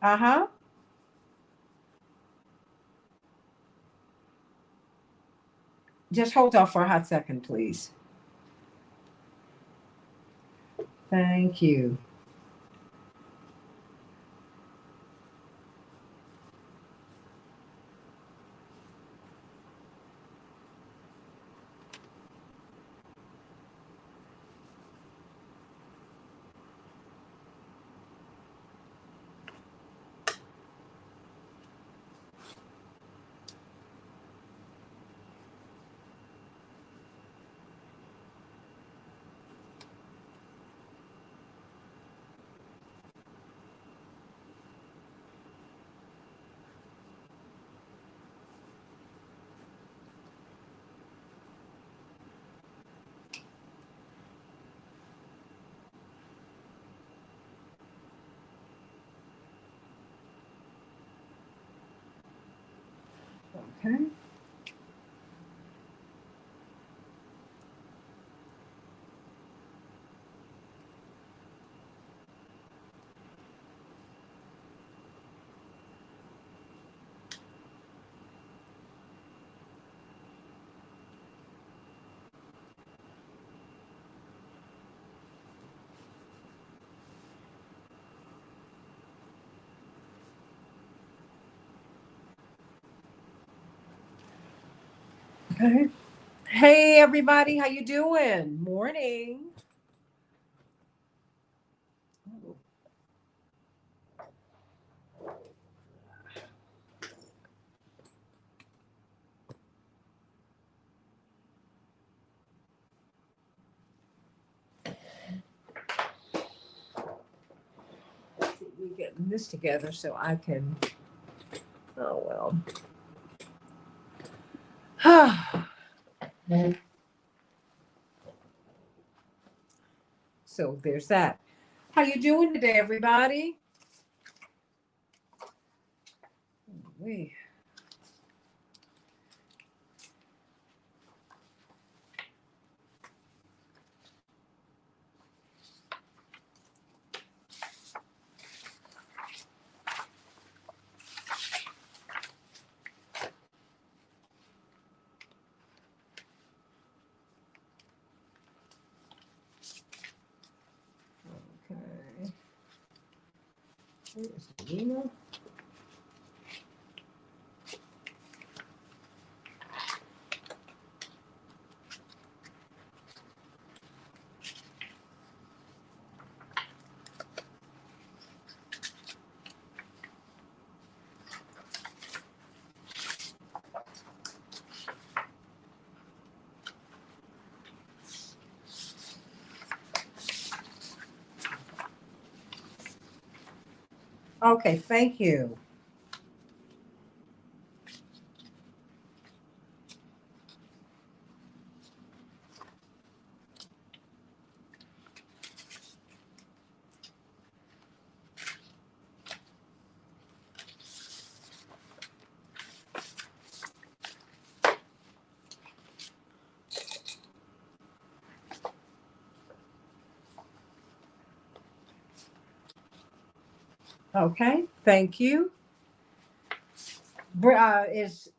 Uh-huh. Just hold off for a hot second, please. Thank you. Okay. Okay. Hey everybody, how you doing? Morning. We're getting this together so I can. Oh well. So there's that. How you doing today, everybody? We. Okay. Here's Nina. Okay, thank you. Okay, thank you. Is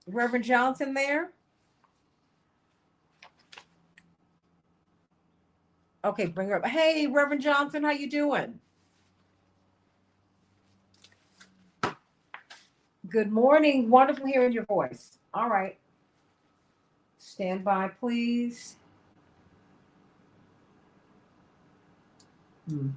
Reverend Johnson there? Okay, bring her up. Hey, Reverend Johnson, how you doing? Good morning. Wonderful hearing your voice. All right. Stand by, please. Hmm.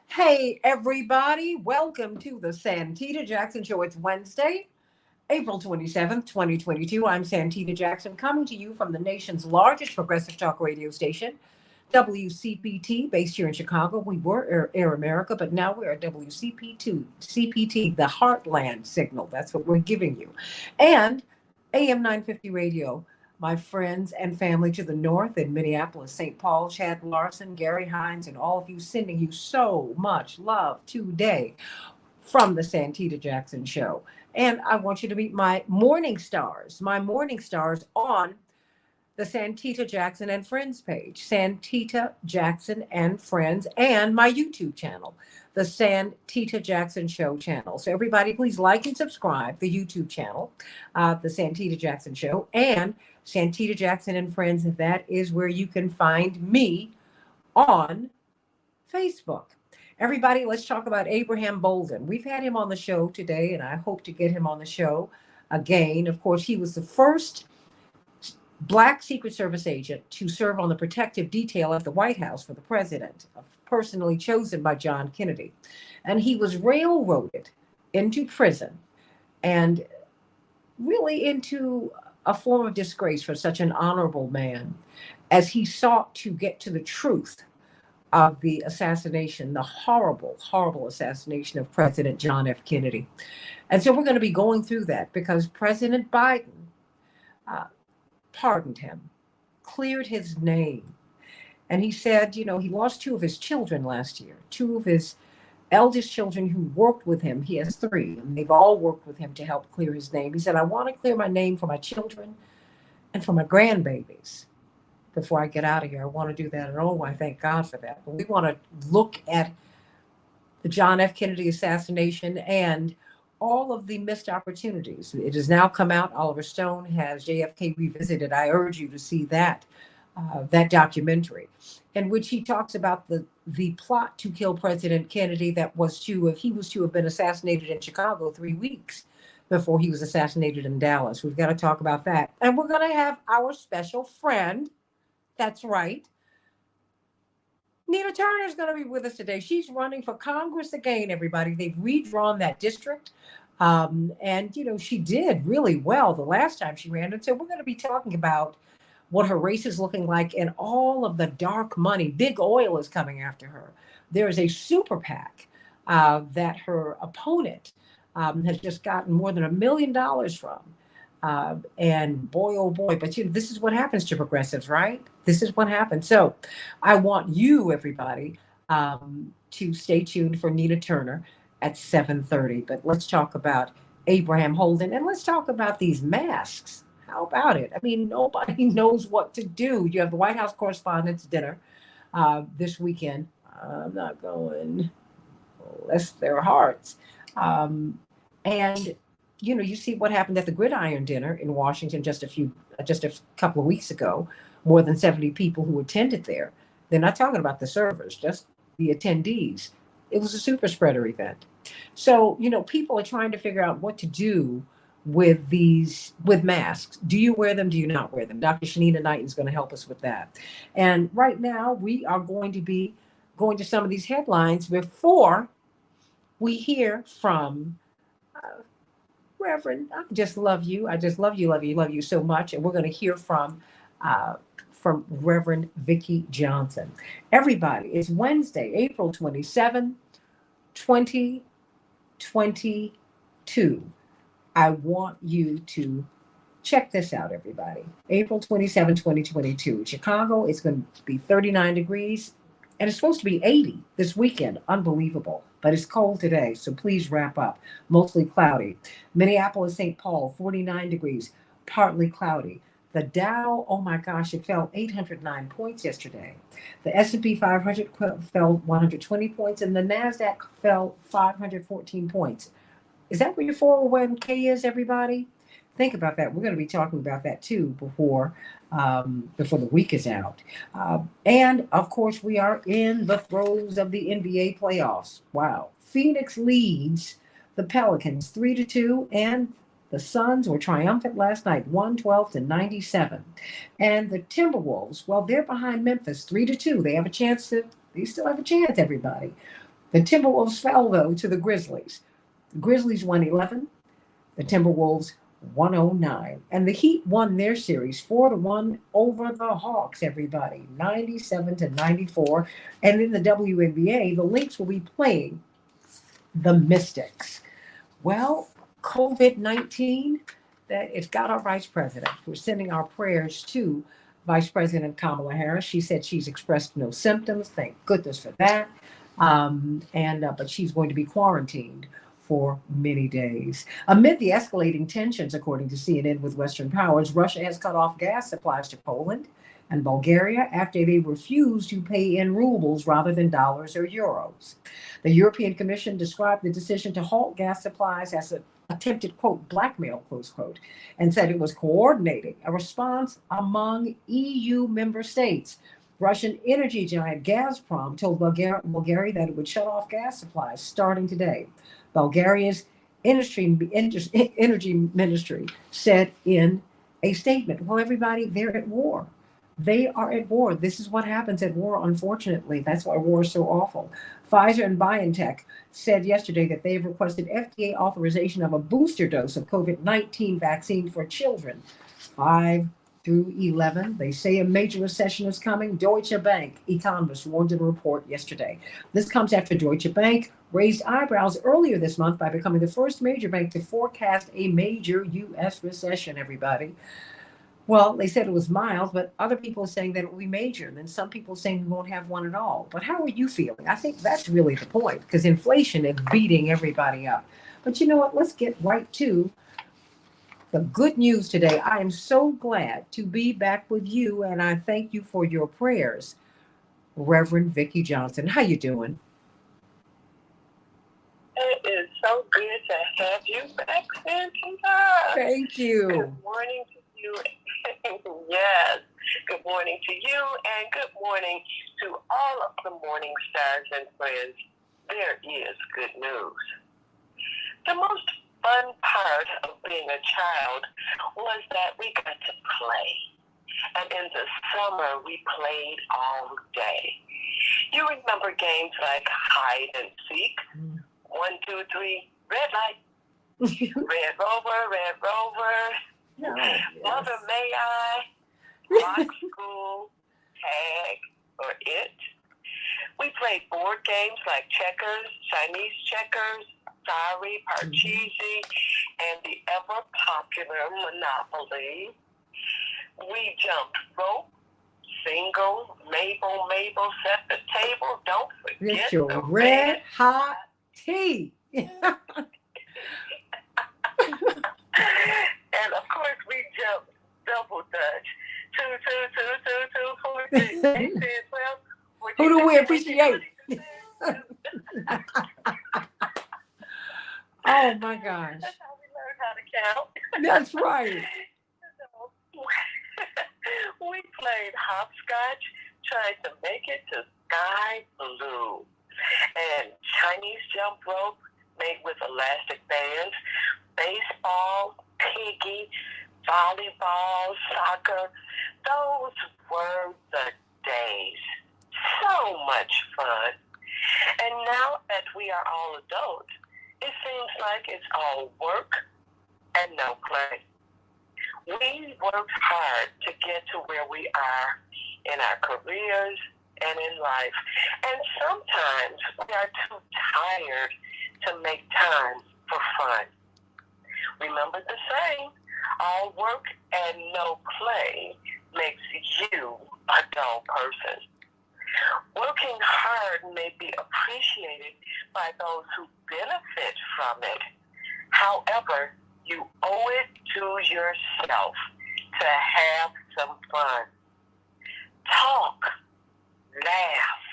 Hey, everybody. Welcome to the Santita Jackson Show. It's Wednesday, April 27th, 2022. I'm Santita Jackson, coming to you from the nation's largest progressive talk radio station, WCPT, based here in Chicago. We were Air America, but now we're CPT, the Heartland signal. That's what we're giving you. And AM 950 radio. my friends and family to the north in Minneapolis, St. Paul, Chad Larson, Gary Hines, and all of you, sending you so much love today from the Santita Jackson Show. And I want you to meet my morning stars on the Santita Jackson and Friends page, Santita Jackson and Friends, and my YouTube channel, the Santita Jackson Show channel. So everybody, please like and subscribe the YouTube channel, the Santita Jackson Show, and Santita Jackson and Friends. That is where you can find me on Facebook. Everybody, let's talk about Abraham Bolden. We've had him on the show today, and I hope to get him on the show again. Of course, he was the first Black Secret Service agent to serve on the protective detail at the White House for the president, personally chosen by John Kennedy. And he was railroaded into prison and really into a form of disgrace for such an honorable man as he sought to get to the truth of the assassination, the horrible, horrible assassination of President John F. Kennedy. And so we're going to be going through that because President Biden pardoned him, cleared his name. And he said, he lost 2 of his children last year, 2 of his eldest children who worked with him. He has 3, and they've all worked with him to help clear his name. He said, I want to clear my name for my children and for my grandbabies before I get out of here. I want to do that. And I thank God for that. But we want to look at the John F. Kennedy assassination and all of the missed opportunities. It has now come out. Oliver Stone has JFK Revisited. I urge you to see that documentary, in which he talks about the plot to kill President Kennedy he was to have been assassinated in Chicago 3 weeks before he was assassinated in Dallas. We've got to talk about that. And we're going to have our special friend. That's right. Nina Turner is going to be with us today. She's running for Congress again, everybody. They've redrawn that district. And she did really well the last time she ran. And so we're going to be talking about what her race is looking like and all of the dark money. Big oil is coming after her. There is a super PAC that her opponent has just gotten more than $1 million from. And boy, oh boy, but this is what happens to progressives, right? This is what happens. So I want you, everybody, to stay tuned for Nina Turner at 7:30. But let's talk about Abraham Bolden, and let's talk about these masks. How about it? I mean, nobody knows what to do. You have the White House Correspondents' Dinner this weekend. I'm not going, bless their hearts. And you see what happened at the Gridiron Dinner in Washington just a couple of weeks ago. More than 70 people who attended there. They're not talking about the servers, just the attendees. It was a super spreader event. So, people are trying to figure out what to do with masks. Do you wear them? Do you not wear them? Dr. Shanina Knighton is going to help us with that. And right now we are going to be going to some of these headlines before we hear from Reverend, I just love you. I just love you so much. And we're going to hear from Reverend Vicki Johnson. Everybody, it's Wednesday, April 27, 2022. I want you to check this out, everybody. April 27, 2022. Chicago, it's going to be 39 degrees. And it's supposed to be 80 this weekend. Unbelievable. But it's cold today, so please wrap up. Mostly cloudy. Minneapolis, St. Paul, 49 degrees, partly cloudy. The Dow, oh my gosh, it fell 809 points yesterday. The S&P 500 fell 120 points, and the NASDAQ fell 514 points. Is that where your 401k is, everybody? Think about that. We're going to be talking about that too before the week is out. And of course, we are in the throes of the NBA playoffs. Wow. Phoenix leads the Pelicans 3-2, and the Suns were triumphant last night, 112-97. And the Timberwolves, well, they're behind Memphis 3-2. They still have a chance, everybody. The Timberwolves fell, though, to the Grizzlies. The Grizzlies won 11. The Timberwolves 109. And the Heat won their series 4-1 over the Hawks, everybody, 97-94. And in the WNBA, the Lynx will be playing the Mystics. Well, COVID-19 that it's got our vice president. We're sending our prayers to Vice President Kamala Harris. She said she's expressed no symptoms. Thank goodness for that. But she's going to be quarantined for many days. Amid the escalating tensions, according to CNN with Western powers, Russia has cut off gas supplies to Poland and Bulgaria after they refused to pay in rubles rather than dollars or euros. The European Commission described the decision to halt gas supplies as an attempted, quote, blackmail, close quote, and said it was coordinating a response among EU member states. Russian energy giant Gazprom told Bulgaria that it would shut off gas supplies starting today. Bulgaria's energy ministry said in a statement, well, everybody, they're at war. They are at war. This is what happens at war, unfortunately. That's why war is so awful. Pfizer and BioNTech said yesterday that they have requested FDA authorization of a booster dose of COVID-19 vaccine for children 5 through 11. They say a major recession is coming. Deutsche Bank economists warned in a report yesterday. This comes after Deutsche Bank raised eyebrows earlier this month by becoming the first major bank to forecast a major U.S. recession, everybody. Well, they said it was mild, but other people are saying that it will be major. And then some people are saying we won't have one at all. But how are you feeling? I think that's really the point, because inflation is beating everybody up. But you know what? Let's get right to the good news today. I am so glad to be back with you, and I thank you for your prayers. Reverend Vicki Johnson, how you doing? It is so good to have you back, Santita. Thank you. Good morning to you. Yes. Good morning to you, and good morning to all of the morning stars and friends. There is good news. The most fun part of being a child was that we got to play. And in the summer, we played all day. You remember games like hide and seek? 1, 2, 3, red light. Red rover. Oh, yes. Mother, may I? Rock school, tag, or it. We played board games like checkers, Chinese checkers, Sorry, Parcheesi, and the ever-popular Monopoly. We jumped rope, single, Mabel, set the table. Don't forget Get your the red hot tea. And of course, we jumped double dutch. 2, 2, 2, 2, 2, 4, 6, 8, 10, 12. Who do we appreciate? Oh my gosh. That's how we learned how to count. That's right. We played hopscotch, tried to make it to sky blue. And Chinese jump rope made with elastic bands, baseball, piggy, volleyball, soccer. Those were the days. So much fun. And now that we are all adults, it seems like it's all work and no play. We worked hard to get to where we are in our careers and in life. And sometimes we are too tired to make time for fun. Remember the saying, all work and no play makes you a dull person. Working hard may be appreciated by those who benefit from it. However, you owe it to yourself to have some fun. Talk, laugh,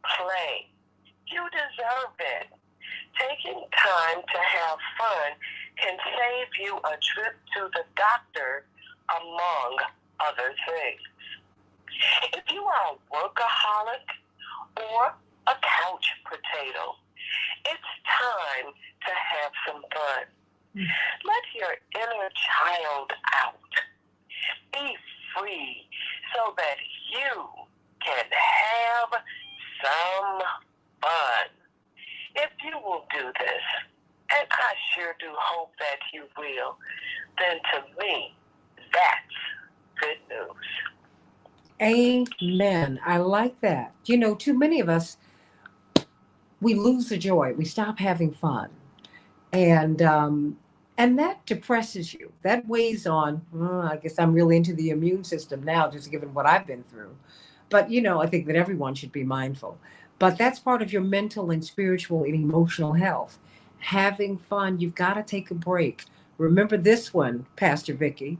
play. You deserve it. Taking time to have fun can save you a trip to the doctor, among other things. If you are a workaholic or a couch potato, it's time to have some fun. Let your inner child out. Be free so that you can have some fun. If you will do this, and I sure do hope that you will, then to me, that's good news. Amen. I like that. You know, too many of us, we lose the joy. We stop having fun. And And that depresses you. That weighs on, I guess I'm really into the immune system now, just given what I've been through. But, I think that everyone should be mindful. But that's part of your mental and spiritual and emotional health. Having fun, you've got to take a break. Remember this one, Pastor Vicky.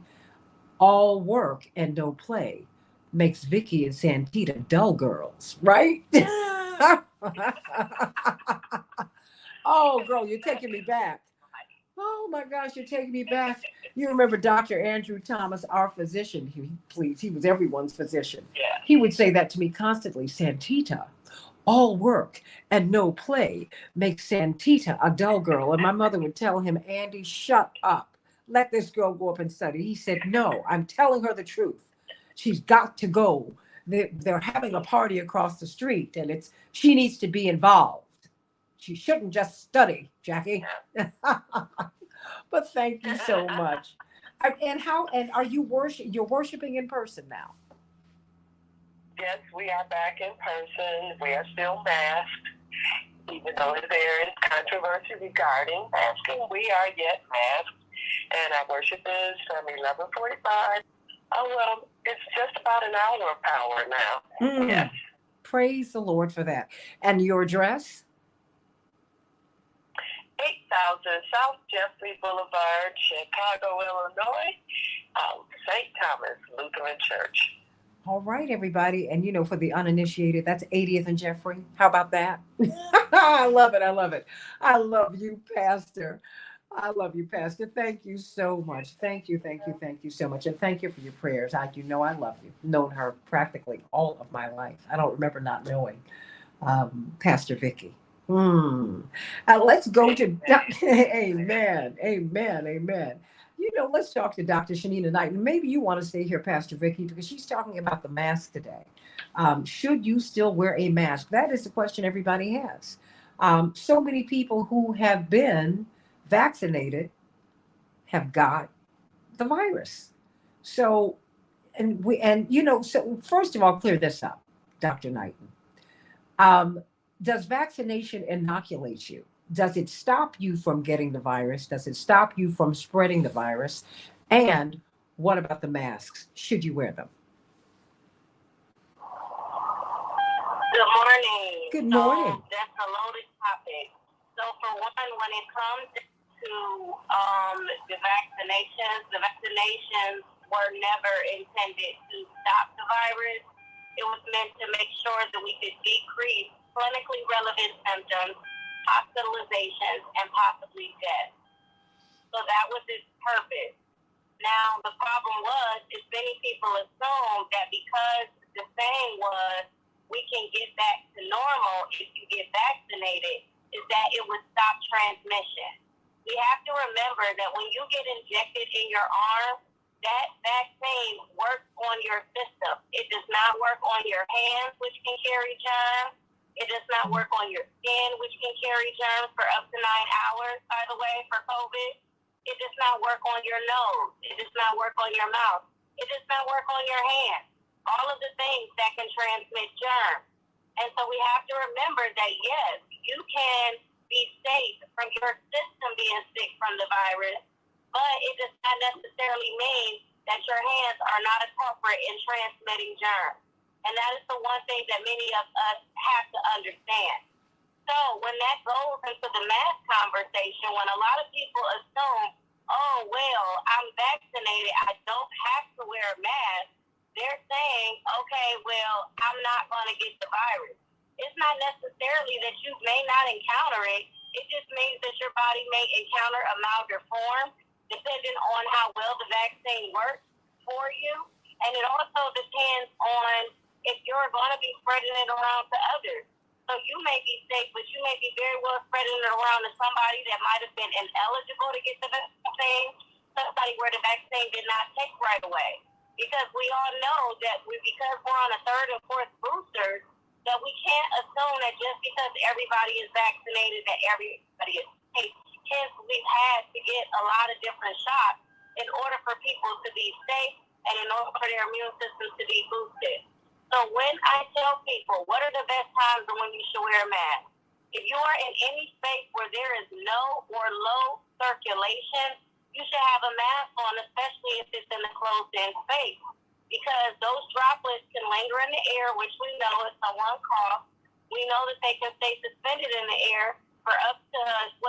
All work and no play makes Vicky and Santita dull girls, right? Oh, girl, you're taking me back. Oh my gosh, you're taking me back. You remember Dr. Andrew Thomas, our physician. He was everyone's physician. Yeah. He would say that to me constantly. Santita, all work and no play makes Santita a dull girl. And my mother would tell him, Andy, shut up. Let this girl go up and study. He said, no, I'm telling her the truth. She's got to go. They're having a party across the street and she needs to be involved. She shouldn't just study, Jackie. But thank you so much. And are you're worshiping in person now? Yes, we are back in person. We are still masked. Even though there is controversy regarding masking, we are yet masked. And our worship is from 11:45. Oh, well, it's just about an hour of power now. Yes. Praise the Lord for that. And your address? 8000 South Jeffrey Boulevard, Chicago, Illinois, St. Thomas Lutheran Church. All right, everybody. And for the uninitiated, that's 80th and Jeffrey. How about that? I love it. I love it. I love you, Pastor. I love you, Pastor. Thank you so much. Thank you so much. And thank you for your prayers. I love you. Known her practically all of my life. I don't remember not knowing Pastor Vicky. Let's go to Amen. Let's talk to Dr. Shanina Knight. And maybe you want to stay here, Pastor Vicky, because she's talking about the mask today. Should you still wear a mask? That is the question everybody has. So many people who have been vaccinated have got the virus. So, so first of all, clear this up, Dr. Knighton. Does vaccination inoculate you? Does it stop you from getting the virus? Does it stop you from spreading the virus? And what about the masks? Should you wear them? Good morning. Good morning. So that's a loaded topic. So for one, when it comes to the vaccinations were never intended to stop the virus. It was meant to make sure that we could decrease clinically relevant symptoms, hospitalizations, and possibly death. So that was its purpose. Now, the problem is many people assume that because the saying was, we can get back to normal if you get vaccinated, is that it would stop transmission. We have to remember that when you get injected in your arm, that vaccine works on your system. It does not work on your hands, which can carry germs. It does not work on your skin, which can carry germs for up to 9 hours, by the way, for COVID. It does not work on your nose. It does not work on your mouth. It does not work on your hands. All of the things that can transmit germs. And so we have to remember that, yes, you can be safe from your system being sick from the virus, but it does not necessarily mean that your hands are not a culprit in transmitting germs. And that is the one thing that many of us have to understand. So when that goes into the mask conversation, when a lot of people assume, oh, well, I'm vaccinated, I don't have to wear a mask, they're saying, okay, well, I'm not going to get the virus. It's not necessarily that you may not encounter it. It just means that your body may encounter a milder form, depending on how well the vaccine works for you. And it also depends on if you're going to be spreading it around to others. So you may be safe, but you may be very well spreading it around to somebody that might have been ineligible to get the vaccine, somebody where the vaccine did not take right away. Because we all know that because we're on a third and fourth boosters, that we can't assume that just because everybody is vaccinated that everybody is safe. Hence, we've had to get a lot of different shots in order for people to be safe and in order for their immune system to be boosted. So when I tell people, what are the best times when you should wear a mask? If you are in any space where there is no or low circulation, you should have a mask on, especially if it's in a closed-in space, because those droplets can linger in the air, which we know if someone coughs. We know that they can stay suspended in the air for up to, 2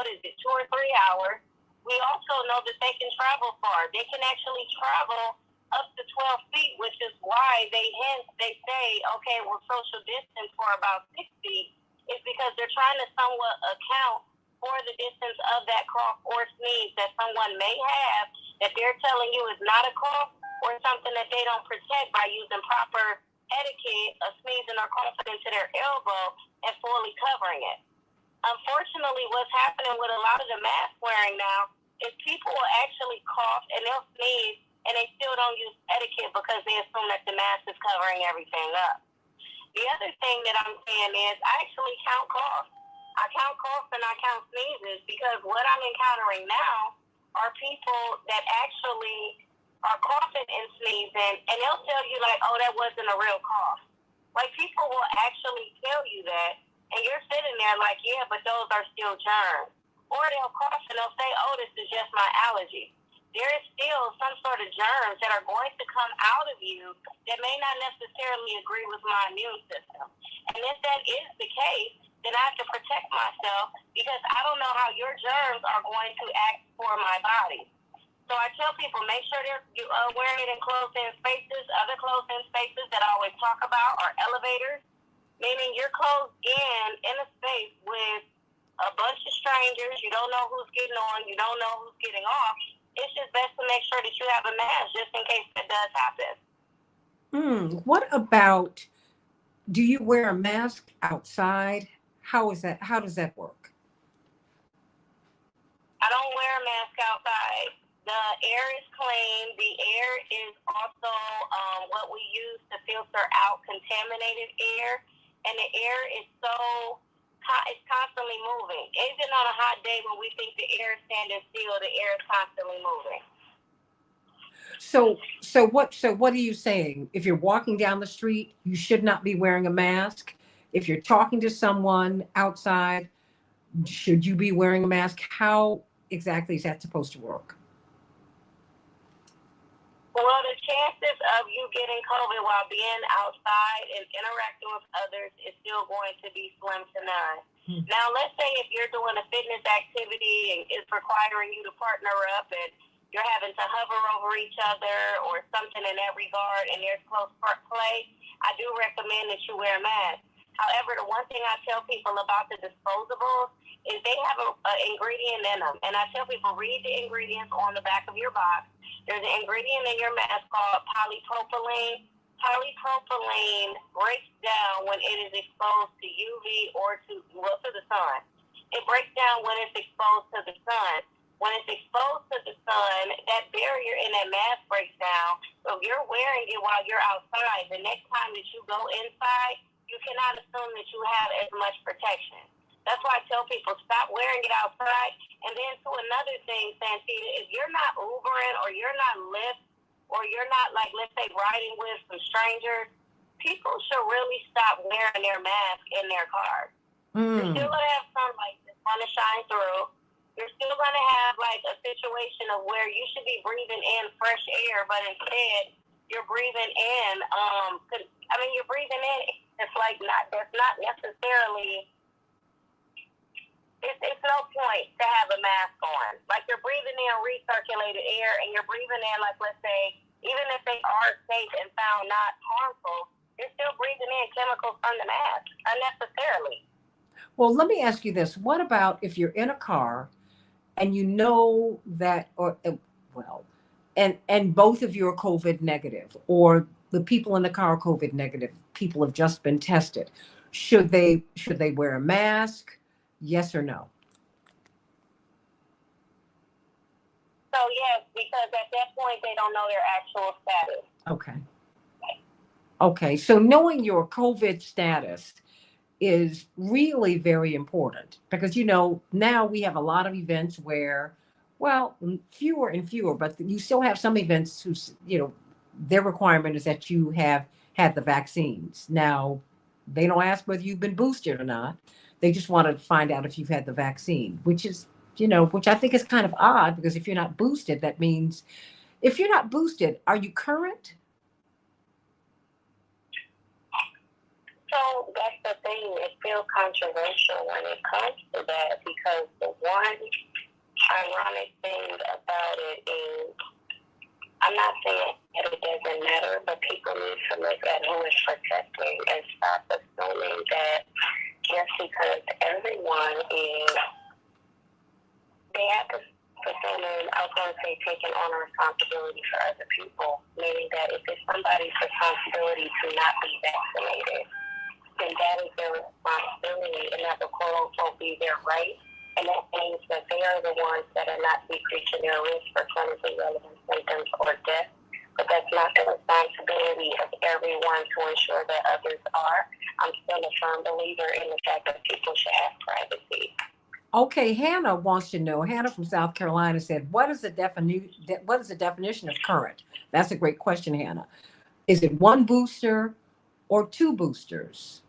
or 3 hours. We also know that they can travel far. They can actually travel up to 12 feet, which is why they say, okay, we'll social distance for about 6 feet, is because they're trying to somewhat account for the distance of that cough or sneeze that someone may have that they're telling you is not a cough or something that they don't protect by using proper etiquette of sneezing or coughing into their elbow and fully covering it. Unfortunately, what's happening with a lot of the mask wearing now is people will actually cough and they'll sneeze and they still don't use etiquette because they assume that the mask is covering everything up. The other thing that I'm saying is I actually count coughs. I count coughs and I count sneezes because what I'm encountering now are people that actually are coughing and sneezing, and they'll tell you like, oh, that wasn't a real cough. Like, people will actually tell you that, and you're sitting there like, yeah, but those are still germs. Or they'll cough and they'll say, oh, this is just my allergy. There is still some sort of germs that are going to come out of you that may not necessarily agree with my immune system. And if that is the case, then I have to protect myself because I don't know how your germs are going to act for my body. So I tell people, make sure they're wearing it in closed-in spaces. Other closed-in spaces that I always talk about are elevators, meaning you're closed in a space with a bunch of strangers. You don't know who's getting on. You don't know who's getting off. It's just best to make sure that you have a mask just in case that does happen. What about, do you wear a mask outside? How is that? How does that work? I don't wear a mask outside. The air is clean. The air is also what we use to filter out contaminated air. And the air is it's constantly moving. Even on a hot day when we think the air is standing still, the air is constantly moving. So what are you saying? If you're walking down the street, you should not be wearing a mask. If you're talking to someone outside, should you be wearing a mask? How exactly is that supposed to work? Well, the chances of you getting COVID while being outside and interacting with others is still going to be slim to none. Now, let's say if you're doing a fitness activity and it's requiring you to partner up and you're having to hover over each other or something in that regard and there's close play, I do recommend that you wear a mask. However, the one thing I tell people about the disposables is they have an ingredient in them. And I tell people, read the ingredients on the back of your box. There's an ingredient in your mask called polypropylene. Polypropylene breaks down when it is exposed to UV or to the sun. It breaks down when it's exposed to the sun. When it's exposed to the sun, that barrier in that mask breaks down. So if you're wearing it while you're outside, the next time that you go inside, you cannot assume that you have as much protection. That's why I tell people, stop wearing it outside. And then to another thing, Santita, if you're not Ubering or you're not Lyft or you're not, like, let's say, riding with some strangers, people should really stop wearing their mask in their cars. You're still going to have sunlight that's going to shine through. You're still going to have, like, a situation of where you should be breathing in fresh air, but instead you're breathing in, you're breathing in, it's like that's not necessarily... It's no point to have a mask on. Like, you're breathing in recirculated air and you're breathing in, like, let's say, even if they are safe and found not harmful, you're still breathing in chemicals from the mask unnecessarily. Well, let me ask you this. What about if you're in a car and you know that, and both of you are COVID negative, or the people in the car are COVID negative, people have just been tested. Should they wear a mask? Yes or no? So yes, because at that point they don't know their actual status. Okay. So knowing your COVID status is really very important because, now we have a lot of events where, well, fewer and fewer, but you still have some events who, their requirement is that you have had the vaccines. Now, they don't ask whether you've been boosted or not. They just want to find out if you've had the vaccine, which is, which I think is kind of odd because if you're not boosted, that means if you're not boosted, are you current? So that's the thing. It feels controversial when it comes to that because the one ironic thing about it is, I'm not saying that it doesn't matter, but people need to look at who is protecting and stop assuming that just because everyone is, they have to fulfilling, I was going to say, taking on responsibility for other people, meaning that if it's somebody's responsibility to not be vaccinated, then that is their responsibility, and that will quote unquote be their right. And that means that they are the ones that are not decreasing their risk for clinically relevant symptoms or death. But that's not the responsibility of everyone to ensure that others are. I'm still a firm believer in the fact that people should have privacy. Okay, Hannah wants to know. Hannah from South Carolina said, "What is the definition of current?" That's a great question, Hannah. Is it one booster or two boosters?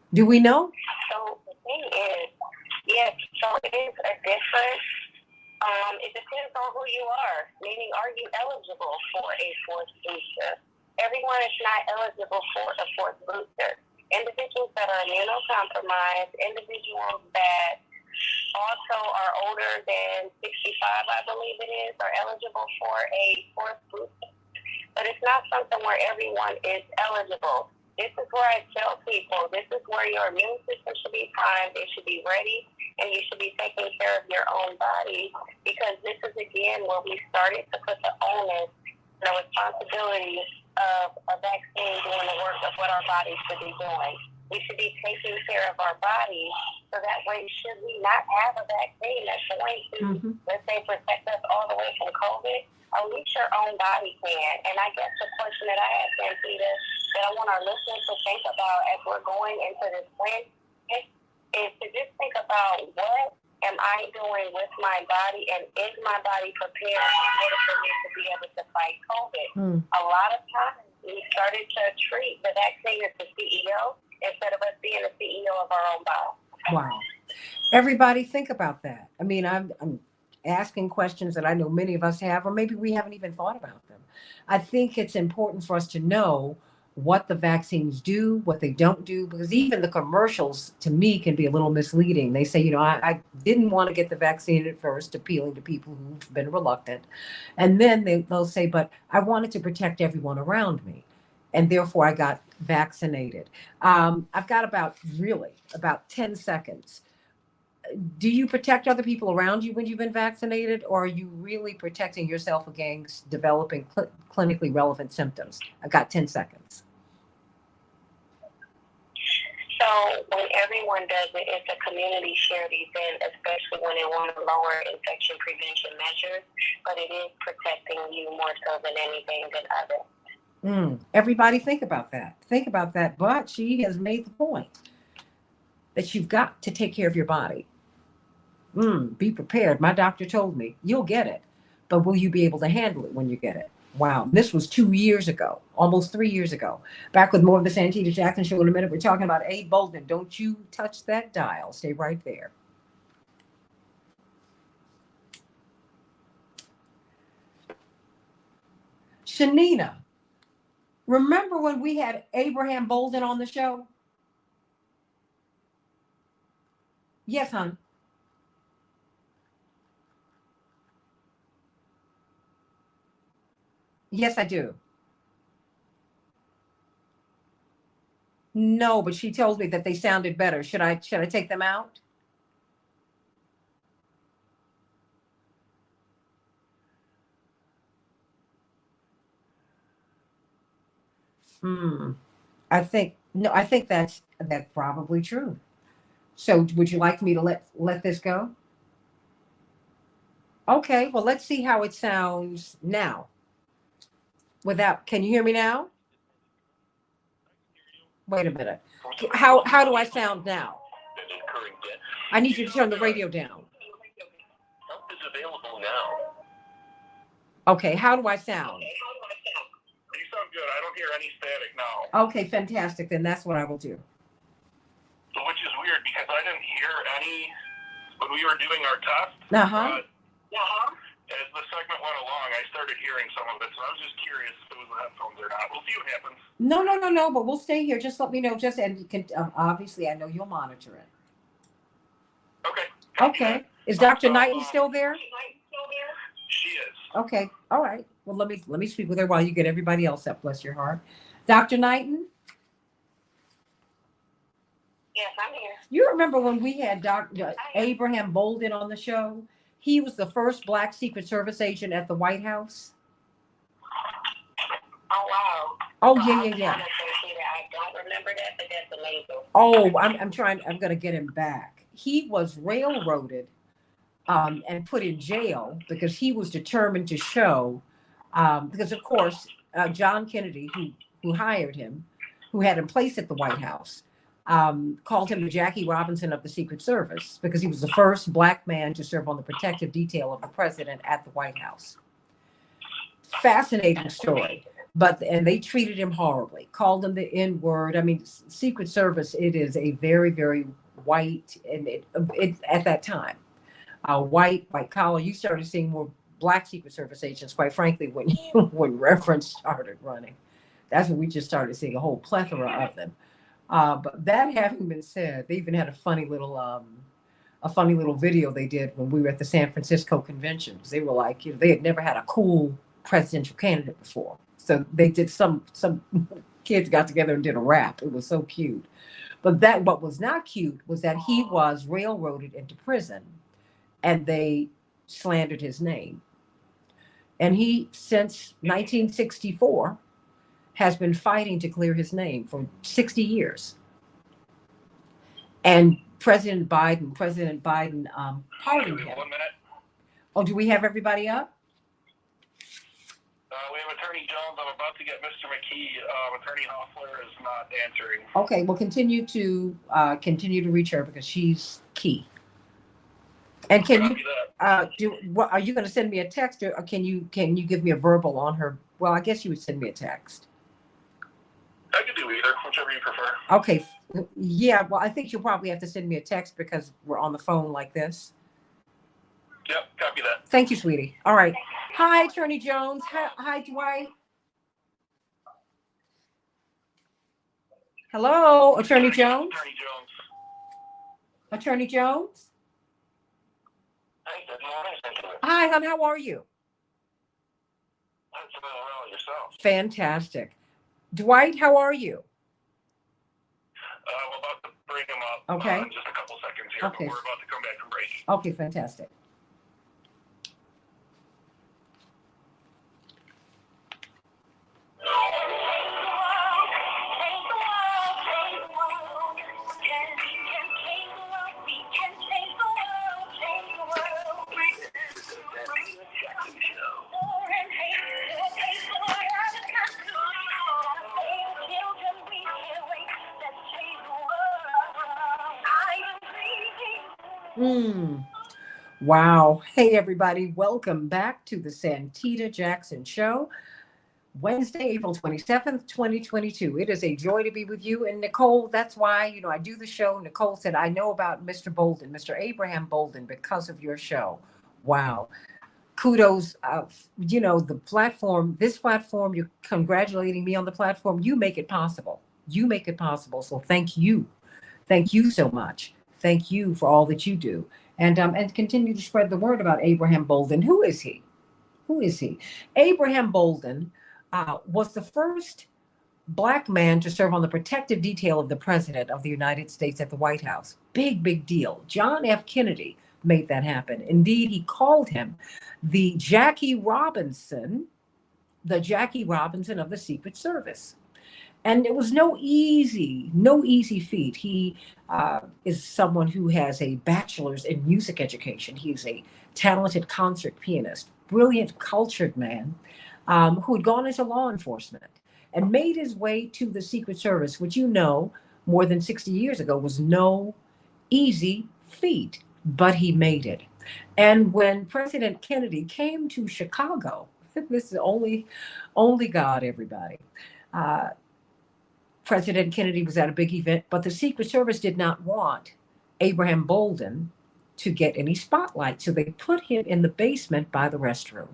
Do we know? So the thing is, yes, so it is a difference. It depends on who you are, meaning are you eligible for a fourth booster? Everyone is not eligible for a fourth booster. Individuals that are immunocompromised, individuals that also are older than 65, I believe it is, are eligible for a fourth booster. But it's not something where everyone is eligible. This is where I tell people, this is where your immune system should be primed, it should be ready, and you should be taking care of your own body, because this is, again, where we started to put the onus and the responsibility of a vaccine doing the work of what our bodies should be doing. We should be taking care of our body, so that way, should we not have a vaccine that's going to, let's say, protect us all the way from COVID, at least your own body can. And I guess the question that I have, Santita, that I want our listeners to think about as we're going into this Wednesday is to just think about, what am I doing with my body, and is my body prepared in order for me to be able to fight COVID? A lot of times we started to treat the vaccine as the CEO instead of us being the CEO of our own body. Wow. Everybody think about that. I mean, I'm asking questions that I know many of us have, or maybe we haven't even thought about them. I think it's important for us to know what the vaccines do, what they don't do, because even the commercials to me can be a little misleading. They say, I didn't want to get the vaccine at first, appealing to people who've been reluctant. And then they'll say, but I wanted to protect everyone around me, and therefore I got vaccinated. I've got about 10 seconds. Do you protect other people around you when you've been vaccinated, or are you really protecting yourself against developing clinically relevant symptoms? I've got 10 seconds. So when everyone does it, it's a community shared event, especially when they want to lower infection prevention measures, but it is protecting you more so than anything than others. Everybody think about that. Think about that. But she has made the point that you've got to take care of your body. Be prepared. My doctor told me you'll get it, but will you be able to handle it when you get it? Wow. This was 2 years ago, almost 3 years ago. Back with more of the Santita Jackson Show in a minute. We're talking about Bolden. Don't you touch that dial. Stay right there. Shanina, remember when we had Abraham Bolden on the show? Yes, hon. Yes, I do. No, but she told me that they sounded better. Should I take them out? I think that's probably true. So would you like me to let this go? Okay, well, let's see how it sounds now. Can you hear me now? Wait a minute. How do I sound now? I need you to turn the radio down. Help is available now. Okay, how do I sound? You sound good. I don't hear any static now. Okay, fantastic. Then that's what I will do. So which is weird weird because I didn't hear any when we were doing our test. As the segment went along, I started hearing some of it, so I was just curious if it was the headphones or not. We'll see what happens. No, but we'll stay here. Just let me know. And you can, obviously, I know you'll monitor it. Okay. Okay. Is Dr. Knighton still there? She is. Okay. All right. Well, let me speak with her while you get everybody else up. Bless your heart. Dr. Knighton? Yes, I'm here. You remember when we had Dr. Abraham Bolden on the show? He was the first Black Secret Service agent at the White House. Oh, wow. Oh, So yeah. I don't remember that, but that's amazing. Oh, I'm going to get him back. He was railroaded and put in jail because he was determined to show, because of course, John Kennedy, who hired him, who had him placed at the White House, called him the Jackie Robinson of the Secret Service because he was the first Black man to serve on the protective detail of the president at the White House. Fascinating story. And they treated him horribly, called him the N-word. I mean, Secret Service, it is a very, very white, and it at that time, white collar. You started seeing more Black Secret Service agents, quite frankly, when reference started running. That's when we just started seeing a whole plethora of them. But that having been said, they even had a funny little video they did when we were at the San Francisco convention. They were like, they had never had a cool presidential candidate before. So they did some kids got together and did a rap. It was so cute. But what was not cute was that he was railroaded into prison and they slandered his name. And he, since 1964, has been fighting to clear his name for 60 years. And President Biden pardoned him. 1 minute. Oh, do we have everybody up? We have Attorney Jones. I'm about to get Mr. McKee. Attorney Hoffler is not answering. Okay, we'll continue to reach her because she's key. And can you are you going to send me a text or can you give me a verbal on her? Well, I guess you would send me a text. I could do either, whichever you prefer. Okay. Yeah, well, I think you'll probably have to send me a text because we're on the phone like this. Yep, copy that. Thank you, sweetie. All right. Hi, Attorney Jones. Hi, Dwight. Hello, Attorney Jones. Attorney Jones. Hey, good morning. Hi, hon. How are you? I'm doing well. Yourself? Fantastic. Dwight, how are you? I'm about to bring him up. Okay. In just a couple seconds here. Okay. But we're about to come back from break. Okay, fantastic. Wow. Hey, everybody. Welcome back to the Santita Jackson Show. Wednesday, April 27th, 2022. It is a joy to be with you. And Nicole, that's why, I do the show. Nicole said, I know about Mr. Bolden, Mr. Abraham Bolden, because of your show. Wow. Kudos. The platform, this platform, you're congratulating me on the platform. You make it possible. You make it possible. So thank you. Thank you so much. Thank you for all that you do. And continue to spread the word about Abraham Bolden. Who is he? Who is he? Abraham Bolden was the first Black man to serve on the protective detail of the President of the United States at the White House. Big, big deal. John F. Kennedy made that happen. Indeed, he called him the Jackie Robinson of the Secret Service. And it was no easy feat. He is someone who has a bachelor's in music education. He's a talented concert pianist, brilliant, cultured man who had gone into law enforcement and made his way to the Secret Service, which more than 60 years ago was no easy feat, but he made it. And when President Kennedy came to Chicago, this is only God, everybody. President Kennedy was at a big event, but the Secret Service did not want Abraham Bolden to get any spotlight. So they put him in the basement by the restroom.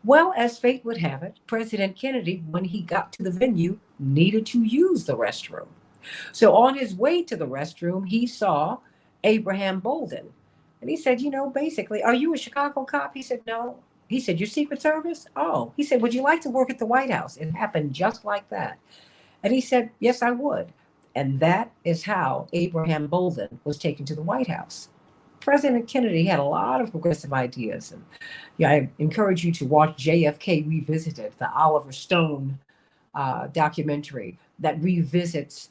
Well, as fate would have it, President Kennedy, when he got to the venue, needed to use the restroom. So on his way to the restroom, he saw Abraham Bolden. And he said, basically, are you a Chicago cop? He said, no. He said, your Secret Service? Oh. He said, would you like to work at the White House? It happened just like that. And he said, yes, I would. And that is how Abraham Bolden was taken to the White House. President Kennedy had a lot of progressive ideas. And I encourage you to watch JFK Revisited, the Oliver Stone documentary that revisits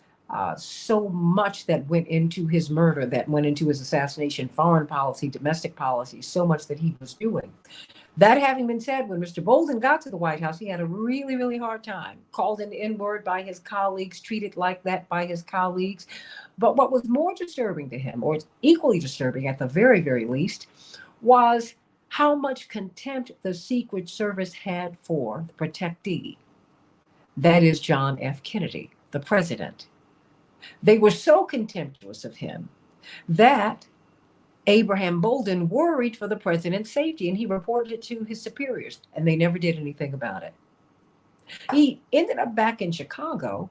so much that went into his murder, that went into his assassination, foreign policy, domestic policy, so much that he was doing. That having been said, when Mr. Bolden got to the White House, he had a really, really hard time, called an N-word by his colleagues, treated like that by his colleagues. But what was more disturbing to him, or equally disturbing at the very, very least, was how much contempt the Secret Service had for the protectee. That is John F. Kennedy, the president. They were so contemptuous of him that Abraham Bolden worried for the president's safety, and he reported it to his superiors, and they never did anything about it. He ended up back in Chicago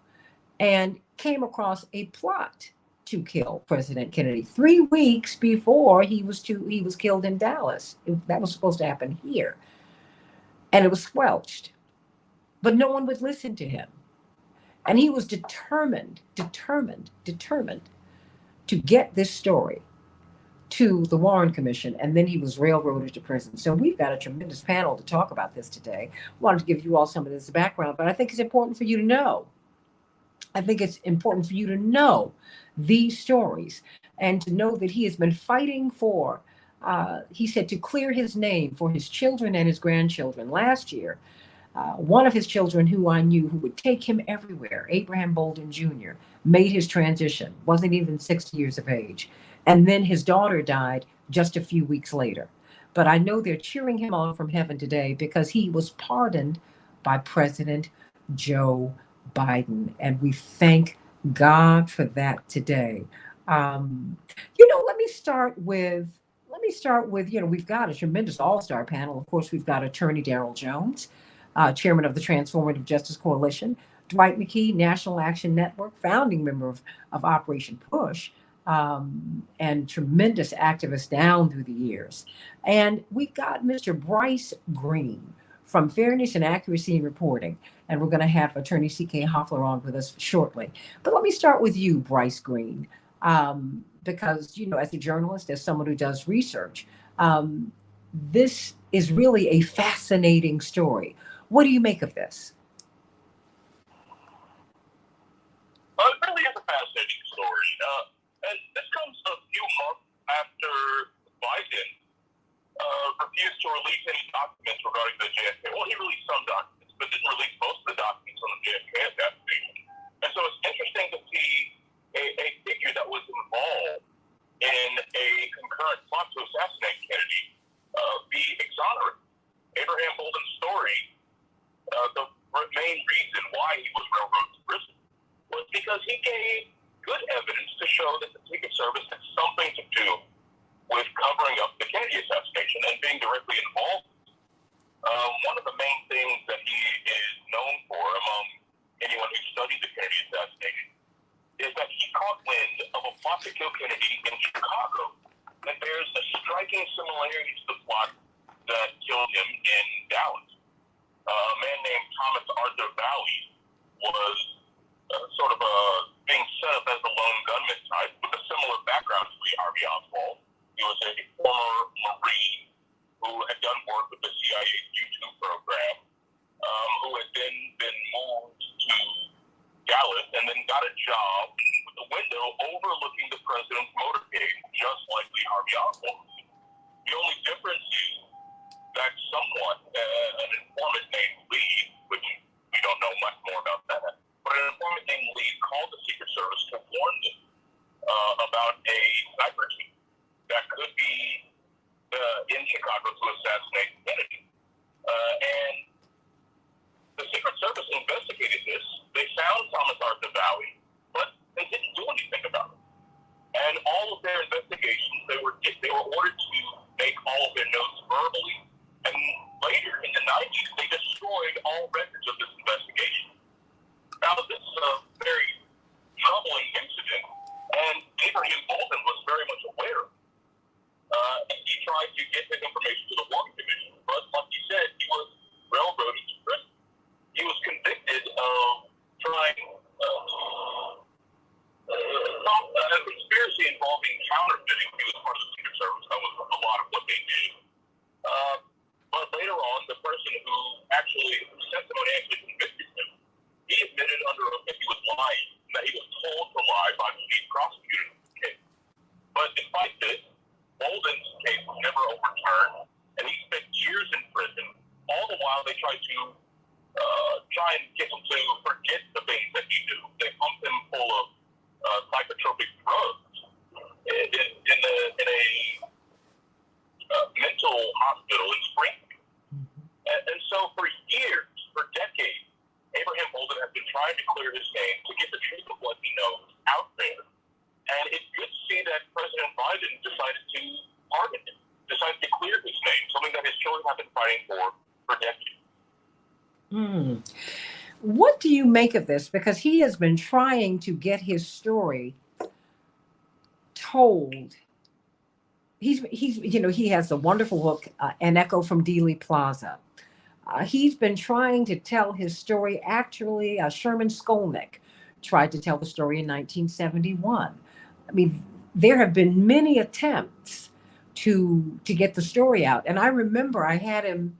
and came across a plot to kill President Kennedy 3 weeks before he was killed in Dallas. That was supposed to happen here, and it was squelched. But no one would listen to him. And he was determined to get this story to the Warren Commission, and then he was railroaded to prison. So we've got a tremendous panel to talk about this today. I wanted to give you all some of this background, but I think it's important for you to know. I think it's important for you to know these stories and to know that he has been fighting for, he said, to clear his name for his children and his grandchildren. Last year, one of his children who I knew, who would take him everywhere, Abraham Bolden Jr., made his transition, wasn't even 60 years of age. And then his daughter died just a few weeks later. But I know they're cheering him on from heaven today because he was pardoned by President Joe Biden. And we thank God for that today. Let me start with, we've got a tremendous all-star panel. Of course, we've got Attorney Darrell Jones, chairman of the Transformative Justice Coalition, Dwight McKee, National Action Network, founding member of Operation Push, and tremendous activist down through the years. And we've got Mr. Bryce Green from Fairness and Accuracy in Reporting. And we're going to have Attorney C.K. Hoffler on with us shortly. But let me start with you, Bryce Green, because, as a journalist, as someone who does research, this is really a fascinating story. What do you make of this? Well, it really is a fascinating story. And this comes a few months after Biden refused to release any documents regarding the JFK. Well, he released some documents, but didn't release most of the documents on the JFK assassination. And so it's interesting to see a figure that was involved in a concurrent plot to assassinate Kennedy be exonerated. Abraham Bolden's story, the main reason why he was railroaded to prison was because he gave good evidence to show that the Secret Service had something to do with covering up the Kennedy assassination and being directly involved. One of the main things that he is known for among anyone who studied the Kennedy assassination is that he caught wind of a plot to kill Kennedy in Chicago that bears a striking similarity to the plot that killed him in Dallas. A man named Thomas Arthur Valley was sort of being set up as a lone gunman type with a similar background to Lee Harvey Oswald. He was a former Marine who had done work with the CIA's U-2 program, who had then been moved to Dallas and then got a job with a window overlooking the president's motorcade, just like Lee Harvey Oswald. The only difference is that someone, an informant named Lee, which we don't know much more about that, but an informant named Lee called the Secret Service to warn them about a sniper team that could be in Chicago to assassinate Kennedy. And the Secret Service investigated this. They found Thomas Arthur Valley, but they didn't do anything about it. And all of their tried to get his information to the Warren Commission, but like you said, he was railroaded to prison. He was convicted of trying a conspiracy involving counterfeiting. He was part of the Secret Service. That was a lot of what they did. But later on, the person whose testimony actually convicted him, he admitted under oath that he was lying, that he was told to lie by the lead prosecutor in the case. But despite this, Bolden's case was never overturned, and he spent years in prison. All the while, they tried to try and get him to forget the things that he knew. They pumped him full of psychotropic drugs in a mental hospital in Springfield. And so for years, for decades, Abraham Bolden has been trying to clear his name to get the truth of what he knows out there. And it's good to see that President Biden decided to pardon him, decided to clear his name, something that his children have been fighting for decades. What do you make of this? Because he has been trying to get his story told. He has a wonderful book, An Echo from Dealey Plaza. He's been trying to tell his story. Actually, Sherman Skolnick tried to tell the story in 1971. I mean, there have been many attempts to get the story out. And I remember I've had him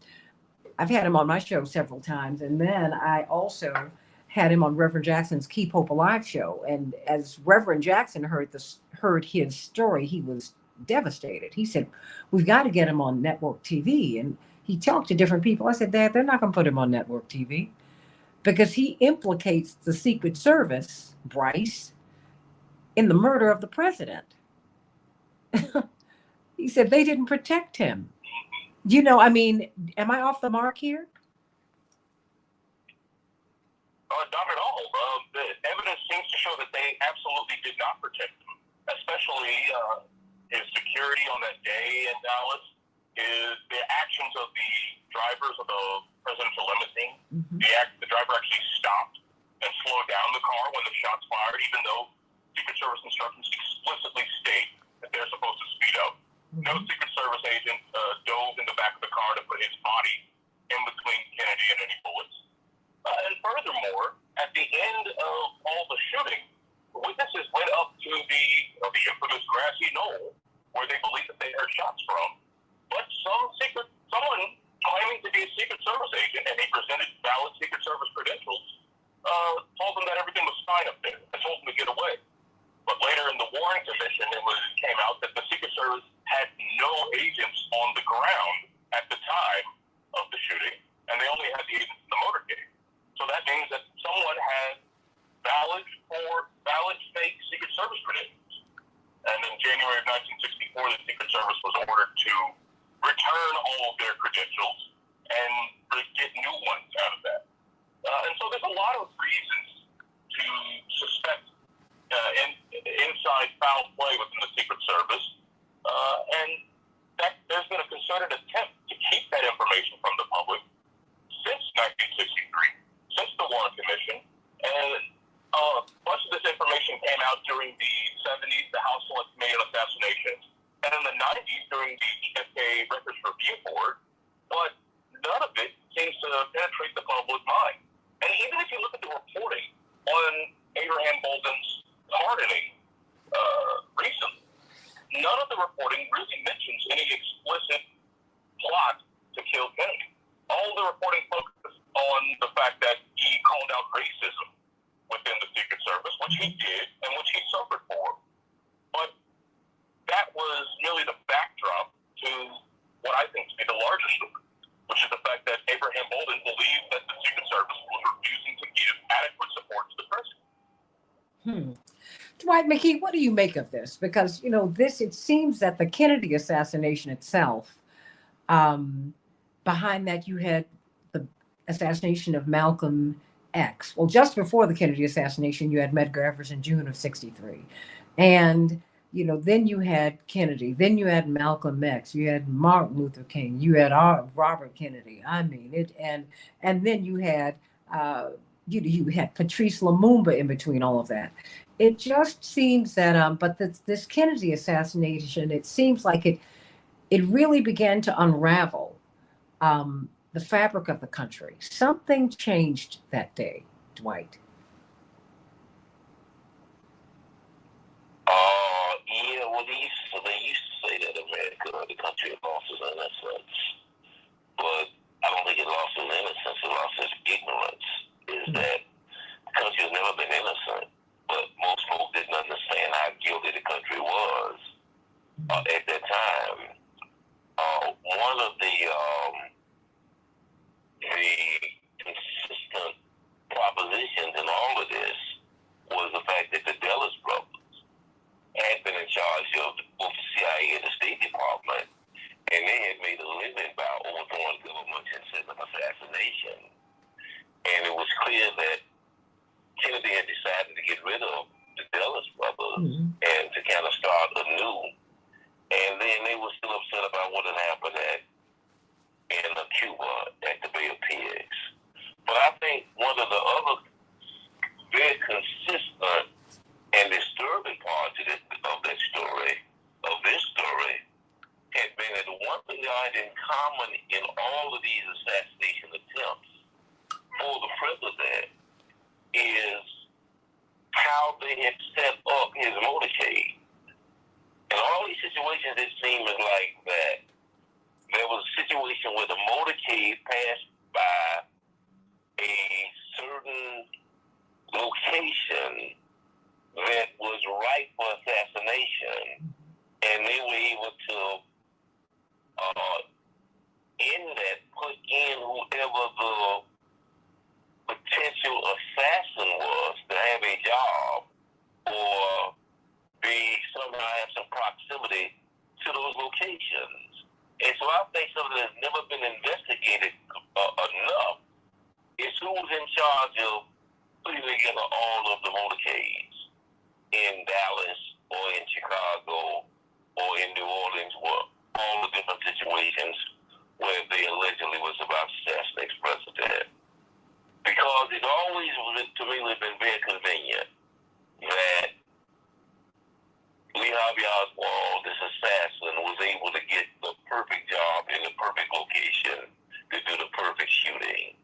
on my show several times. And then I also had him on Reverend Jackson's Keep Hope Alive show. And as Reverend Jackson heard his story, he was devastated. He said, we've got to get him on network TV. And he talked to different people. I said, Dad, they're not going to put him on network TV because he implicates the Secret Service, Bryce, in the murder of the president. He said they didn't protect him. I mean, am I off the mark here? Not at all. The evidence seems to show that they absolutely did not protect him, especially his security on that day in Dallas, the actions of the drivers of the presidential limousine. Mm-hmm. The driver actually stopped and slowed down the car when the shots fired, even though Secret Service instructions explicitly state that they're supposed to speed up. Mm-hmm. No Secret Service agent dove in the back of the car to put his body in between Kennedy and any bullets. And furthermore, at the end of all the shooting, witnesses went up to the infamous grassy knoll where they believe that they heard shots from. But someone claiming to be a Secret Service agent, and he presented valid Secret Service credentials, told them that everything was fine up there and told them to get away. But later in the Warren Commission, came out that the Secret Service had no agents on the ground at the time of the shooting, and they only had the agents in the motorcade. So that means that someone had valid fake Secret Service credentials. And in January of 1964, the Secret Service was ordered to return all of their credentials and get new ones out of that. And so there's a lot of reasons to suspect inside foul play within the Secret Service. And that there's been a concerted attempt to keep that information from the public since 1963, since the Warren Commission. And much of this information came out during the 70s, the House Select Committee on Assassinations, and in the 90s during the Jfk Records Review Board, but none of it seems to penetrate the public mind. And even if you look at the reporting on Abraham Bolden's pardoning recently, none of the reporting really mentions any explicit plot to kill Kennedy. All the reporting focused on the fact that he called out racism within the Secret Service, which he did and which he suffered for. But that was merely the backdrop to what I think to be the larger story, which is the fact that Abraham Bolden believed that the Secret Service was refusing to give adequate support to the president. Dwight McKee, what do you make of this? Because, it seems that the Kennedy assassination itself, behind that you had the assassination of Malcolm X. Well, just before the Kennedy assassination, you had Medgar Evers in June of '63. And, then you had Kennedy, then you had Malcolm X, you had Martin Luther King, you had Robert Kennedy. I mean, and then you had, you had Patrice Lumumba in between all of that. It just seems that, but this Kennedy assassination, it seems like it really began to unravel the fabric of the country. Something changed that day, Dwight. Yeah, well, they used to say that America, the country of lost its innocence, but I don't think it lost its innocence. It lost its ignorance. Is that the country has never been innocent, but most folks didn't understand how guilty the country was at that time. One of the consistent propositions in all of this was the fact that the Dulles brothers had been in charge of both the CIA and the State Department, and they had made a living by overthrowing governments and setting up assassination. And it was clear that Kennedy had decided to get rid of the Dulles brothers and to kind of start anew. And then they were still upset about what had happened in Cuba at the Bay of Pigs. But I think one of the other very consistent and disturbing parts of this story, had been that the one thing they had in common in all of these assassination attempts for the president is how they had set up his motorcade. In all these situations, it seemed like that there was a situation where the motorcade passed by a certain location that was ripe for assassination, and they were able to put in whoever the potential assassin was to have a job or somehow have some proximity to those locations. And so I think something that's never been investigated enough is who was in charge of putting together all of the motorcades in Dallas or in Chicago or in New Orleans, were all the different situations where they allegedly was about to assassinate the president. Because it always, to me, been very convenient that Lee Harvey Oswald, this assassin, was able to get the perfect job in the perfect location to do the perfect shooting.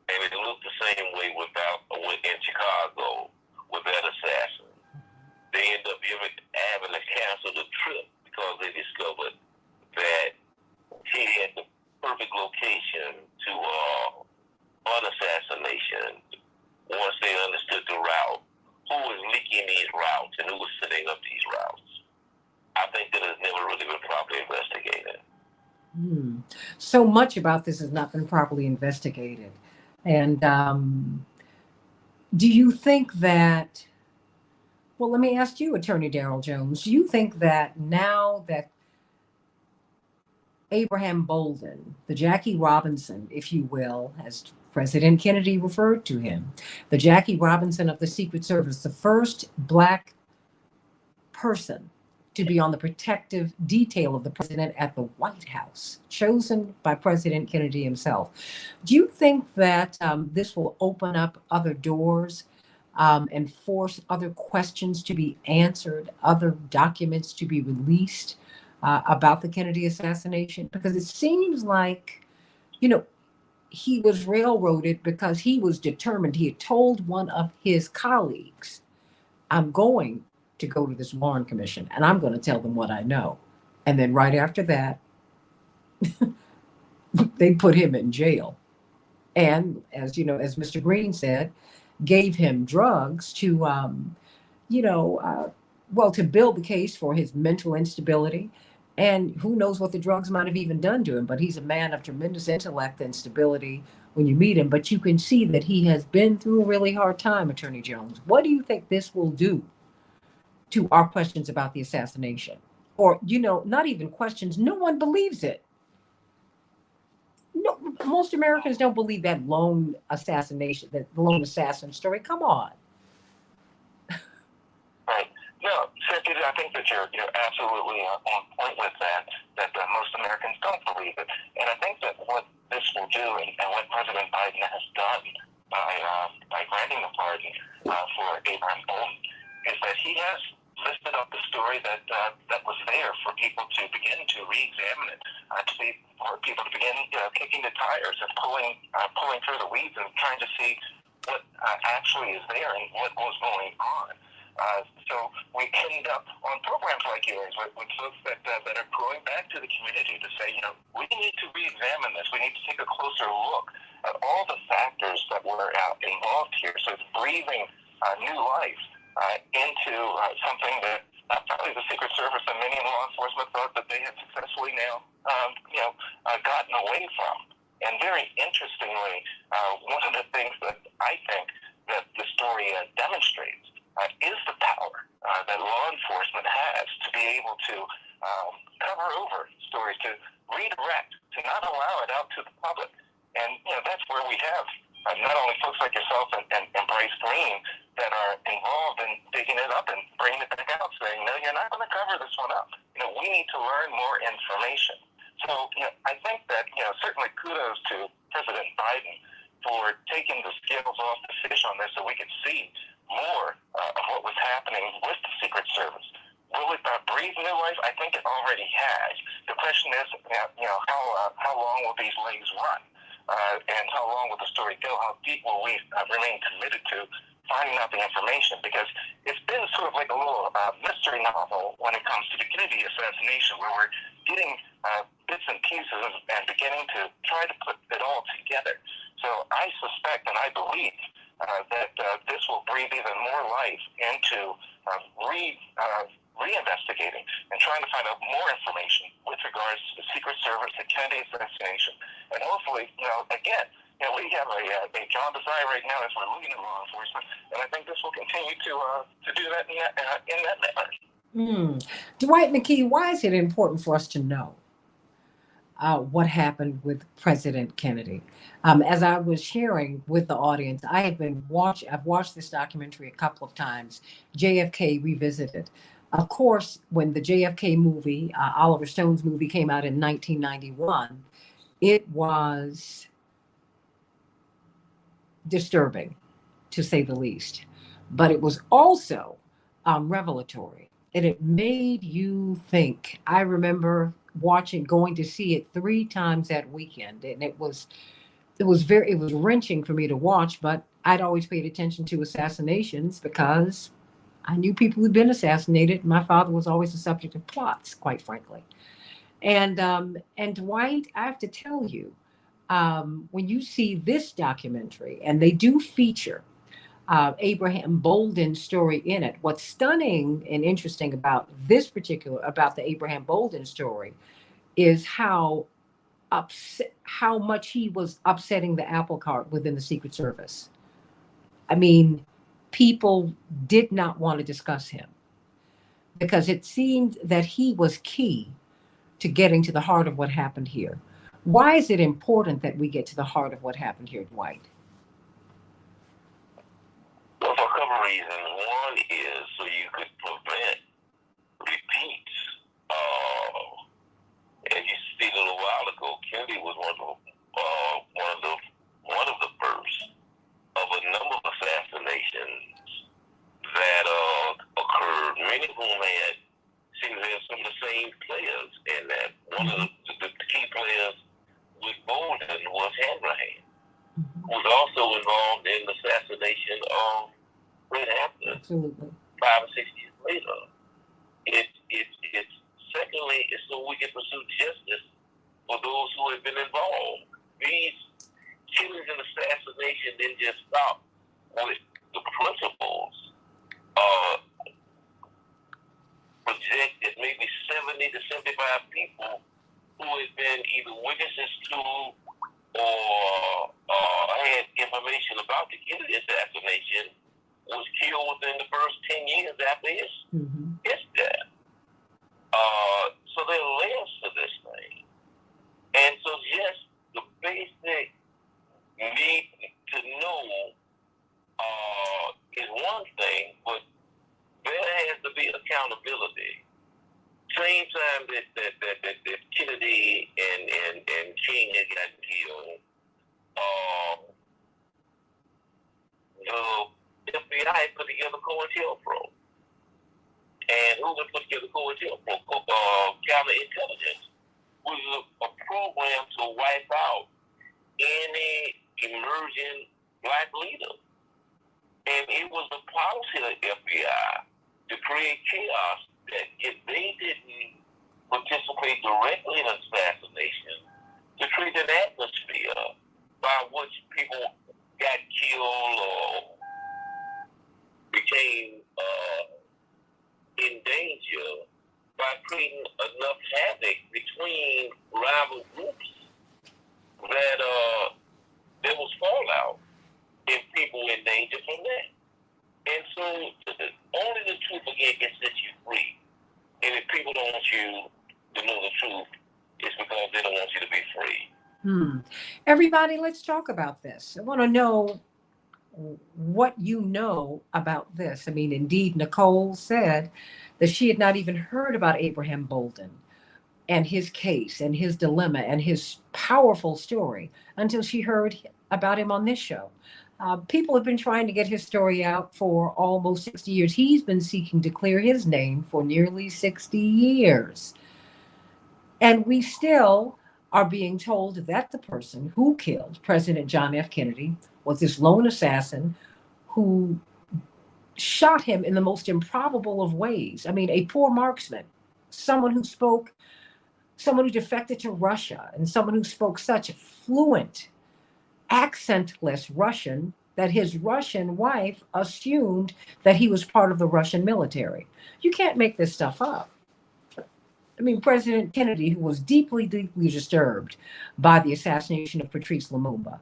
And it looked the same way in Chicago with that assassin. They ended up having to cancel the trip because they discovered that he had the perfect location to unassassination once they understood the route, who was leaking these routes and who was setting up these routes. I think that has never really been properly investigated. So much about this has not been properly investigated. And do you think that, well, let me ask you, Attorney Darrell Jones, do you think that now that Abraham Bolden, the Jackie Robinson, if you will, as President Kennedy referred to him, the Jackie Robinson of the Secret Service, the first Black person to be on the protective detail of the president at the White House, chosen by President Kennedy himself. Do you think that this will open up other doors and force other questions to be answered, other documents to be released about the Kennedy assassination? Because it seems like, he was railroaded because he was determined. He had told one of his colleagues, I'm going to go to this Warren Commission and I'm going to tell them what I know. And then right after that, they put him in jail. And as Mr. Green said, gave him drugs to, to build the case for his mental instability. And who knows what the drugs might have even done to him. But he's a man of tremendous intellect and stability when you meet him. But you can see that he has been through a really hard time, Attorney Jones. What do you think this will do to our questions about the assassination? Or, not even questions. No one believes it. No, most Americans don't believe that lone assassin story. Come on. Right. No, Santita, I think that you're absolutely on point with that most Americans don't believe it. And I think that what this will do, and what President Biden has done by granting the pardon for Abraham Bolden, is that he has lifted up the story that was there for people to begin to re-examine it, for people to begin kicking the tires and pulling through the weeds and trying to see what actually is there and what was going on. So we end up on programs like yours with folks that are going back to the community to say, we need to re-examine this. We need to take a closer look at all the factors that were involved here. So it's breathing new life into something that probably the Secret Service and many in law enforcement thought that they had successfully now, gotten away from. And very interestingly, one of the things that I think that the story demonstrates is the power that law enforcement has to be able to cover over stories, to redirect, to not allow it out to the public. And that's where we have not only folks like yourself and Bryce Green that are involved in digging it up and bringing it back out, saying, no, you're not going to cover this one up. We need to learn more information. So I think that certainly kudos to President Biden for taking the scales off the fish on this so we could see more of what was happening with the Secret Service. Will it breathe new life? I think it already has. The question is, how long will these legs run? And how long will the story go? How deep will we remain committed to finding out the information? Because it's been sort of like a little mystery novel when it comes to the Kennedy assassination, where we're getting bits and pieces and beginning to try to put it all together. So I suspect and I believe that this will breathe even more life into reinvestigating and trying to find out more information with regards to the Secret Service, the Kennedy assassination, and hopefully, again, we have a job desire right now as we're looking at law enforcement, and I think this will continue to do that in that manner. Dwight McKee, why is it important for us to know what happened with President Kennedy? As I was sharing with the audience, I've watched this documentary a couple of times, JFK Revisited. Of course, when the JFK movie, Oliver Stone's movie, came out in 1991, it was disturbing, to say the least. But it was also revelatory, and it made you think. I remember going to see it 3 times that weekend, and it was wrenching for me to watch. But I'd always paid attention to assassinations because I knew people who'd been assassinated. My father was always the subject of plots, quite frankly. And Dwight, I have to tell you, when you see this documentary, and they do feature Abraham Bolden's story in it, what's stunning and interesting about the Abraham Bolden story is how much he was upsetting the apple cart within the Secret Service. I mean, people did not want to discuss him because it seemed that he was key to getting to the heart of what happened here. Why is it important that we get to the heart of what happened here, Dwight? Well, for a couple of reasons. One is so you could prevent repeats. As you stated a little while ago, Kennedy was one of the first of a number of assassinations that occurred. Many of whom seem to have some of the same players, and that one of the key players with Bolden was Hanrahan, who was also involved in the assassination of Red Hampton. Absolutely. 5 or 6 years later. It's secondly, it's so we can pursue justice for those who have been involved. These killings and assassination didn't just stop with the principles projected maybe 70 to 75 people who had been either witnesses to or had information about the Kennedy assassination was killed within the first 10 years after his death. So there are layers to this thing. And so, yes, the basic need to know is one thing, but there has to be accountability. Same time that Kennedy and King had gotten killed, the FBI put together COINTELPRO. And who would put together COINTELPRO? Counterintelligence. directly an assassination to create an atmosphere by which people got killed or became in danger by creating enough havoc between rival groups that there was fallout and people in danger from that. And so only the truth again can set you free. And if people don't want you to know the truth, it's because they don't want you to be free. Everybody, let's talk about this. I want to know what you know about this. I mean, indeed, Nicole said that she had not even heard about Abraham Bolden and his case and his dilemma and his powerful story until she heard about him on this show. People have been trying to get his story out for almost 60 years. He's been seeking to clear his name for nearly 60 years. And we still are being told that the person who killed President John F. Kennedy was this lone assassin who shot him in the most improbable of ways. I mean, a poor marksman, someone who defected to Russia, and someone who spoke such fluent, accentless Russian that his Russian wife assumed that he was part of the Russian military. You can't make this stuff up. I mean, President Kennedy, who was deeply, deeply disturbed by the assassination of Patrice Lumumba,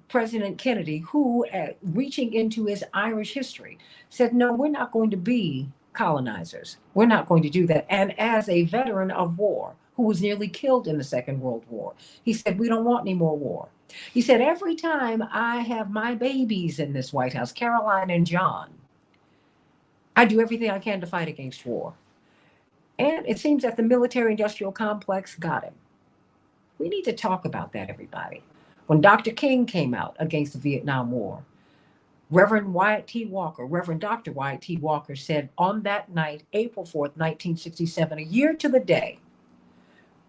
President Kennedy, who, reaching into his Irish history, said, no, we're not going to be colonizers. We're not going to do that. And as a veteran of war, who was nearly killed in the Second World War, he said, we don't want any more war. He said, every time I have my babies in this White House, Caroline and John, I do everything I can to fight against war. And it seems that the military-industrial complex got him. We need to talk about that, everybody. When Dr. King came out against the Vietnam War, Reverend Dr. Wyatt T. Walker said on that night, April 4th, 1967, a year to the day,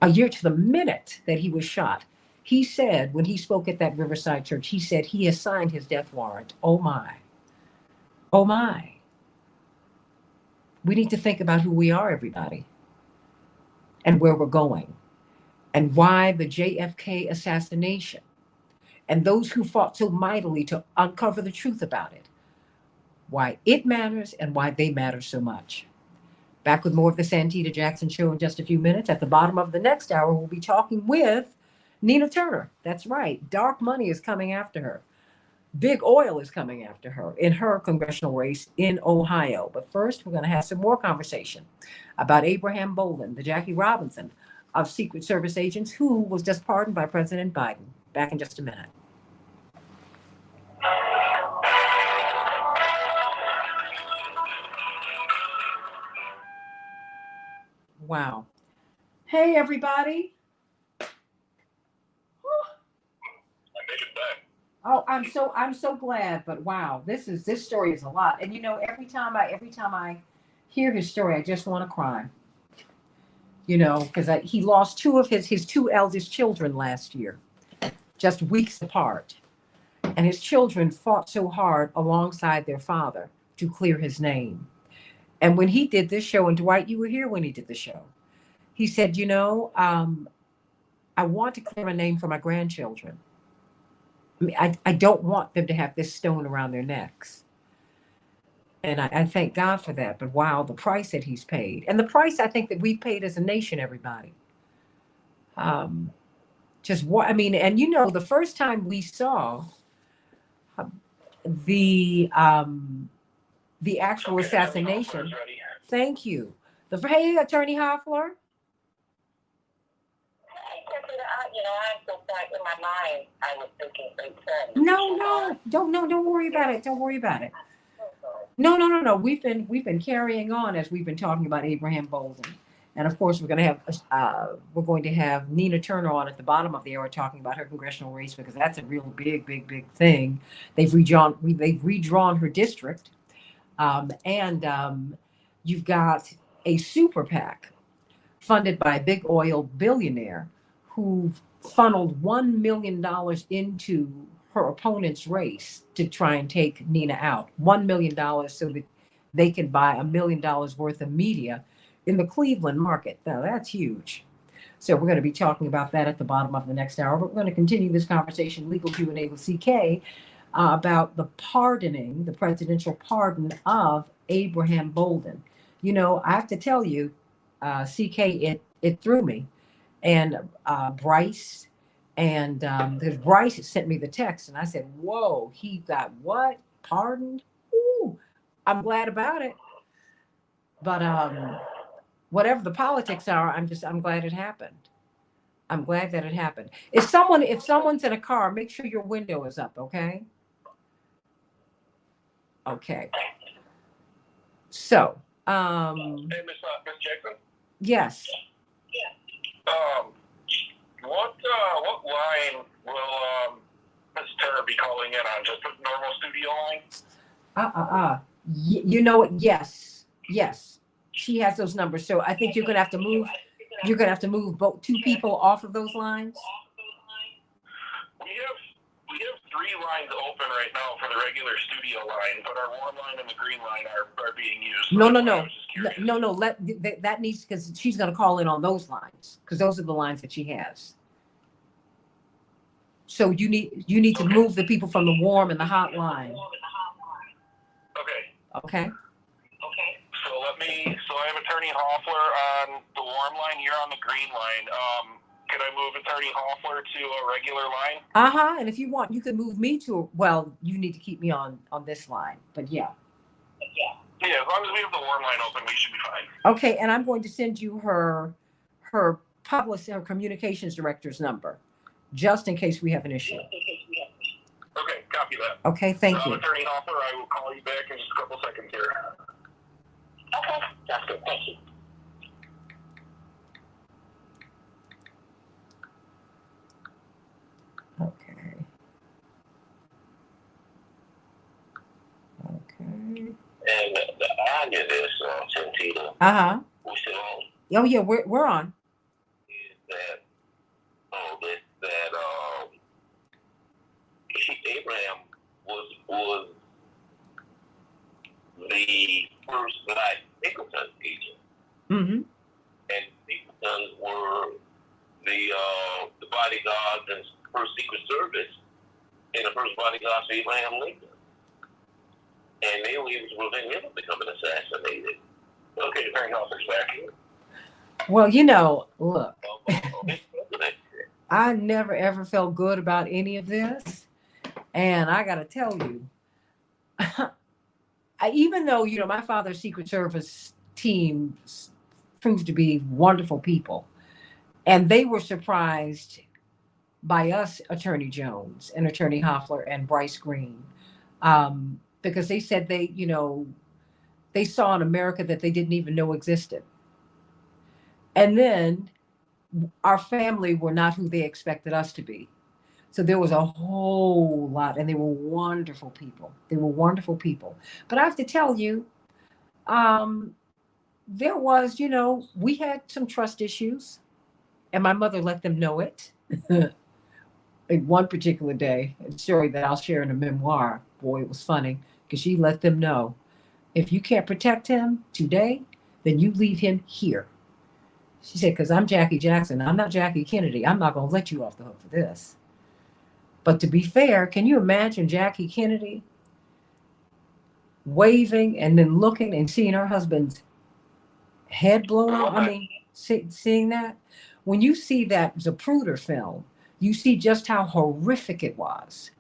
a year to the minute that he was shot, he said, when he spoke at that Riverside church, he said he has signed his death warrant. Oh my. Oh my. We need to think about who we are, everybody, and where we're going, and why the JFK assassination, and those who fought so mightily to uncover the truth about it, why it matters and why they matter so much. Back with more of the Santita Jackson Show in just a few minutes. At the bottom of the next hour, we'll be talking with Nina Turner. That's right. Dark money is coming after her. Big oil is coming after her in her congressional race in Ohio. But first, we're going to have some more conversation about Abraham Bolden, the Jackie Robinson of Secret Service agents, who was just pardoned by President Biden. Back in just a minute. Wow. Hey, everybody. Oh, I'm so glad, but wow, this story is a lot. And you know, every time I hear his story, I just want to cry. You know, because he lost two of his two eldest children last year, just weeks apart. And his children fought so hard alongside their father to clear his name. And when he did this show, and Dwight, you were here when he did the show, he said, you know, I want to clear my name for my grandchildren. I mean, I don't want them to have this stone around their necks. And I thank God for that. But wow, the price that he's paid. And the price I think that we've paid as a nation, everybody. Just what, I mean, and you know, the first time we saw the actual assassination. Thank you. Hey, Attorney Hoffler. You know, I'm so sorry. In my mind, I was thinking Don't worry about it. Don't worry about it. No. We've been carrying on as we've been talking about Abraham Bolden, and of course we're going to have Nina Turner on at the bottom of the hour talking about her congressional race, because that's a real big thing. They've redrawn her district, and you've got a super PAC funded by a big oil billionaire who funneled $1 million into her opponent's race to try and take Nina out. $1 million so that they can buy $1 million worth of media in the Cleveland market. Now that's huge. So we're going to be talking about that at the bottom of the next hour. But we're going to continue this conversation, Legal Q&A with CK, about the pardoning, the presidential pardon of Abraham Bolden. You know, I have to tell you, CK, it threw me. And Bryce, and because Bryce sent me the text, and I said, whoa, he got what? Pardoned? Ooh, I'm glad about it. But whatever the politics are, I'm glad it happened. I'm glad that it happened. If someone's in a car, make sure your window is up, okay? Okay. So, Hey, Miss Jackson. yes. What line will Miss Turner be calling in on? Just a normal studio line? You know what? Yes. She has those numbers. So I think you're gonna have to move. You're gonna have to move both two people off of those lines. We have 3 lines open right now for the regular studio line, but our warm line and the green line are being used. So No. That needs, because she's gonna call in on those lines, because those are the lines that she has. So you need to move the people from the warm and the hot line. Okay. So I have Attorney Hoffler on the warm line. You're on the green line. Can I move Attorney Hoffler to a regular line? And if you want, you can move me to. Well, you need to keep me on this line. But yeah. Yeah, as long as we have the warm line open, we should be fine. Okay, and I'm going to send you her communications director's number, just in case we have an issue. Okay, copy that. Okay, thank you. Attorney Hoffler, I will call you back in just a couple seconds here. Okay, that's good. Thank you. Okay. And the irony of this, Santita, we still on. Oh yeah, we're on. Is that Abraham was the first black Nicholson agent, Mm-hmm. and Nicholsons were the bodyguards and first Secret Service and the first bodyguards for Abraham Lincoln. And they were able to prevent him from becoming assassinated. Okay, Attorney Hoffler's back here. Well, you know, look, I never ever felt good about any of this, and I got to tell you, even though my father's Secret Service team proved to be wonderful people, and they were surprised by us, Attorney Jones and Attorney Hoffler and Bryce Green. Because they said they saw an America that they didn't even know existed. And then our family were not who they expected us to be. So there was a whole lot, and they were wonderful people. But I have to tell you, there was, we had some trust issues, and my mother let them know it. One particular day, a story that I'll share in a memoir. Boy, it was funny, because she let them know, if you can't protect him today, then you leave him here. She said, because I'm Jackie Jackson. I'm not Jackie Kennedy. I'm not going to let you off the hook for this. But to be fair, can you imagine Jackie Kennedy waving and then looking and seeing her husband's head blown off? I mean, seeing that? When you see that Zapruder film, you see just how horrific it was.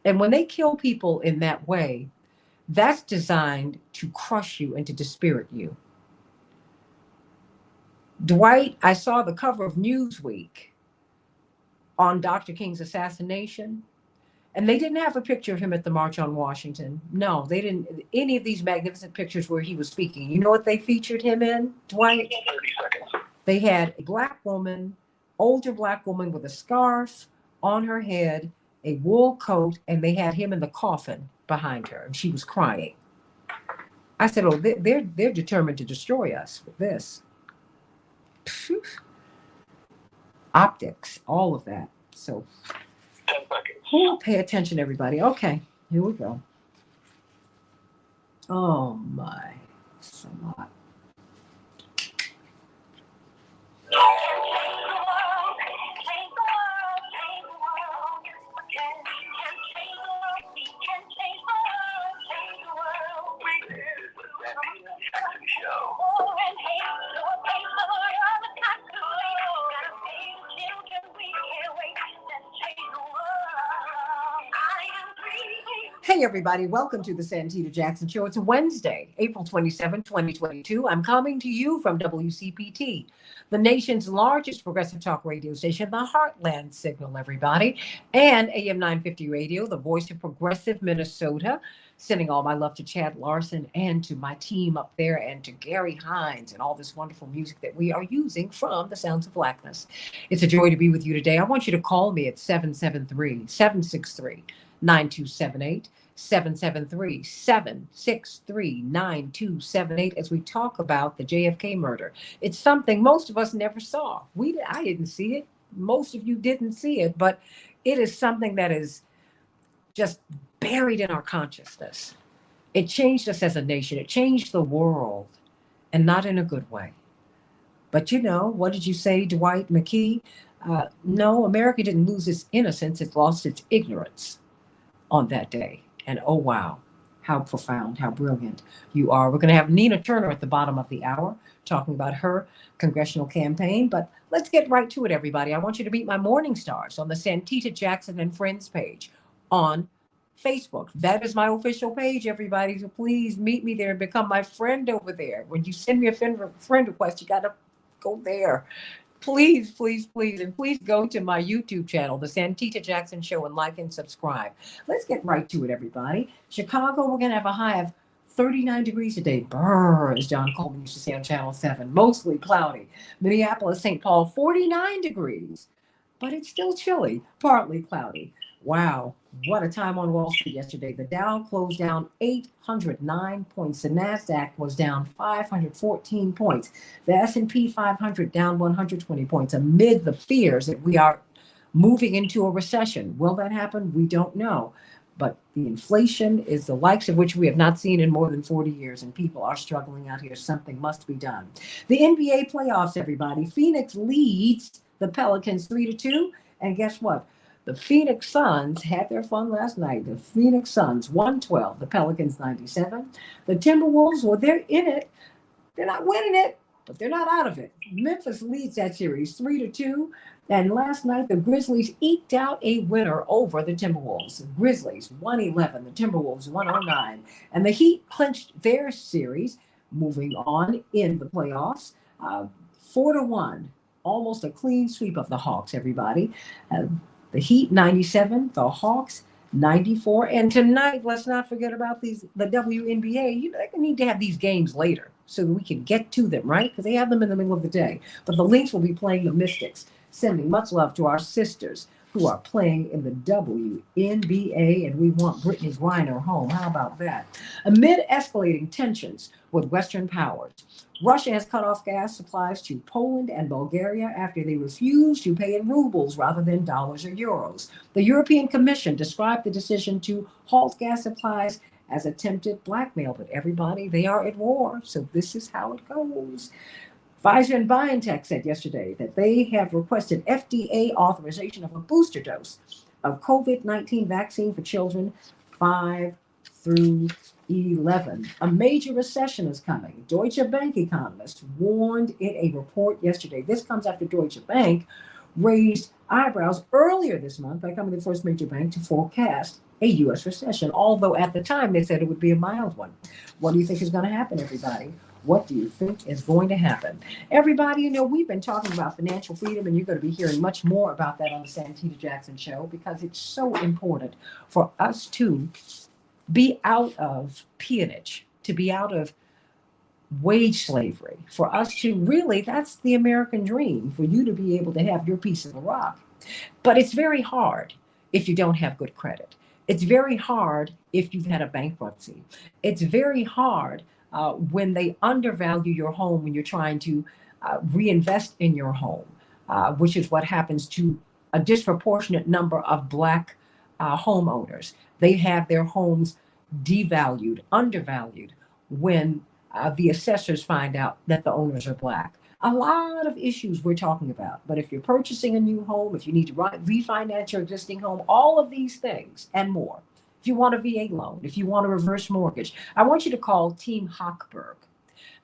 And when they kill people in that way, that's designed to crush you and to dispirit you. Dwight, I saw the cover of Newsweek on Dr. King's assassination, and they didn't have a picture of him at the March on Washington. No, they didn't. Any of these magnificent pictures where he was speaking. You know what they featured him in, Dwight? 30 seconds. They had a black woman, older black woman with a scarf on her head, a wool coat, and they had him in the coffin behind her, and she was crying. I said, oh, they're determined to destroy us with this. Optics, all of that. So 10 seconds. Pay attention, everybody. Okay, here we go. Oh my, it's a lot. Hey, everybody. Welcome to the Santita Jackson Show. It's Wednesday, April 27, 2022. I'm coming to you from WCPT, the nation's largest progressive talk radio station, the Heartland Signal, everybody, and AM 950 Radio, the voice of progressive Minnesota. Sending all my love to Chad Larson and to my team up there and to Gary Hines and all this wonderful music that we are using from the Sounds of Blackness. It's a joy to be with you today. I want you to call me at 773-763-9278. 773-763-9278 as we talk about the Jfk murder. It's something most of us never saw. I didn't see it. Most of you didn't see it, but it is something that is just buried in our consciousness. It changed us as a nation. It changed the world, and not in a good way. But what did you say, Dwight McKee? No, America didn't lose its innocence. It lost its ignorance on that day. And oh, wow, how profound, how brilliant you are. We're going to have Nina Turner at the bottom of the hour talking about her congressional campaign. But let's get right to it, everybody. I want you to meet my morning stars on the Santita Jackson and Friends page on Facebook. That is my official page, everybody. So please meet me there and become my friend over there. When you send me a friend request, you got to go there. Please, please, please, and please go to my YouTube channel, The Santita Jackson Show, and like and subscribe. Let's get right to it, everybody. Chicago, we're going to have a high of 39 degrees today. Brr, as John Coleman used to say on Channel 7. Mostly cloudy. Minneapolis, St. Paul, 49 degrees. But it's still chilly, partly cloudy. Wow, what a time on Wall Street yesterday. The Dow closed down 809 points. The NASDAQ was down 514 points. The S&P 500 down 120 points amid the fears that we are moving into a recession. Will that happen? We don't know. But the inflation is the likes of which we have not seen in more than 40 years, and people are struggling out here. Something must be done. The NBA playoffs, everybody. Phoenix leads the Pelicans 3-2. And guess what? The Phoenix Suns had their fun last night. The Phoenix Suns 112, the Pelicans 97. The Timberwolves, well, they're in it. They're not winning it, but they're not out of it. Memphis leads that series 3-2. And last night, the Grizzlies eked out a winner over the Timberwolves. The Grizzlies 111, the Timberwolves 109. And the Heat clinched their series, moving on in the playoffs, 4-1. Almost a clean sweep of the Hawks, everybody. The Heat 97, the Hawks 94. And tonight, let's not forget about the WNBA. They need to have these games later so that we can get to them, right? Because they have them in the middle of the day. But the Lynx will be playing the Mystics, sending much love to our sisters who are playing in the WNBA, and we want Brittany Griner home. How about that? Amid escalating tensions with Western powers, Russia has cut off gas supplies to Poland and Bulgaria after they refused to pay in rubles rather than dollars or euros. The European Commission described the decision to halt gas supplies as attempted blackmail, but everybody, they are at war, so this is how it goes. Pfizer and BioNTech said yesterday that they have requested FDA authorization of a booster dose of COVID-19 vaccine for children 5 through 11. A major recession is coming. Deutsche Bank economists warned in a report yesterday. This comes after Deutsche Bank raised eyebrows earlier this month by becoming the first major bank to forecast a U.S. recession, although at the time they said it would be a mild one. What do you think is going to happen, everybody? What do you think is going to happen? Everybody, we've been talking about financial freedom, and you're going to be hearing much more about that on the Santita Jackson Show because it's so important for us to be out of peonage, to be out of wage slavery, for us to really, that's the American dream, for you to be able to have your piece of the rock. But it's very hard if you don't have good credit. It's very hard if you've had a bankruptcy. It's very hard when they undervalue your home when you're trying to reinvest in your home, which is what happens to a disproportionate number of Black homeowners. They have their homes devalued, undervalued when the assessors find out that the owners are Black. A lot of issues we're talking about. But if you're purchasing a new home, if you need to refinance your existing home, all of these things and more. If you want a VA loan, if you want a reverse mortgage, I want you to call Team Hochberg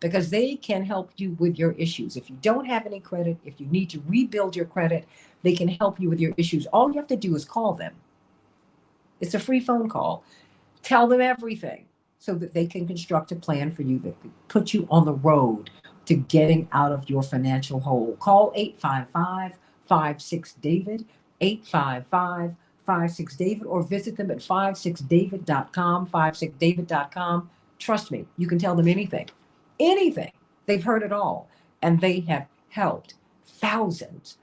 because they can help you with your issues. If you don't have any credit, if you need to rebuild your credit, they can help you with your issues. All you have to do is call them. It's a free phone call. Tell them everything so that they can construct a plan for you that could put you on the road to getting out of your financial hole. Call 855-56-DAVID, 855-56-DAVID, or visit them at 56david.com, 56david.com. Trust me, you can tell them anything. Anything. They've heard it all. And they have helped thousands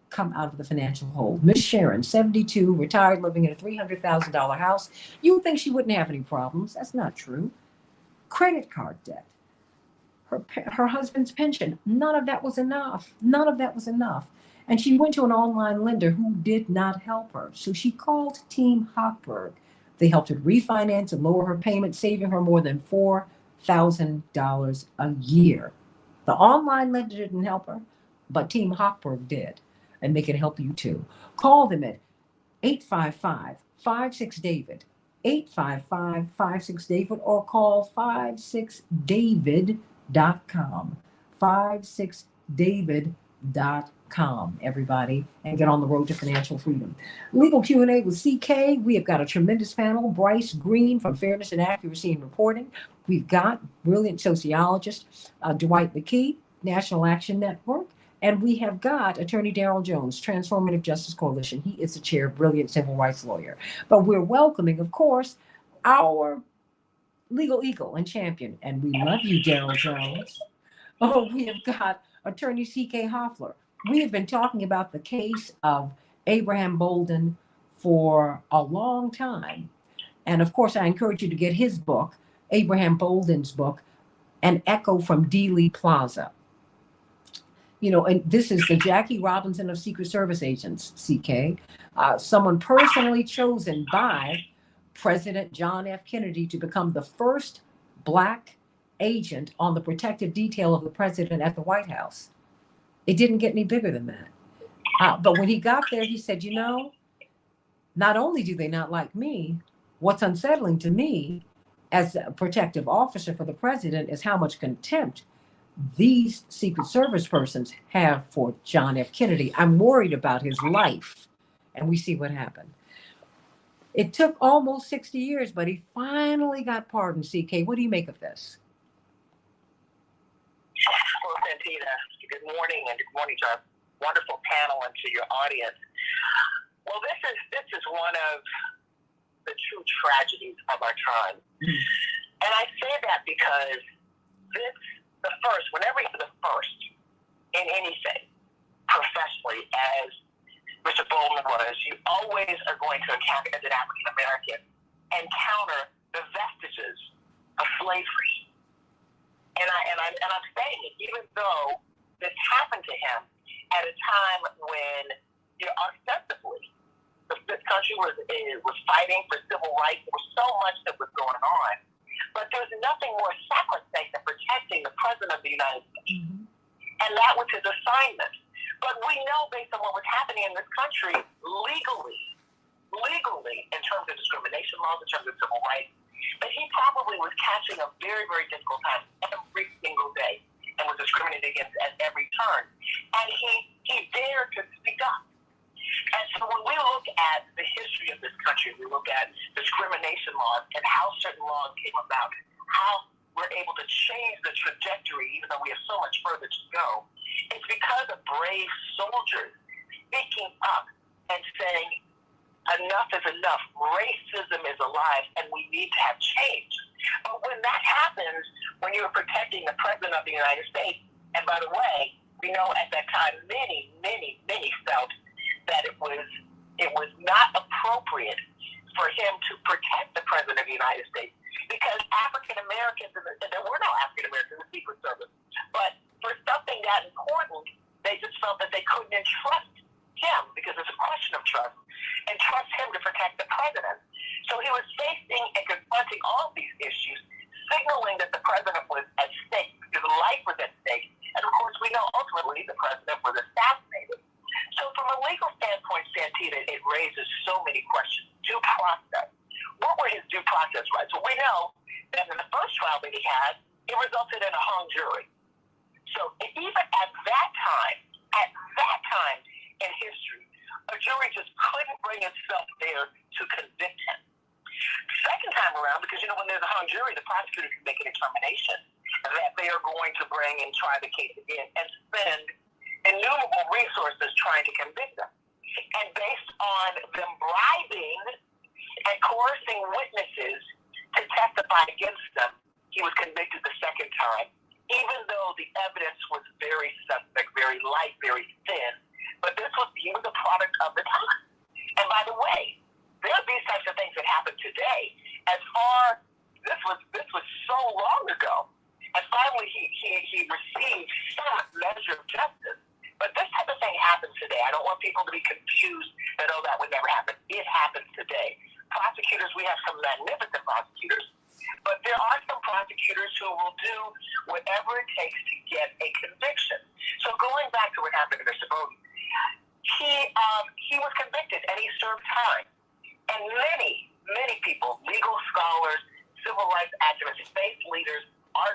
come out of the financial hole. Miss Sharon, 72, retired, living in a $300,000 house. You would think she wouldn't have any problems. That's not true. Credit card debt, her husband's pension, none of that was enough. None of that was enough. And she went to an online lender who did not help her. So she called Team Hochberg. They helped her refinance and lower her payment, saving her more than $4,000 a year. The online lender didn't help her, but Team Hochberg did. And they can help you too. Call them at 855-56-DAVID, 855-56-DAVID, or call 56david.com, 56david.com, everybody, and get on the road to financial freedom. Legal Q&A with CK. We have got a tremendous panel. Bryce Green from Fairness and Accuracy in Reporting. We've got brilliant sociologist Dwight McKee, National Action Network. And we have got Attorney Daryl Jones, Transformative Justice Coalition. He is the chair, brilliant civil rights lawyer. But we're welcoming, of course, our legal eagle and champion. And we love you, Daryl Jones. Oh, we have got Attorney C.K. Hoffler. We have been talking about the case of Abraham Bolden for a long time. And of course, I encourage you to get his book, Abraham Bolden's book, An Echo from Dealey Plaza. You know, and this is the Jackie Robinson of Secret Service agents, CK, someone personally chosen by President John F. Kennedy to become the first Black agent on the protective detail of the president at the White House. It didn't get any bigger than that. But when he got there, he said, you know, not only do they not like me, what's unsettling to me as a protective officer for the president is how much contempt these Secret Service persons have for John F. Kennedy. I'm worried about his life. And we see what happened. It took almost 60 years, but he finally got pardoned, CK. What do you make of this? Well, Santita, good morning, and good morning to our wonderful panel and to your audience. Well, this is one of the true tragedies of our time. And I say that because whenever you're the first in anything, professionally, as Mr. Bolden was, you always are going to encounter, as an African American, encounter the vestiges of slavery. And I'm saying it, even though this happened to him at a time when, you know, ostensibly, this country was fighting for civil rights. There was so much that was going on. But there's nothing more sacrosanct than protecting the President of the United States. Mm-hmm. And that was his assignment. But we know, based on what was happening in this country, legally, in terms of discrimination laws, in terms of civil rights, that he probably was catching a very, very difficult time every single day and was discriminated against at every turn. And he dared to speak up. And so when we look at the history of this country, we look at discrimination laws and how certain laws came about, how we're able to change the trajectory, even though we have so much further to go. It's because of brave soldiers speaking up and saying, enough is enough. Racism is alive, and we need to have change. But when that happens, when you're protecting the President of the United States, and by the way, we know at that time many felt that it was not appropriate for him to protect the President of the United States because African Americans, and there were no African Americans in the Secret Service, but for something that important, they just felt that they couldn't entrust him because it's a question of trust, and trust him to protect the President. So he was facing and confronting all these issues, signaling that the President was at stake, his life was at stake, and of course we know ultimately the President was assassinated. So from a legal standpoint, Santita, it raises so many questions. Due process. What were his due process rights? Well, we know that in the first trial that he had, it resulted in a hung jury. So even at that time in history, a jury just couldn't bring itself there to convict him. second time around, because, when there's a hung jury, the prosecutor can make a determination that they are going to bring and try the case again and spend innumerable resources trying to convict them. And based on them bribing and coercing witnesses to testify against them, he was convicted the second time, even though the evidence was very suspect, very light, very thin. But he was a product of the time. And by the way, there are these types of things that happen today. This was so long ago. And finally, he received some measure of justice. But this type of thing happens today. I don't want people to be confused that, that would never happen. It happens today. Prosecutors, we have some magnificent prosecutors, but there are some prosecutors who will do whatever it takes to get a conviction. So going back to what happened to Mr. Bolden, he was convicted and he served time. And many people, legal scholars, civil rights activists, faith leaders,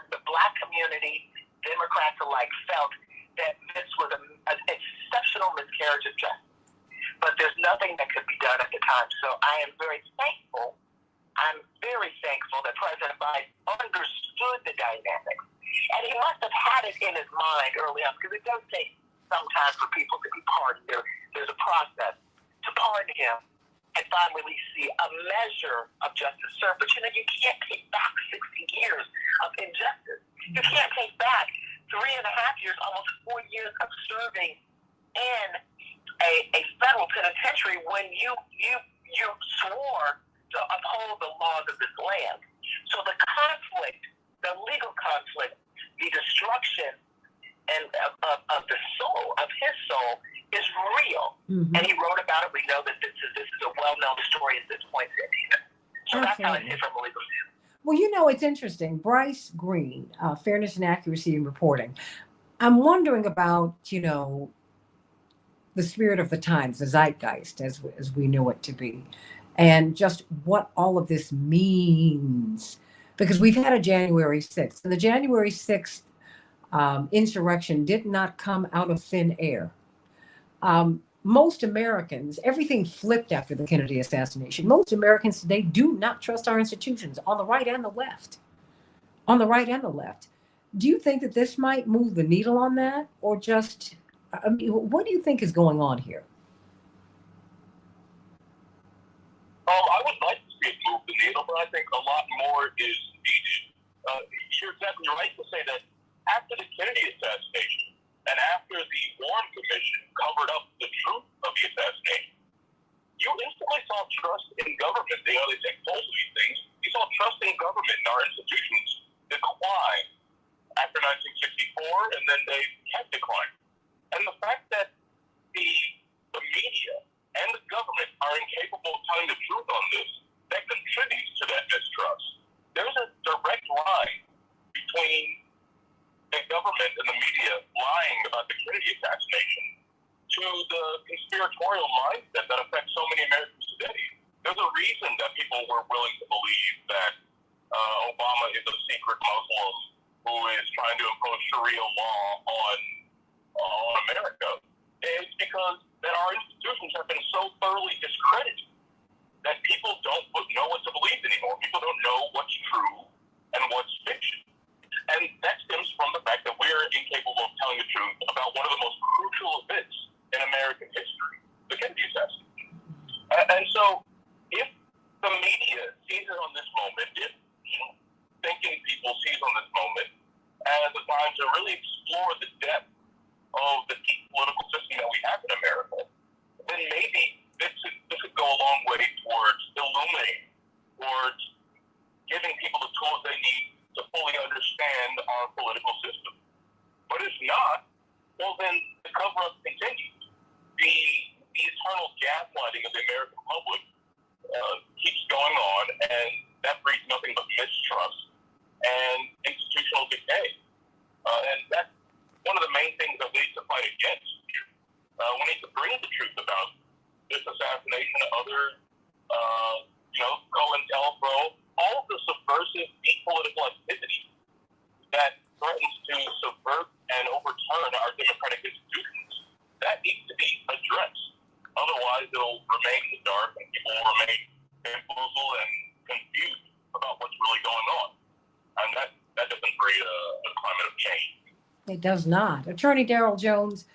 the Black community, Democrats alike, felt that this was an exceptional miscarriage of justice. But there's nothing that could be done at the time. So I am very thankful. I'm very thankful that President Biden understood the dynamics. And he must have had it in his mind early on, because it does take some time for people to be pardoned. There's a process to pardon him and finally see a measure of justice served. But you can't take back 60 years of injustice. You can't take back 3.5 years, almost 4 years of serving in a federal penitentiary when you swore to uphold the laws of this land. So the conflict, the legal conflict, the destruction of the soul, of his soul, is real. Mm-hmm. And he wrote about it. We know that this is a well-known story at this point, Santita. So that's how I see it from a legal standpoint. Well, it's interesting. Bryce Green, Fairness and Accuracy in Reporting. I'm wondering about, the spirit of the times, the zeitgeist, as we know it to be, and just what all of this means. Because we've had a January 6th, and the January 6th insurrection did not come out of thin air. Most Americans, everything flipped after the Kennedy assassination. Most Americans today do not trust our institutions on the right and the left. Do you think that this might move the needle on that, or just, what do you think is going on here? I would like to see it move the needle, but I think a lot more is needed. You're exactly right to say that after the Kennedy assassination, and after the Warren Commission covered up the truth of the assassination, you instantly saw trust in government. They exposed these things. You saw trust in government and our institutions decline after 1964, and then they kept declining. And the fact that the media and the government are incapable of telling the truth on this, that contributes to that mistrust. There's a direct line between the government and the media lying about the Kennedy assassination to the conspiratorial mindset that affects so many Americans today. There's a reason that people were willing to believe that Obama is a secret Muslim who is trying to impose Sharia law on America. It's because that our institutions have been so thoroughly discredited that people don't know what to believe anymore. People don't know what's true and what's fiction. And that stems from the fact that we're incapable of telling the truth about one of the most crucial events in American history, the Kennedy assassination. And so if the media seizes on this moment, if thinking people seize on this moment as a time to really explore the depth of the deep political system that we have in America, then maybe this could go a long way towards illuminating, towards giving people the tools they need to fully understand our political system. But if not, well, then the cover-up continues. The eternal gaslighting of the American public keeps going on, and that breeds nothing but mistrust and institutional decay. And that's one of the main things that we need to fight against here. We need to bring the truth about this assassination, other, COINTELPRO, all of the subversive, deep political activity that threatens to subvert and overturn our democratic institutions. That needs to be addressed. Otherwise, it'll remain in the dark, and people will remain bamboozled and confused about what's really going on. And that doesn't create a climate of change. It does not. Attorney Daryl Jones,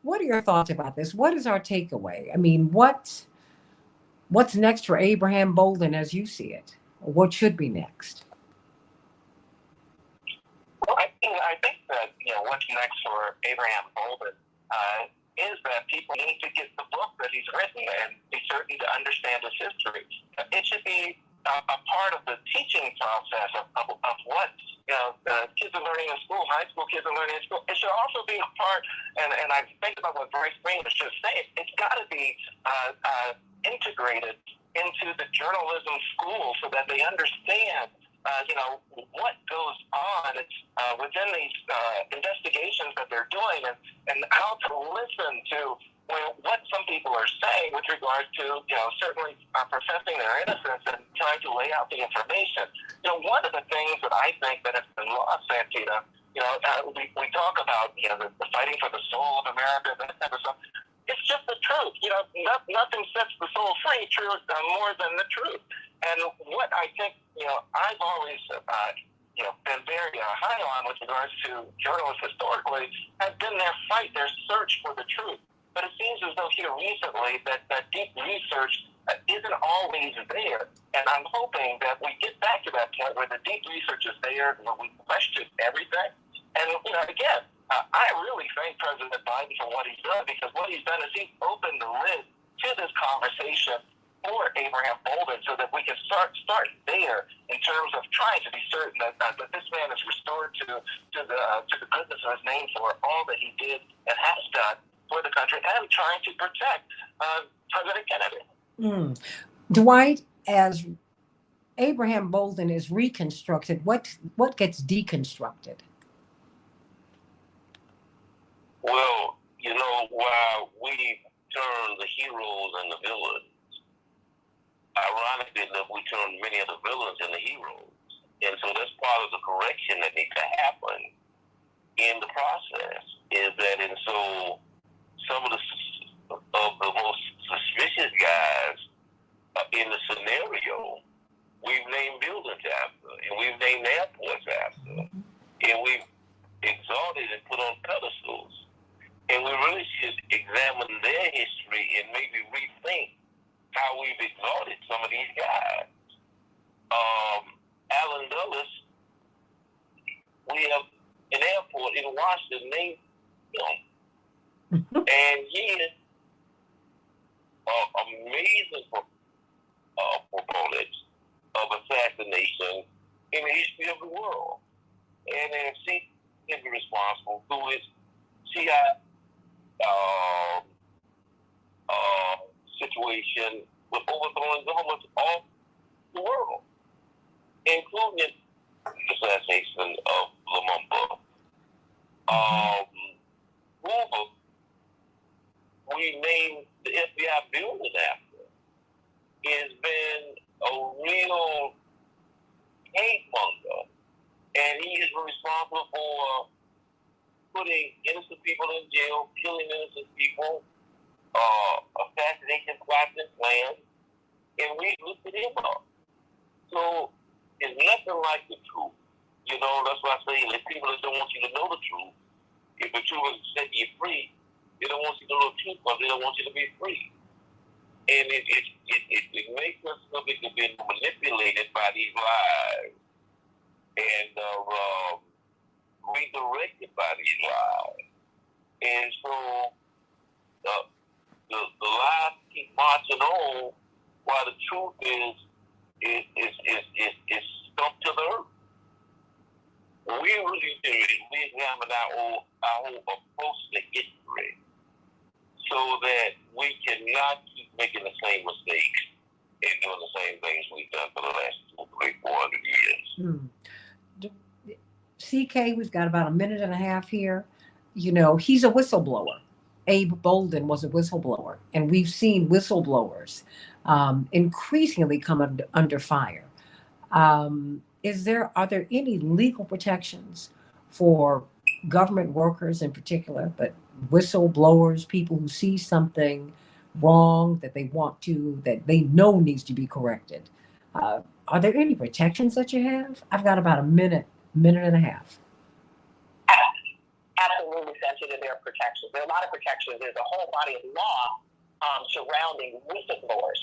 what are your thoughts about this? What is our takeaway? I mean, what's next for Abraham Bolden as you see it? Or what should be next? Well, I think that, what's next for Abraham Bolden is that people need to get the book that he's written and be certain to understand his history. It should be a part of the teaching process of what kids are learning in school, high school kids are learning in school. It should also be a part, and I think about what Bryce Green was just saying, it's got to be integrated into the journalism school so that they understand what goes on within these investigations that they're doing, and how to listen to what some people are saying with regards to, certainly professing their innocence and trying to lay out the information. One of the things that I think that has been lost, Santita, we talk about, the fighting for the soul of America, that type of stuff. It's just the truth. Nothing sets the soul free more than the truth. And what I think, I've always, been very high on with regards to journalists historically has been their fight, their search for the truth. But it seems as though here recently that deep research isn't always there. And I'm hoping that we get back to that point where the deep research is there, where we question everything. And, again, I really thank President Biden for what he's done, because what he's done is he's opened the lid to this conversation for Abraham Bolden so that we can start there in terms of trying to be certain that this man is restored to the goodness of his name for all that he did and has done for the country, and trying to protect President Kennedy. Dwight, as Abraham Bolden is reconstructed, what gets deconstructed? Well, while we turn the heroes and the villains, ironically enough, we turn many of the villains into heroes. And so that's part of the correction that needs to happen in the process, is that, and so some of the most suspicious guys in the scenario, we've named buildings after, and we've named airports after, and we've exalted and put on pedestals. And we really should examine their history and maybe rethink how we've exalted some of these guys. Allen Dulles, we have an airport in Washington named him. And he is amazing proponents of assassination in the history of the world. And then he can be responsible through his CIA situation with overthrowing governments all the world, including the assassination of Lumumba. Hoover, we named the FBI building after, has been a real hate monger, and he is responsible for putting innocent people in jail, killing innocent people, assassination plots and plans, and we lifted him up. So it's nothing like the truth. That's why I say that people that don't want you to know the truth, if the truth is set you free, they don't want you to know the truth because they don't want you to be free. And it makes us feel like we're being manipulated by these lies and redirected by these lies. And so the lies keep marching on while the truth is stumped to the earth. We really do it. We examine our whole approach to history so that we cannot keep making the same mistakes and doing the same things we've done for the last 200, 300, 400 years. CK, we've got about a minute and a half here. He's a whistleblower. Abe Bolden was a whistleblower, and we've seen whistleblowers increasingly come under fire. Are there any legal protections for government workers in particular, but whistleblowers, people who see something wrong that they know needs to be corrected? are there any protections that you have? I've got about a minute and a half. Absolutely, Santita, there are protections. There are a lot of protections. There's a whole body of law surrounding whistleblowers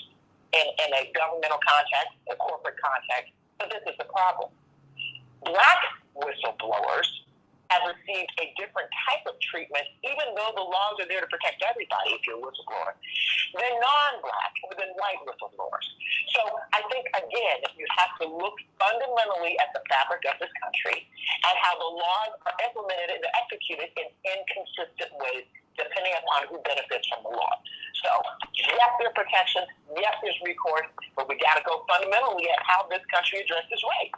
in a governmental context, a corporate context. But this is the problem. Black whistleblowers have received a different type of treatment, even though the laws are there to protect everybody if you're a whistleblower, than non-black or than white whistleblowers. So I think, again, you have to look fundamentally at the fabric of this country and how the laws are implemented and executed in inconsistent ways, depending upon who benefits from the law. So, yes, there are protections, yes, there's recourse, but we got to go fundamentally at how this country addresses race.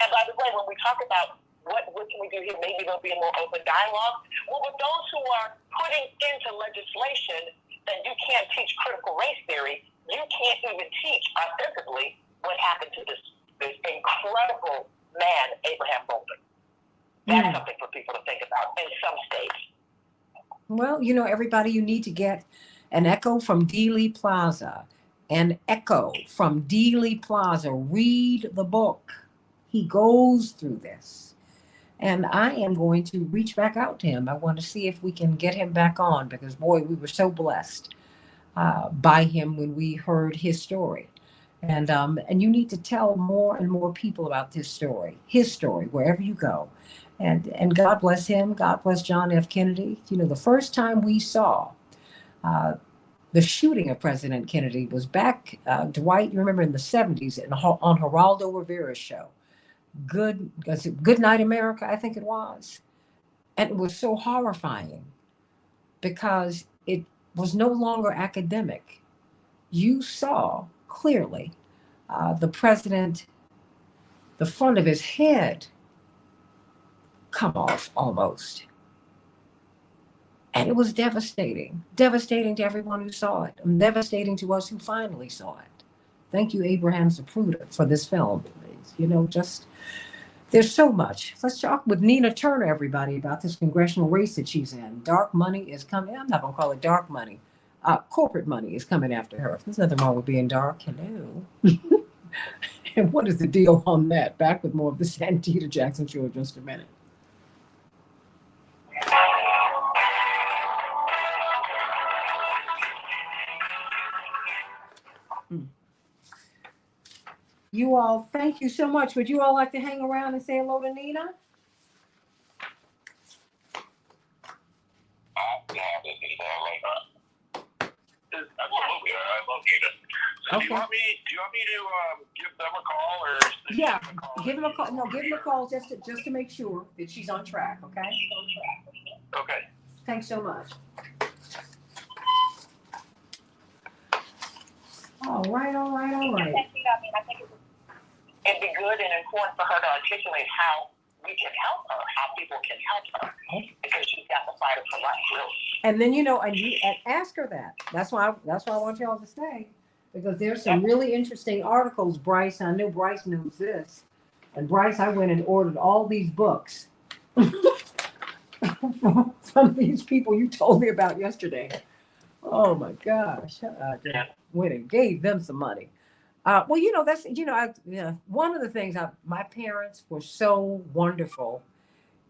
And by the way, when we talk about what can we do here, maybe there'll be a more open dialogue. Well, with those who are putting into legislation that you can't teach critical race theory, you can't even teach ostensibly what happened to this incredible man, Abraham Bolden. That's something for people to think about in some states. Well, you know, everybody, you need to get an echo from Dealey Plaza. An echo from Dealey Plaza. Read the book. He goes through this. And I am going to reach back out to him. I want to see if we can get him back on because, boy, we were so blessed by him when we heard his story. And you need to tell more and more people about his story, wherever you go. And God bless him. God bless John F. Kennedy. You know, the first time we saw the shooting of President Kennedy was back, Dwight, you remember in the 70s on Geraldo Rivera's show. Good Night America, I think it was. And it was so horrifying because it was no longer academic. You saw clearly the president, the front of his head come off almost. And it was devastating to everyone who saw it, and devastating to us who finally saw it. Thank you, Abraham Zapruder, for this film. You know, just there's so much. Let's talk with Nina Turner, everybody, about this congressional race that she's in. Dark money is coming. I'm not going to call it dark money. Corporate money is coming after her. There's nothing wrong with being dark. Hello. And what is the deal on that? Back with more of the Santita Jackson Show in just a minute. You all, thank you so much. Would you all like to hang around and say hello to Nina? Absolutely, I love Nina. So Okay. do you want me to give them a call or? Yeah, give them a call. No, give them a call just to make sure that she's on track. Okay. Okay. Thanks so much. All right. It'd be good and important for her to articulate how we can help her, how people can help her, because she's got the fight for life, really. And then and ask her that. That's why I want y'all to stay, because there's some really interesting articles, Bryce. I know Bryce knows this, and Bryce, I went and ordered all these books from these people you told me about yesterday. Oh my gosh! I just went and gave them some money. Well, you know, that's, you know, one of the things, my parents were so wonderful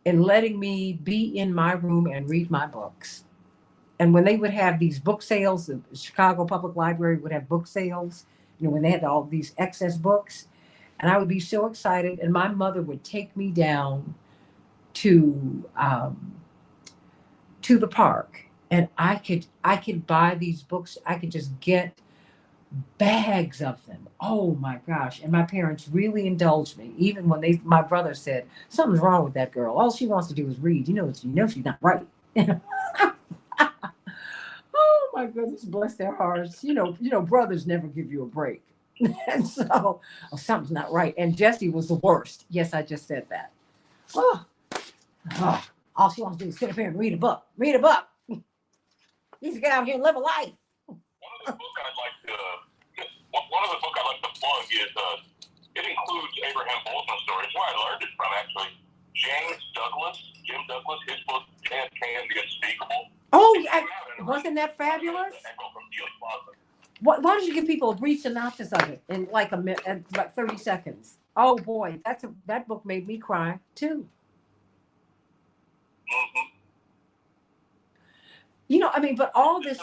in letting me be in my room and read my books. And when they would have these book sales, the Chicago Public Library would have book sales, you know, when they had all these excess books, and I would be so excited. And my mother would take me down to the park, and I could buy these books. I could just get bags of them. Oh my gosh. And my parents really indulged me. Even when my brother said, something's wrong with that girl. All she wants to do is read. You know she's not right. Oh my goodness, bless their hearts. You know, brothers never give you a break. And so, something's not right. And Jessie was the worst. Yes, I just said that. All she wants to do is sit up here and read a book. Read a book. Needs to get out here and live a life. One of the books I'd like to plug is, it includes Abraham Bolden's story. It's where I learned it from, actually. Jim Douglas, his book, Jfk Murder. Oh, yeah. Wasn't that fabulous? Why don't you give people a brief synopsis of it in like a minute, about 30 seconds? Oh boy, that book made me cry too. Mm-hmm. You know, I mean, but all this.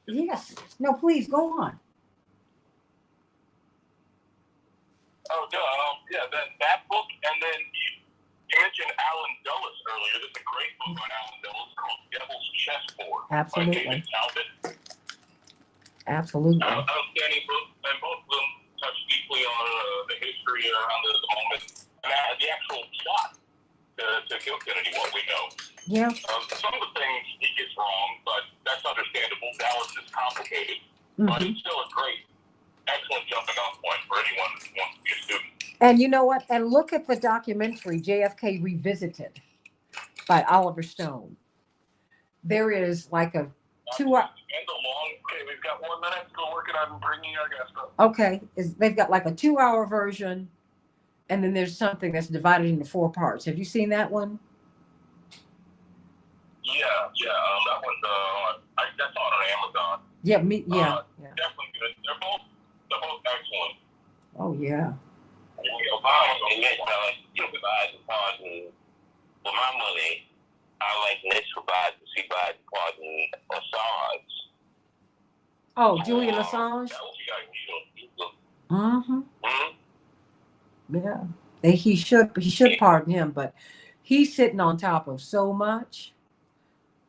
Yes. No, please go on. Oh, yeah, that book, and then you mentioned Alan Dulles earlier. There's a great book on Alan Dulles called Devil's Chessboard Absolutely. by David Talbot. Absolutely. Outstanding book, and both of them touch deeply on the history around the moment, and the actual plot to kill Kennedy, what we know. Yeah. Some of the things he gets wrong, but that's understandable. Dallas is complicated, but it's still a great, excellent jumping off point for anyone who wants to be a student. And you know what? And look at the documentary JFK Revisited by Oliver Stone. There is like a 2 hour. Okay, we've got 1 minute. Still working on bringing our guest up. Okay, they've got like a 2 hour version, and then there's something that's divided into 4 parts. Have you seen that one? Yeah, that one's that's on Amazon. Yeah, yeah. Definitely good. They're both excellent. Oh yeah. For my money, I like next for Biden pardon Assange. Oh, Julian Assange. Mm-hmm. Yeah, he should pardon him, but he's sitting on top of so much.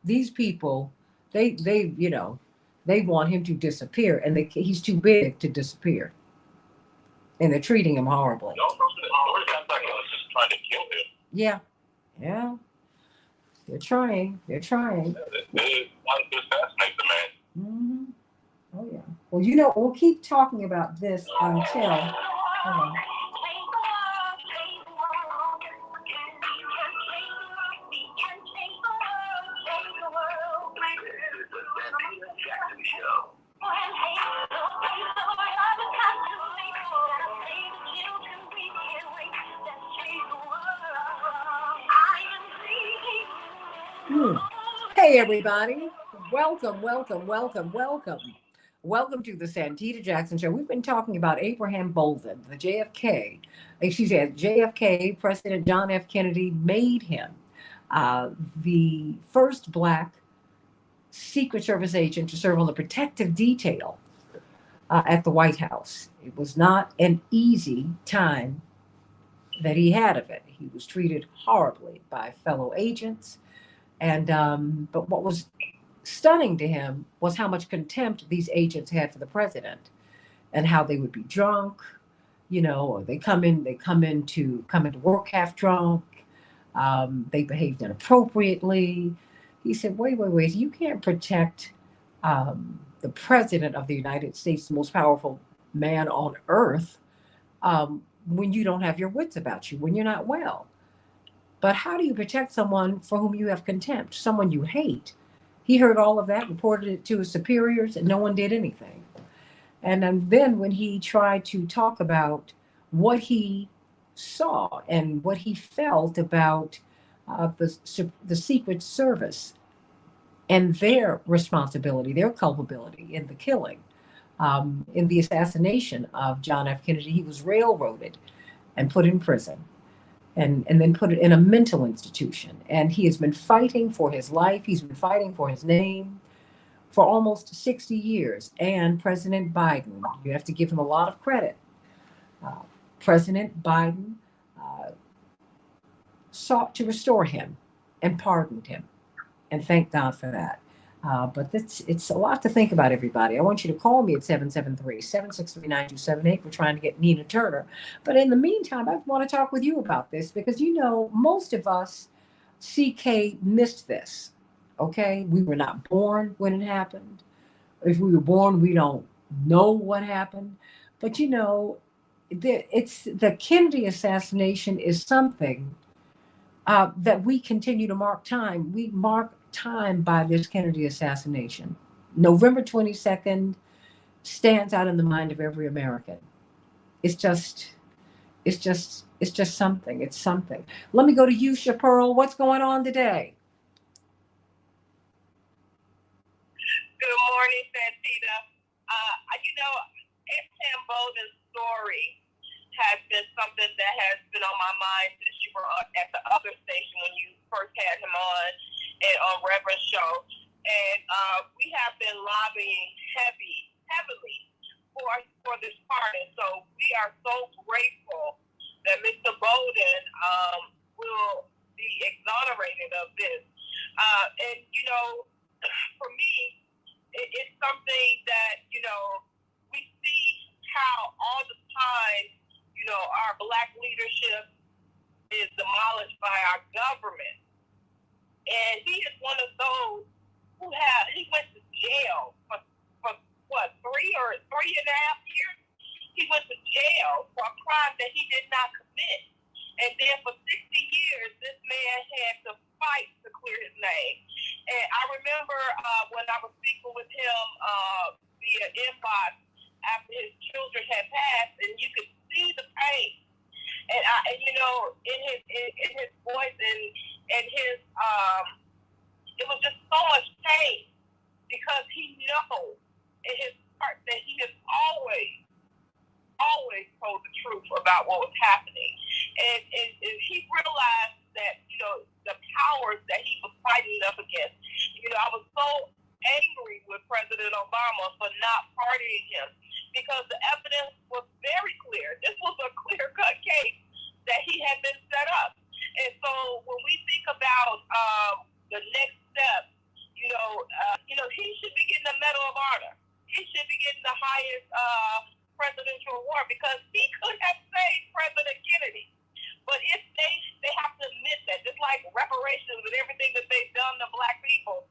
These people, they want him to disappear, and he's too big to disappear, and they're treating him horribly. Just trying to kill him. Yeah. They're trying. They want to assassinate the man. Mm-hmm. Oh yeah. Well, we'll keep talking about this until. Hold on. Hey everybody, welcome to the Santita Jackson Show. We've been talking about Abraham Bolden, the JFK, President John F. Kennedy made him the first Black Secret Service agent to serve on the protective detail at the White House. It was not an easy time that he had of it. He was treated horribly by fellow agents. And but what was stunning to him was how much contempt these agents had for the president, and how they would be drunk, or they come into work half drunk. They behaved inappropriately. He said, wait, you can't protect the president of the United States, the most powerful man on earth, when you don't have your wits about you, when you're not well. But how do you protect someone for whom you have contempt, someone you hate? He heard all of that, reported it to his superiors, and no one did anything. And then when he tried to talk about what he saw and what he felt about the Secret Service and their responsibility, their culpability in the killing, in the assassination of John F. Kennedy, he was railroaded and put in prison. And then put it in a mental institution. And he has been fighting for his life. He's been fighting for his name for almost 60 years. And President Biden, you have to give him a lot of credit. President Biden sought to restore him and pardoned him. And thank God for that. But it's a lot to think about, everybody. I want you to call me at 773-763-9278. We're trying to get Nina Turner. But in the meantime, I want to talk with you about this because, most of us, CK, missed this. Okay? We were not born when it happened. If we were born, we don't know what happened. But, the Kennedy assassination is something that we continue to mark time. We mark time by this Kennedy assassination. November 22nd stands out in the mind of every American. It's just something. It's something. Let me go to you, Pearl. What's going on today? Good morning, Santita. Abraham Bolden's story has been something that has been on my mind since you were at the other station when you first had him on Reverend's show. And we have been lobbying heavily for this pardon. So we are so grateful that Mr. Bolden will be exonerated of this. And, for me, it's something that, we see how all the time, our Black leadership is demolished by our government. And he is one of those he went to jail for what, 3 or 3.5 years? He went to jail for a crime that he did not commit. And then for 60 years, this man had to fight to clear his name. And I remember when I was speaking with him via inbox after his children had passed, and you could see the pain. And in his voice and his it was just so much pain because he knows in his heart that he has always told the truth about what was happening. And he realized that, the powers that he was fighting up against. I was so angry with President Obama for not pardoning him because the evidence was very clear. This was a clear-cut case that he had been set up. And so when we think about the next step, he should be getting the Medal of Honor. He should be getting the highest presidential award because he could have saved President Kennedy. But if they have to admit that, just like reparations and everything that they've done to Black people,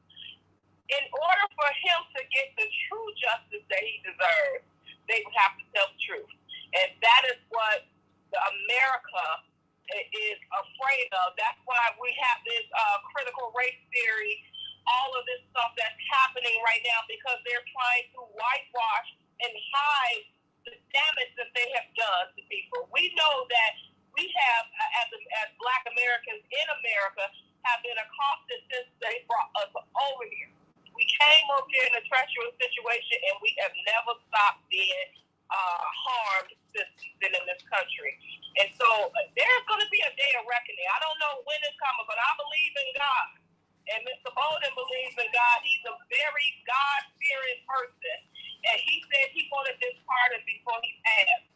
in order for him to get the true justice that he deserves, they would have to tell the truth. And that is what the America is afraid of. That's why we have this critical race theory, all of this stuff that's happening right now, because they're trying to whitewash and hide the damage that they have done to people. We know that we have, as Black Americans in America, have been accosted since they brought us over here. We came over here in a treacherous situation, and we have never stopped being harmed since we've been in this country. And so there's going to be a day of reckoning. I don't know when it's coming, but I believe in God. And Mr. Bolden believes in God. He's a very God-fearing person. And he said he wanted this pardon before he passed.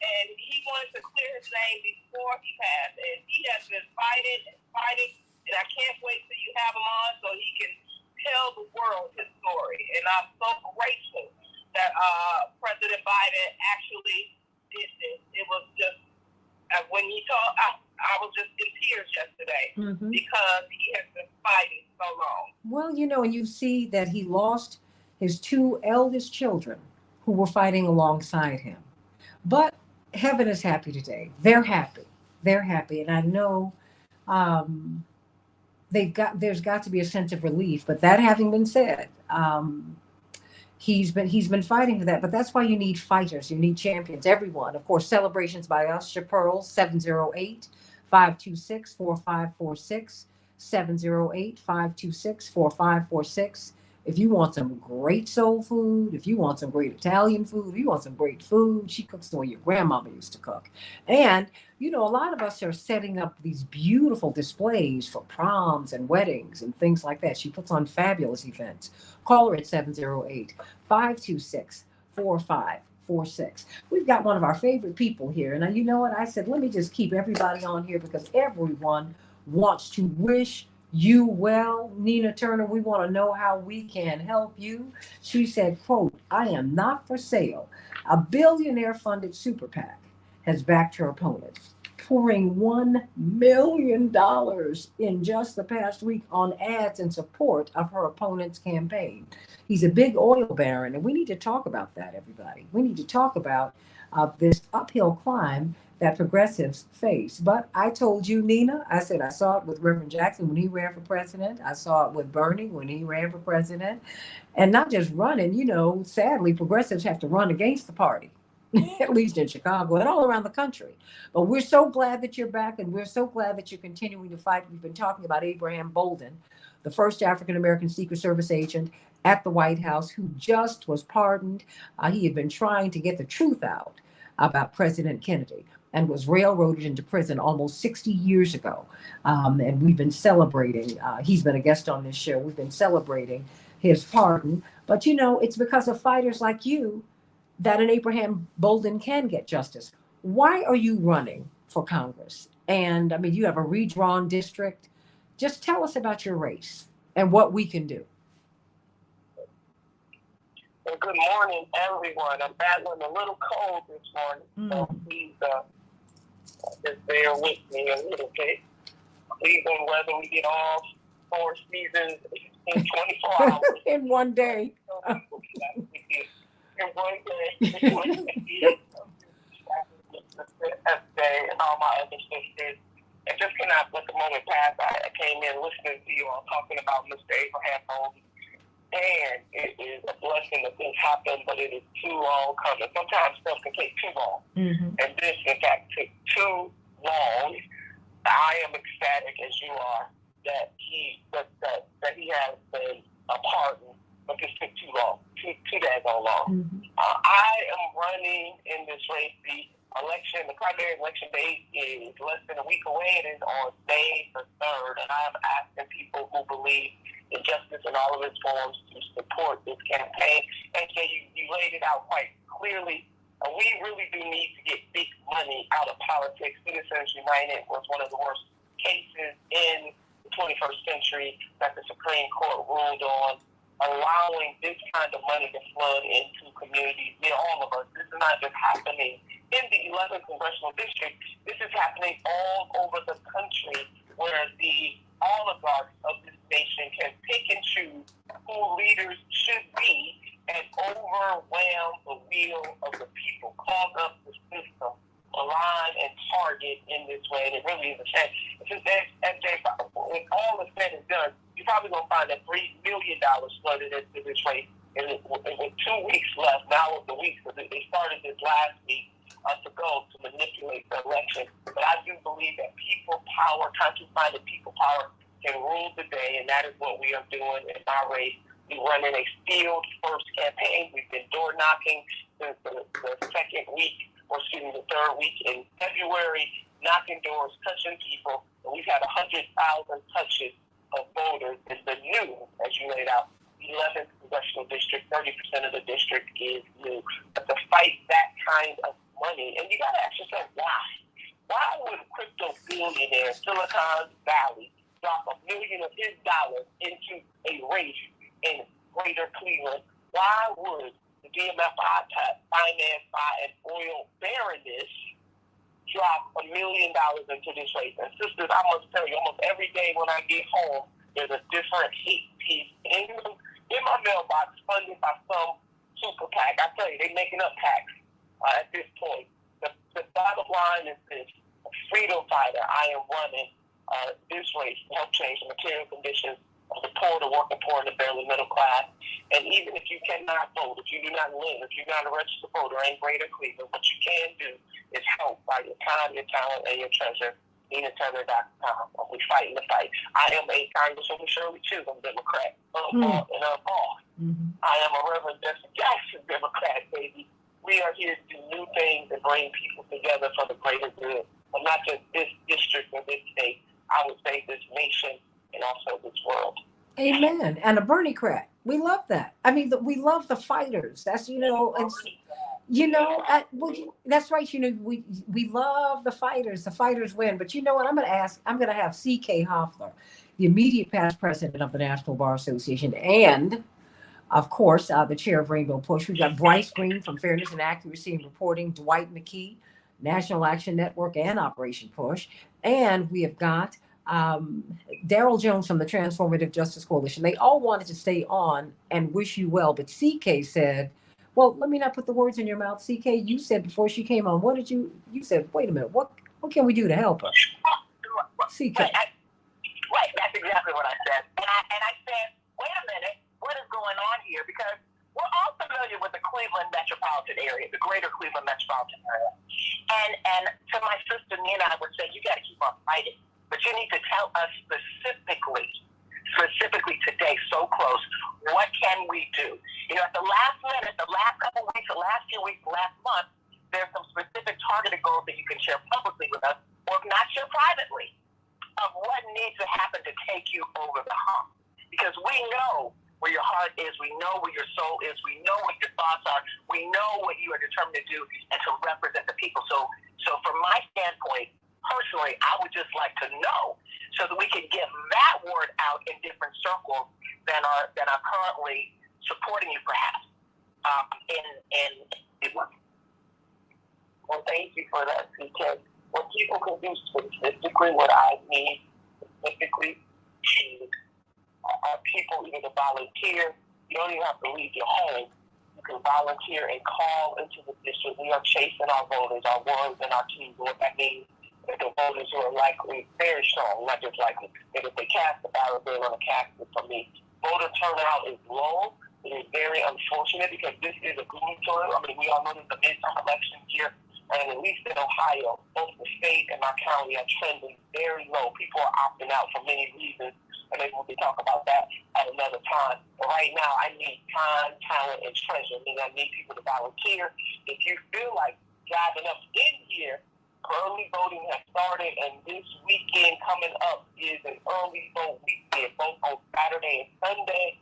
And he wanted to clear his name before he passed. And he has been fighting. And I can't wait till you have him on so he can tell the world his story. And I'm so grateful that President Biden actually did this. It was just, when he talked, I was just in tears yesterday because he has been fighting so long. Well, and you see that he lost his 2 eldest children who were fighting alongside him. But heaven is happy today. They're happy. And I know there's got to be a sense of relief. But that having been said, he's been fighting for that. But that's why you need fighters. You need champions. Everyone. Of course, celebrations by us. Chapearl 708-526-4546. 708-526-4546. If you want some great soul food, if you want some great Italian food, if you want some great food, she cooks the way your grandmama used to cook. And, a lot of us are setting up these beautiful displays for proms and weddings and things like that. She puts on fabulous events. Call her at 708-526-4546. We've got one of our favorite people here. And you know what? I said, let me just keep everybody on here because everyone wants to wish you well. Nina Turner, we want to know how we can help you. She said, quote, I am not for sale. A billionaire-funded super PAC has backed her opponents, pouring $1 million in just the past week on ads in support of her opponent's campaign. He's a big oil baron, and we need to talk about that, everybody. We need to talk about this uphill climb that progressives face. But I told you, Nina, I said I saw it with Reverend Jackson when he ran for president. I saw it with Bernie when he ran for president. And not just running, sadly, progressives have to run against the party, at least in Chicago and all around the country. But we're so glad that you're back, and we're so glad that you're continuing to fight. We've been talking about Abraham Bolden, the first African-American Secret Service agent at the White House who just was pardoned. He had been trying to get the truth out about President Kennedy and was railroaded into prison almost 60 years ago. And we've been celebrating. He's been a guest on this show. We've been celebrating his pardon. But, you know, it's because of fighters like you that an Abraham Bolden can get justice. Why are you running for Congress? And I mean, you have a redrawn district. Just tell us about your race and what we can do. Well, good morning, everyone. I'm battling a little cold this morning, so please just bear with me a little bit. Even whether we get all 4 seasons in 24 hours. In one day. In one day. And all my other sisters. And just cannot let the moment pass. I came in listening to you all talking about Mr. Abraham Bolden. And it is a blessing that things happen, but it is too long coming. Sometimes stuff can take too long. And this, in fact, took too long. I am ecstatic, as you are, that he has been a pardon, but this took too long, too daggone long. I am running in this race. The primary election date is less than a week away. It is on May the 3rd, and I am asking people who believe in justice in all of its forms to support this campaign. And you laid it out quite clearly. We really do need to get big money out of politics. Citizens United was one of the worst cases in the 21st century that the Supreme Court ruled on, allowing this kind of money to flood into communities near all of us. This is not just happening in the 11th congressional district. This is happening all over the country, where the oligarchs of this nation can pick and choose who leaders should be and overwhelm the will of the people, clog up the system, align and target in this way. And it really is a shame. When all is said and done, you're probably going to find that $3 million flooded into this race. And with 2 weeks left, now with the weeks, they started this last week to go to manipulate the election. But I do believe that people power, conscious-minded people power, can rule the day, and that is what we are doing in our race. We're running a field-first campaign. We've been door-knocking since the third week in February, knocking doors, touching people. And we've had 100,000 touches of voters in the new, as you laid out, 11th congressional district. 30% of the district is new. But to fight that kind of money, and you got to ask yourself, why? Why would a crypto billionaire, Silicon Valley, drop $1 million of his dollars into a race in Greater Cleveland? Why would the DMFI financed by an oil baroness drop $1 million into this race? And sisters, I must tell you, almost every day when I get home, there's a different hate piece in my mailbox funded by some super PAC. I tell you, they're making up PACs at this point. The bottom line is this: a freedom fighter. I am running this race to help change the material conditions of the poor, the working poor, and the barely middle class. And even if you cannot vote, if you do not live, if you're not a registered voter in Greater Cleveland, what you can do is help by your time, your talent, and your treasure. NinaTurner.com. We're fighting the fight. I am a Congresswoman Shirley Chisholm Democrat. I am a Reverend Jesse Jackson Democrat, baby. We are here to do new things and bring people together for the greater good of not just this district or this state, I would say this nation and also this world. Amen. And a Bernie-crat. We love that. I mean, we love the fighters. That's, that's right. We love the fighters. The fighters win. But you know what? I'm going to have C.K. Hoffler, the immediate past president of the National Bar Association, and of course, the chair of Rainbow Push. We've got Bryce Green from Fairness and Accuracy in Reporting, Dwight McKee, National Action Network and Operation Push. And we have got Daryl Jones from the Transformative Justice Coalition. They all wanted to stay on and wish you well. But CK said, well, let me not put the words in your mouth. CK, you said before she came on, what did you said, wait a minute, what can we do to help her? CK. Right, that's exactly what I said. And I said, wait a minute, what is going on here? Because we're all familiar with the Cleveland metropolitan area, the greater Cleveland metropolitan area. And to my sister Nina, I would say, you got to keep on fighting. But you need to tell us specifically specifically today, so close. What can we do? You know, at the last minute, the last couple weeks, the last few weeks, last month, there's some specific targeted goals that you can share publicly with us, or if not, share privately, of what needs to happen to take you over the hump. Because we know where your heart is, we know where your soul is, we know what your thoughts are, we know what you are determined to do and to represent the people. So from my standpoint, personally, I would just like to know so that we can get that word out in different circles that are currently supporting you, perhaps. Well, thank you for that, because when people can do specifically what I need, specifically are people either to volunteer. You don't even have to leave your home. You can volunteer and call into the district. We are chasing our voters, our wards, and our teams. What that means is the voters who are likely, very strong, not just likely, that if they cast the ballot, they're going to cast it for me. Voter turnout is low. It is very unfortunate because this is a gubernatorial. I mean, we all know this is a midterm election year. And at least in Ohio, both the state and our county are trending very low. People are opting out for many reasons, and maybe we'll talk about that at another time. But right now, I need time, talent, and treasure. I mean, I need people to volunteer. If you feel like driving up in here, early voting has started, and this weekend coming up is an early vote weekend, both on Saturday and Sunday.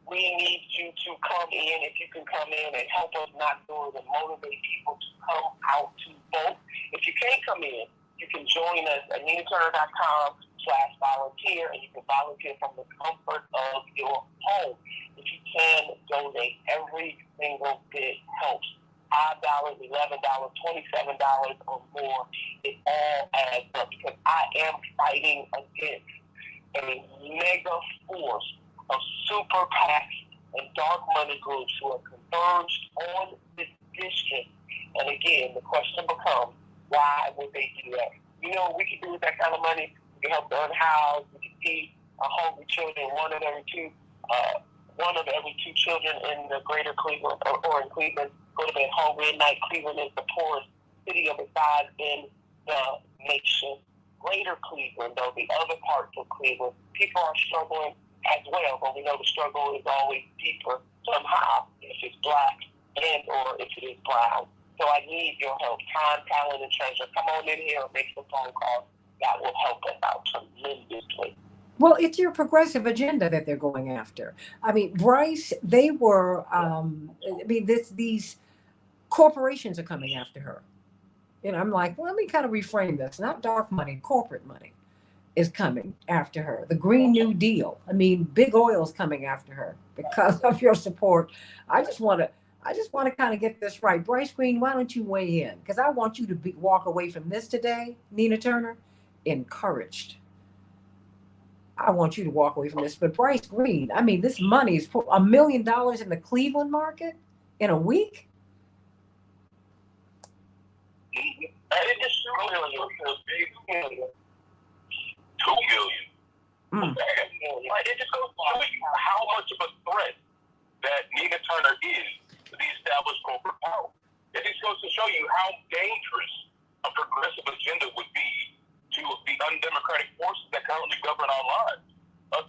We need you to come in, if you can come in and help us knock doors and motivate people to come out to vote. If you can't come in, you can join us at ninaturner.com/volunteer, and you can volunteer from the comfort of your home. If you can donate, every single bit helps. $5, $11, $27 or more, it all adds up, because I am fighting against a mega force of super PACs and dark money groups who are converged on this district. And again, the question becomes, why would they do that? You know what we can do with that kind of money? We can help the unhoused, we can feed hungry children, one of every two children in the greater Cleveland or in Cleveland go to bed hungry at night. Cleveland is the poorest city of its size in the nation. Greater Cleveland, though, the other parts of Cleveland, people are struggling as well, but we know the struggle is always deeper somehow if it's black and or if it is brown. So I need your help, time, talent, and treasure. Come on in here and make some phone calls. That will help us out tremendously. Well, it's your progressive agenda that they're going after. I mean, Bryce, they were, these corporations are coming after her. And I'm like, well, let me kind of reframe this. Not dark money, corporate money is coming after her. The Green New Deal. I mean, big oil's coming after her because of your support. I just want to kind of get this right. Bryce Green, why don't you weigh in? Because I want you to walk away from this today, Nina Turner, encouraged. I want you to walk away from this. But Bryce Green, I mean, this money is $1 million in the Cleveland market in a week. It just $2 million. It just goes to show you how much of a threat that Nina Turner is to the established corporate power. It just goes to show you how dangerous a progressive agenda would be to the undemocratic forces that currently govern our lives.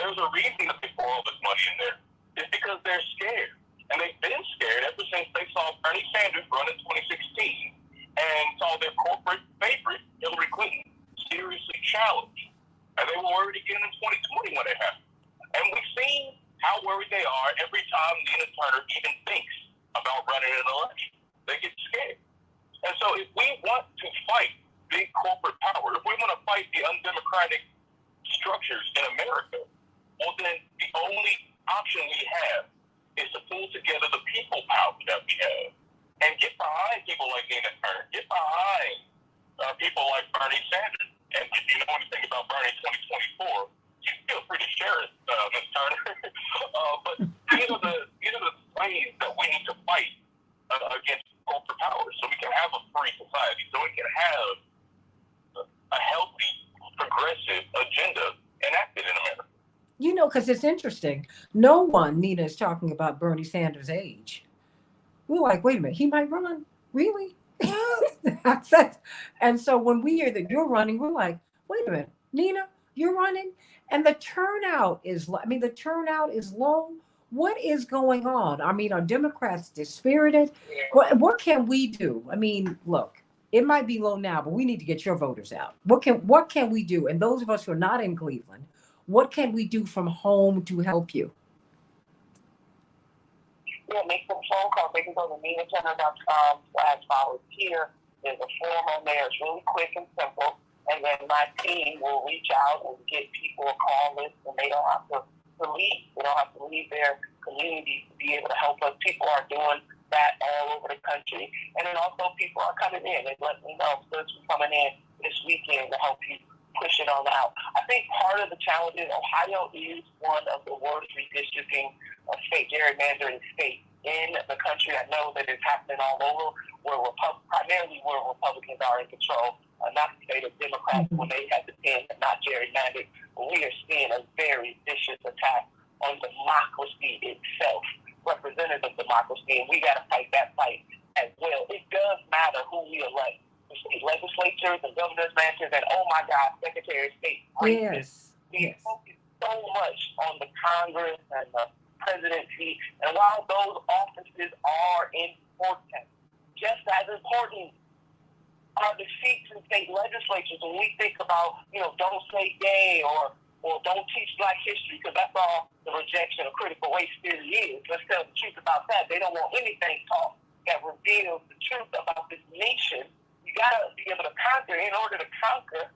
There's a reason that they pour all this money in there. It's because they're scared. And they've been scared ever since they saw Bernie Sanders run in 2016 and saw their corporate favorite, Hillary Clinton, seriously challenged. And they were worried again in 2020 when it happened. And we've seen how worried they are every time Nina Turner even thinks about running an election. They get scared. And so if we want to fight big corporate power, if we want to fight the undemocratic structures in America, well then the only option we have is to pull together the people power that we have and get behind people like Nina Turner, get behind people like Bernie Sanders. And if you know anything about Bernie 2024, you feel free to share it, Ms. Turner. But these are the ways that we need to fight against corporate power so we can have a free society, so we can have a healthy, progressive agenda enacted in America. You know, because it's interesting. No one, Nina, is talking about Bernie Sanders' age. We're like, wait a minute, he might run? Really? And so when we hear that you're running, we're like, wait a minute, Nina, you're running, and the turnout is, I mean, the turnout is low. What is going on? I mean, are Democrats dispirited? What can we do? I mean, look, it might be low now, but we need to get your voters out. What can we do? And those of us who are not in Cleveland, what can we do from home to help you? Yeah, make some phone calls. They can go to NinaTurner.com/volunteer. There's a form on there. It's really quick and simple. And then my team will reach out and get people a call list, and they don't have to leave. They don't have to leave their community to be able to help us. People are doing that all over the country. And then also people are coming in and letting me know, since we're coming in this weekend to help you push it on out. I think part of the challenge is Ohio is one of the worst redistricting state, gerrymandering states in the country. I know that it's happening all over, primarily where Republicans are in control, not the state of Democrats when they have the pen, not gerrymandered. But we are seeing a very vicious attack on democracy itself, representative democracy, and we got to fight that fight as well. It does matter who we elect. The state legislatures and governors' mansions, and oh my God, Secretary of State. Yes. We focus so much on the Congress and the presidency, and while those offices are important, just as important are the seats in state legislatures. When we think about, don't say gay or don't teach Black history, because that's all the rejection of critical race theory is. Let's tell the truth about that. They don't want anything taught that reveals the truth about this nation. You got to be able to conquer. In order to conquer,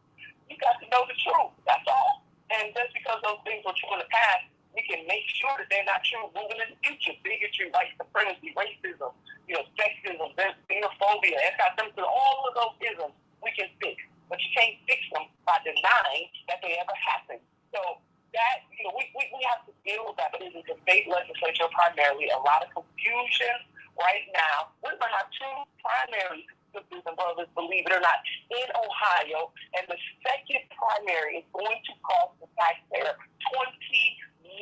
you got to know the truth. That's all. And just because those things were true in the past, we can make sure that they're not true moving in the future. Bigotry, white supremacy, racism, sexism, xenophobia, anti-Semitism, all of those isms we can fix. But you can't fix them by denying that they ever happened. So that, we have to deal with that. But in the state legislature primarily, a lot of confusion right now. We're going to have two primary sisters and brothers, believe it or not, in Ohio. And the second primary is going to cost the taxpayer $20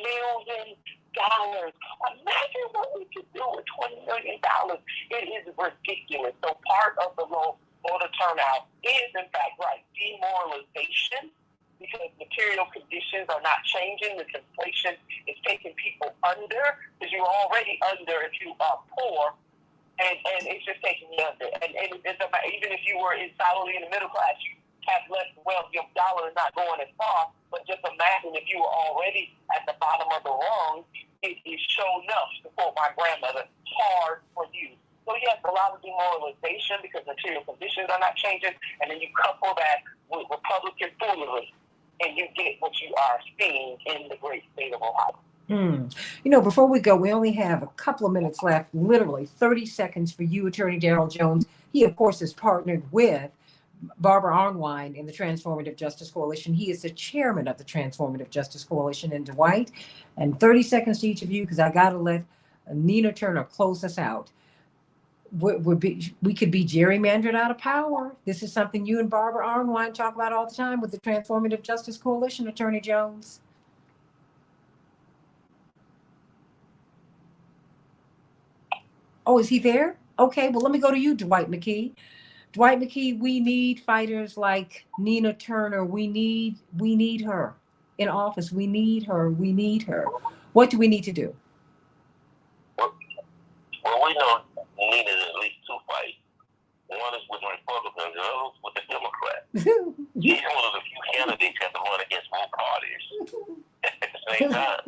million. Imagine what we could do with $20 million. It is ridiculous. So part of the low voter turnout is, in fact, demoralization, because material conditions are not changing. This inflation is taking people under, because you're already under if you are poor, and it's just taking you under. And even if you were solidly in the middle class, you have less wealth. Your dollar is not going as far. But just imagine if you were already at the bottom of the rung, it is sure enough, to quote my grandmother, hard for you. So yes, a lot of demoralization because material conditions are not changing, and then you couple that with Republican foolery, and you get what you are seeing in the great state of Ohio. Before we go, we only have a couple of minutes left, literally 30 seconds for you, Attorney Darrell Jones. He, of course, is partnered with Barbara Arnwine in the Transformative Justice Coalition. He is the chairman of the Transformative Justice Coalition in Dwight. And 30 seconds to each of you, because I got to let Nina Turner close us out. We could be gerrymandered out of power. This is something you and Barbara Arnwine talk about all the time with the Transformative Justice Coalition, Attorney Jones. Oh, is he there? Okay, well, let me go to you, Dwight McKee. Dwight McKee, we need fighters like Nina Turner. We need her in office. We need her. What do we need to do? Well, we know Nina's at least two fights. One is with the Republicans, the other is with the Democrats. She's one of the few candidates that have to run against both parties at the same time.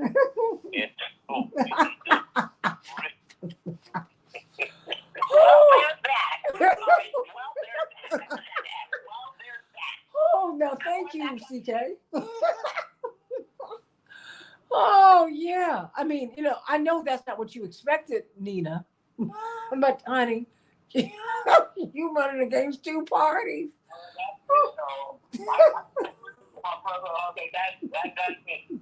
Oh, no, thank you, CK. Oh, yeah. I mean, I know that's not what you expected, Nina. But, honey, you running against two parties. My brother, okay, that's it.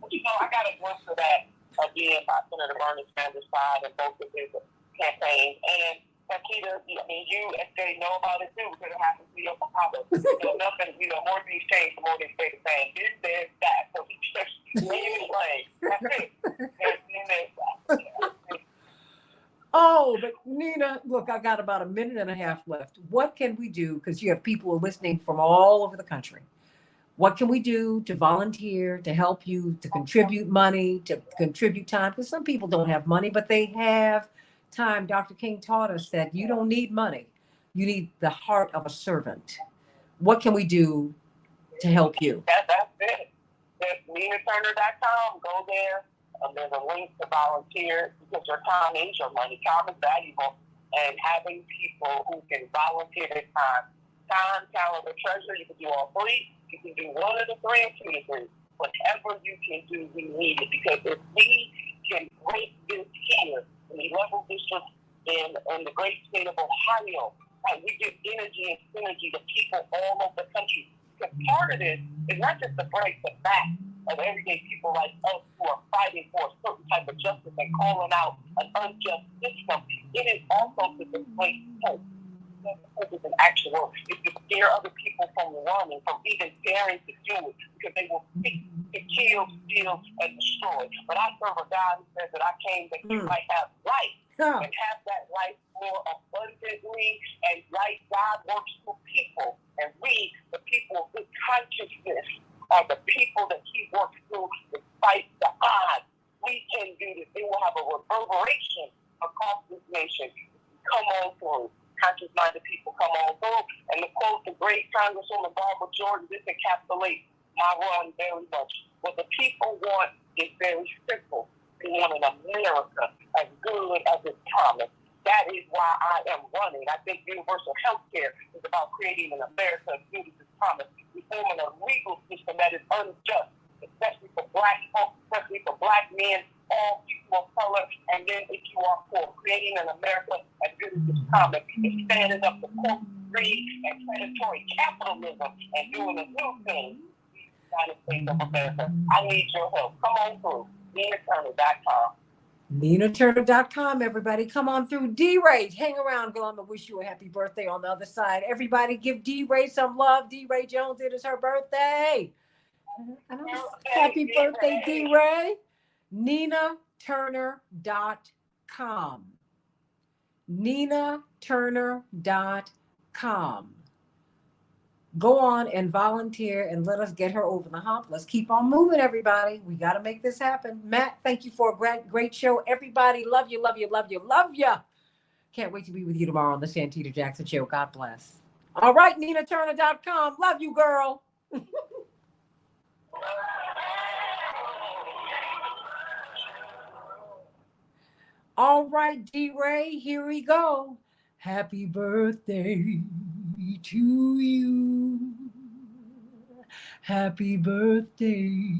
But I got a glimpse of that again by Senator Bernie Sanders' side and both of his campaigns. And Santita, you and they know about it too, because it happens to your father. Nothing, more things change, the more they stay the same. This, there's that. So just anyway, that's it. Oh, but Nina, look, I got about a minute and a half left. What can we do? Because you have people listening from all over the country. What can we do to volunteer, to help you, to contribute money, to contribute time? Because some people don't have money, but they have time. Dr. King taught us that you don't need money. You need the heart of a servant. What can we do to help you? That's it. That's NinaTurner.com. Go there. There's a link to volunteer because your time is your money. Time is valuable. And having people who can volunteer their time, talent, or treasure, you can do all three. You can do one of the three or two of the three. Whatever you can do, we need it. Because if we can break this here in the 11th district in the great state of Ohio, right, we give energy and synergy to people all over the country. Because part of this is not just to break the back of everyday people like us who are fighting for a certain type of justice and calling out an unjust system. It is also to display hope. Hope is an actual. It's to scare other people from running, from even daring to do it, because they will seek to kill, steal, and destroy. But I serve a God who says that I came that you might have life and have that life more abundantly. And life, God works through people, and we, the people of good consciousness, are the people that He works through despite the odds. We can do this. It will have a reverberation across this nation. Come on through. Conscious-minded people, come on through. And to quote the great Congresswoman Barbara Jordan, this encapsulates my run very much. What the people want is very simple. They want an America as good as it's promised. That is why I am running. I think universal health care is about creating an America as good as it's promised. Reforming a legal system that is unjust, especially for Black folks, especially for Black men, all people of color, and then if you are poor, creating an America as good as it's promised. It's standing up to corporate greed and predatory capitalism and doing a new thing. United States of America. I need your help. Come on through. NinaTurner.com. NinaTurner.com, everybody. Come on through. D-Ray, hang around, girl. I'm going to wish you a happy birthday on the other side. Everybody give D-Ray some love. D-Ray Jones, it is her birthday. Happy birthday, D-Ray. NinaTurner.com. NinaTurner.com. Go on and volunteer and let us get her over the hump. Let's keep on moving, everybody. We got to make this happen. Matt, thank you for a great show. Everybody, love you, love you, love you, love you. Can't wait to be with you tomorrow on the Santita Jackson Show. God bless. All right, NinaTurner.com. Love you, girl. All right, D-Ray, here we go. Happy birthday to you. Happy birthday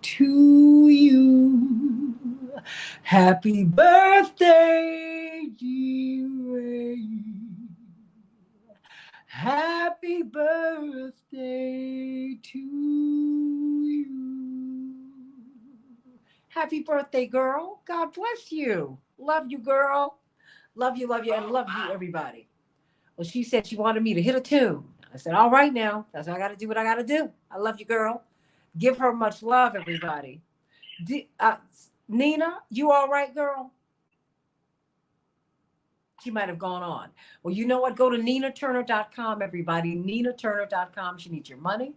to you. Happy birthday, D-Ray. Happy birthday to you. Happy birthday, girl. God bless you. Love you, girl. Love you, and love you, everybody. Well, she said she wanted me to hit a tune. I said, all right now. That's what I got to do what I got to do. I love you, girl. Give her much love, everybody. Nina, you all right, girl? She might have gone on. Well, you know what? Go to NinaTurner.com, everybody. NinaTurner.com. She needs your money.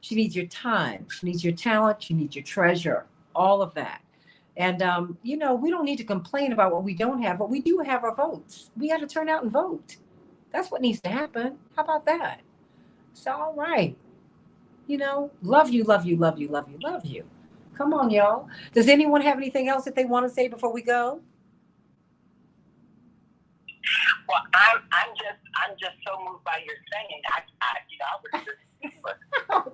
She needs your time. She needs your talent. She needs your treasure. All of that. And, we don't need to complain about what we don't have, but we do have our votes. We got to turn out and vote. That's what needs to happen. How about that? It's all right. Love you, love you, love you, love you, love you. Come on, y'all. Does anyone have anything else that they want to say before we go? Well, I'm just so moved by your saying. I was just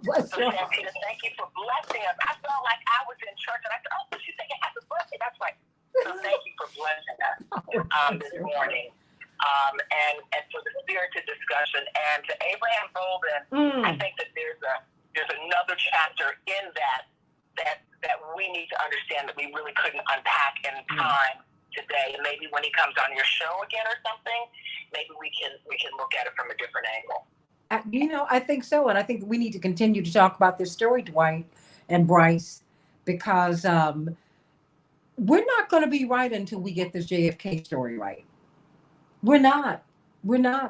Bless you. Santita, thank you for blessing us. I felt like I was in church and I said, oh, she's singing happy birthday. That's right. So thank you for blessing us this morning. And for the spirited discussion. And to Abraham Bolden, I think that there's another chapter in that we need to understand that we really couldn't unpack in time today. And maybe when he comes on your show again or something, maybe we can look at it from a different angle. I think so. And I think we need to continue to talk about this story, Dwight and Bryce, because we're not going to be right until we get this JFK story right. We're not.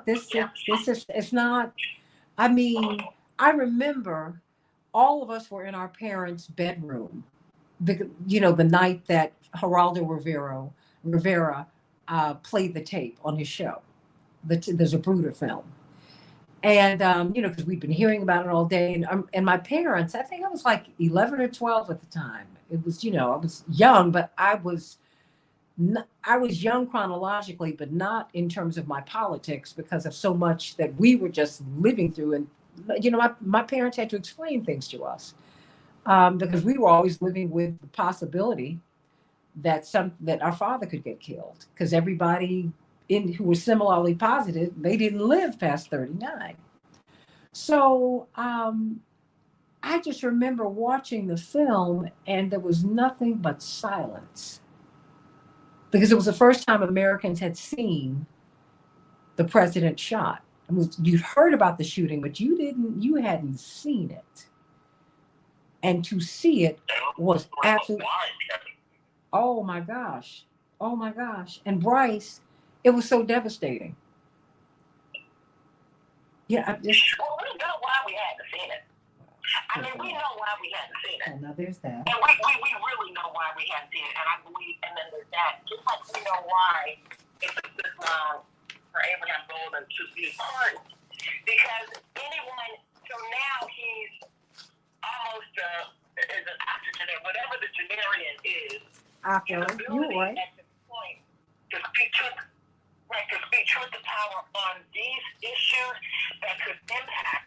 This is, it's not. I mean, I remember all of us were in our parents' bedroom. The night that Geraldo Rivera played the tape on his show. There's a Bruder film. And, because we'd been hearing about it all day. And my parents, I think I was like 11 or 12 at the time. It was, I was young, but I was young chronologically, but not in terms of my politics because of so much that we were just living through. And, my parents had to explain things to us because we were always living with the possibility that our father could get killed because everybody who was similarly positive, they didn't live past 39. So I just remember watching the film and there was nothing but silence because it was the first time Americans had seen the president shot. You'd heard about the shooting, but you hadn't seen it. And to see it was absolutely, oh my gosh. And Bryce, it was so devastating. Yeah, Well, we know why we hadn't seen it. We know why we hadn't seen it. Oh, now there's that. And we really know why we hadn't seen it. And I believe, and then there's that. Just like we know why it took this long for Abraham Bolden to be pardoned. Because anyone, so now he's almost is an octogenarian, whatever the generian is. You're right. At this point, to speak truth to power on these issues that could impact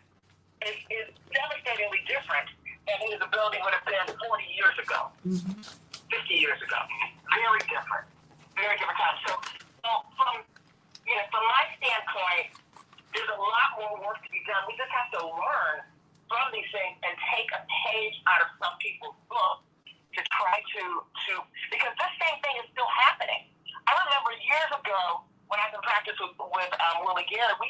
is devastatingly different than his ability would have been 40 years ago, 50 years ago. Very different times. So from my standpoint, there's a lot more work to be done. We just have to learn from these things and take a page out of some people's book to try to because this same thing is still happening. I remember years ago when I was in practice with Willie Garrett, we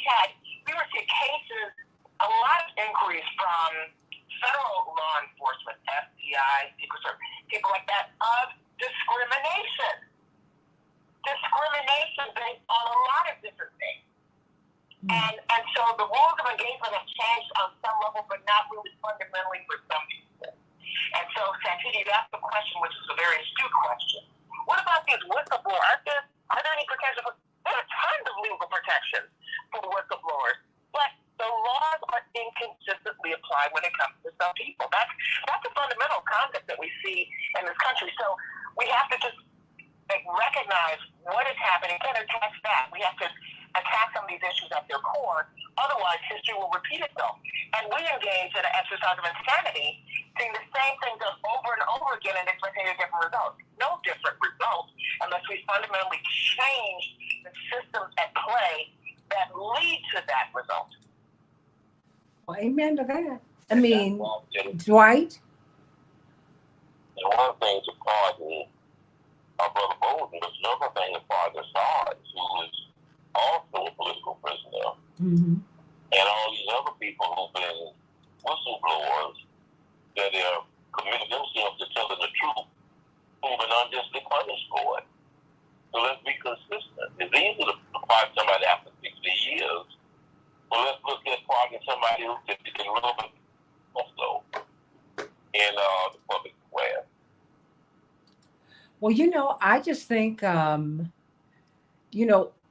were seeing cases, a lot of inquiries from federal law enforcement, FBI, Secret Service, people like that, of discrimination based on a lot of different things. And so the rules of engagement have changed on some level, but not really fundamentally for some people. And so, Santita, you asked the question, which is a very astute question. What about these whistleblowers? Are there any protection? There are tons of legal protections for whistleblowers, but the laws are inconsistently applied when it comes to some people. That's a fundamental concept that we see in this country. So we have to just recognize what is happening and attack that. We have to attack some of these issues at their core. Otherwise, history will repeat itself. And we engage in an exercise of insanity, seeing the same thing done over and over again and expecting a different result. No different result unless we fundamentally change the systems at play that lead to that result. Well, amen to that. Dwight? And one thing to pardon our brother Bolden, but another thing to pardon Sarge, who is also a political prisoner, and all these other people who've been whistleblowers that have committed themselves to telling the truth, who've been unjustly punished for it. So let's be consistent. It's easy to pardon somebody after 60 years, but let's look at pardoning somebody who can rub it also in the public square. Well, I just think,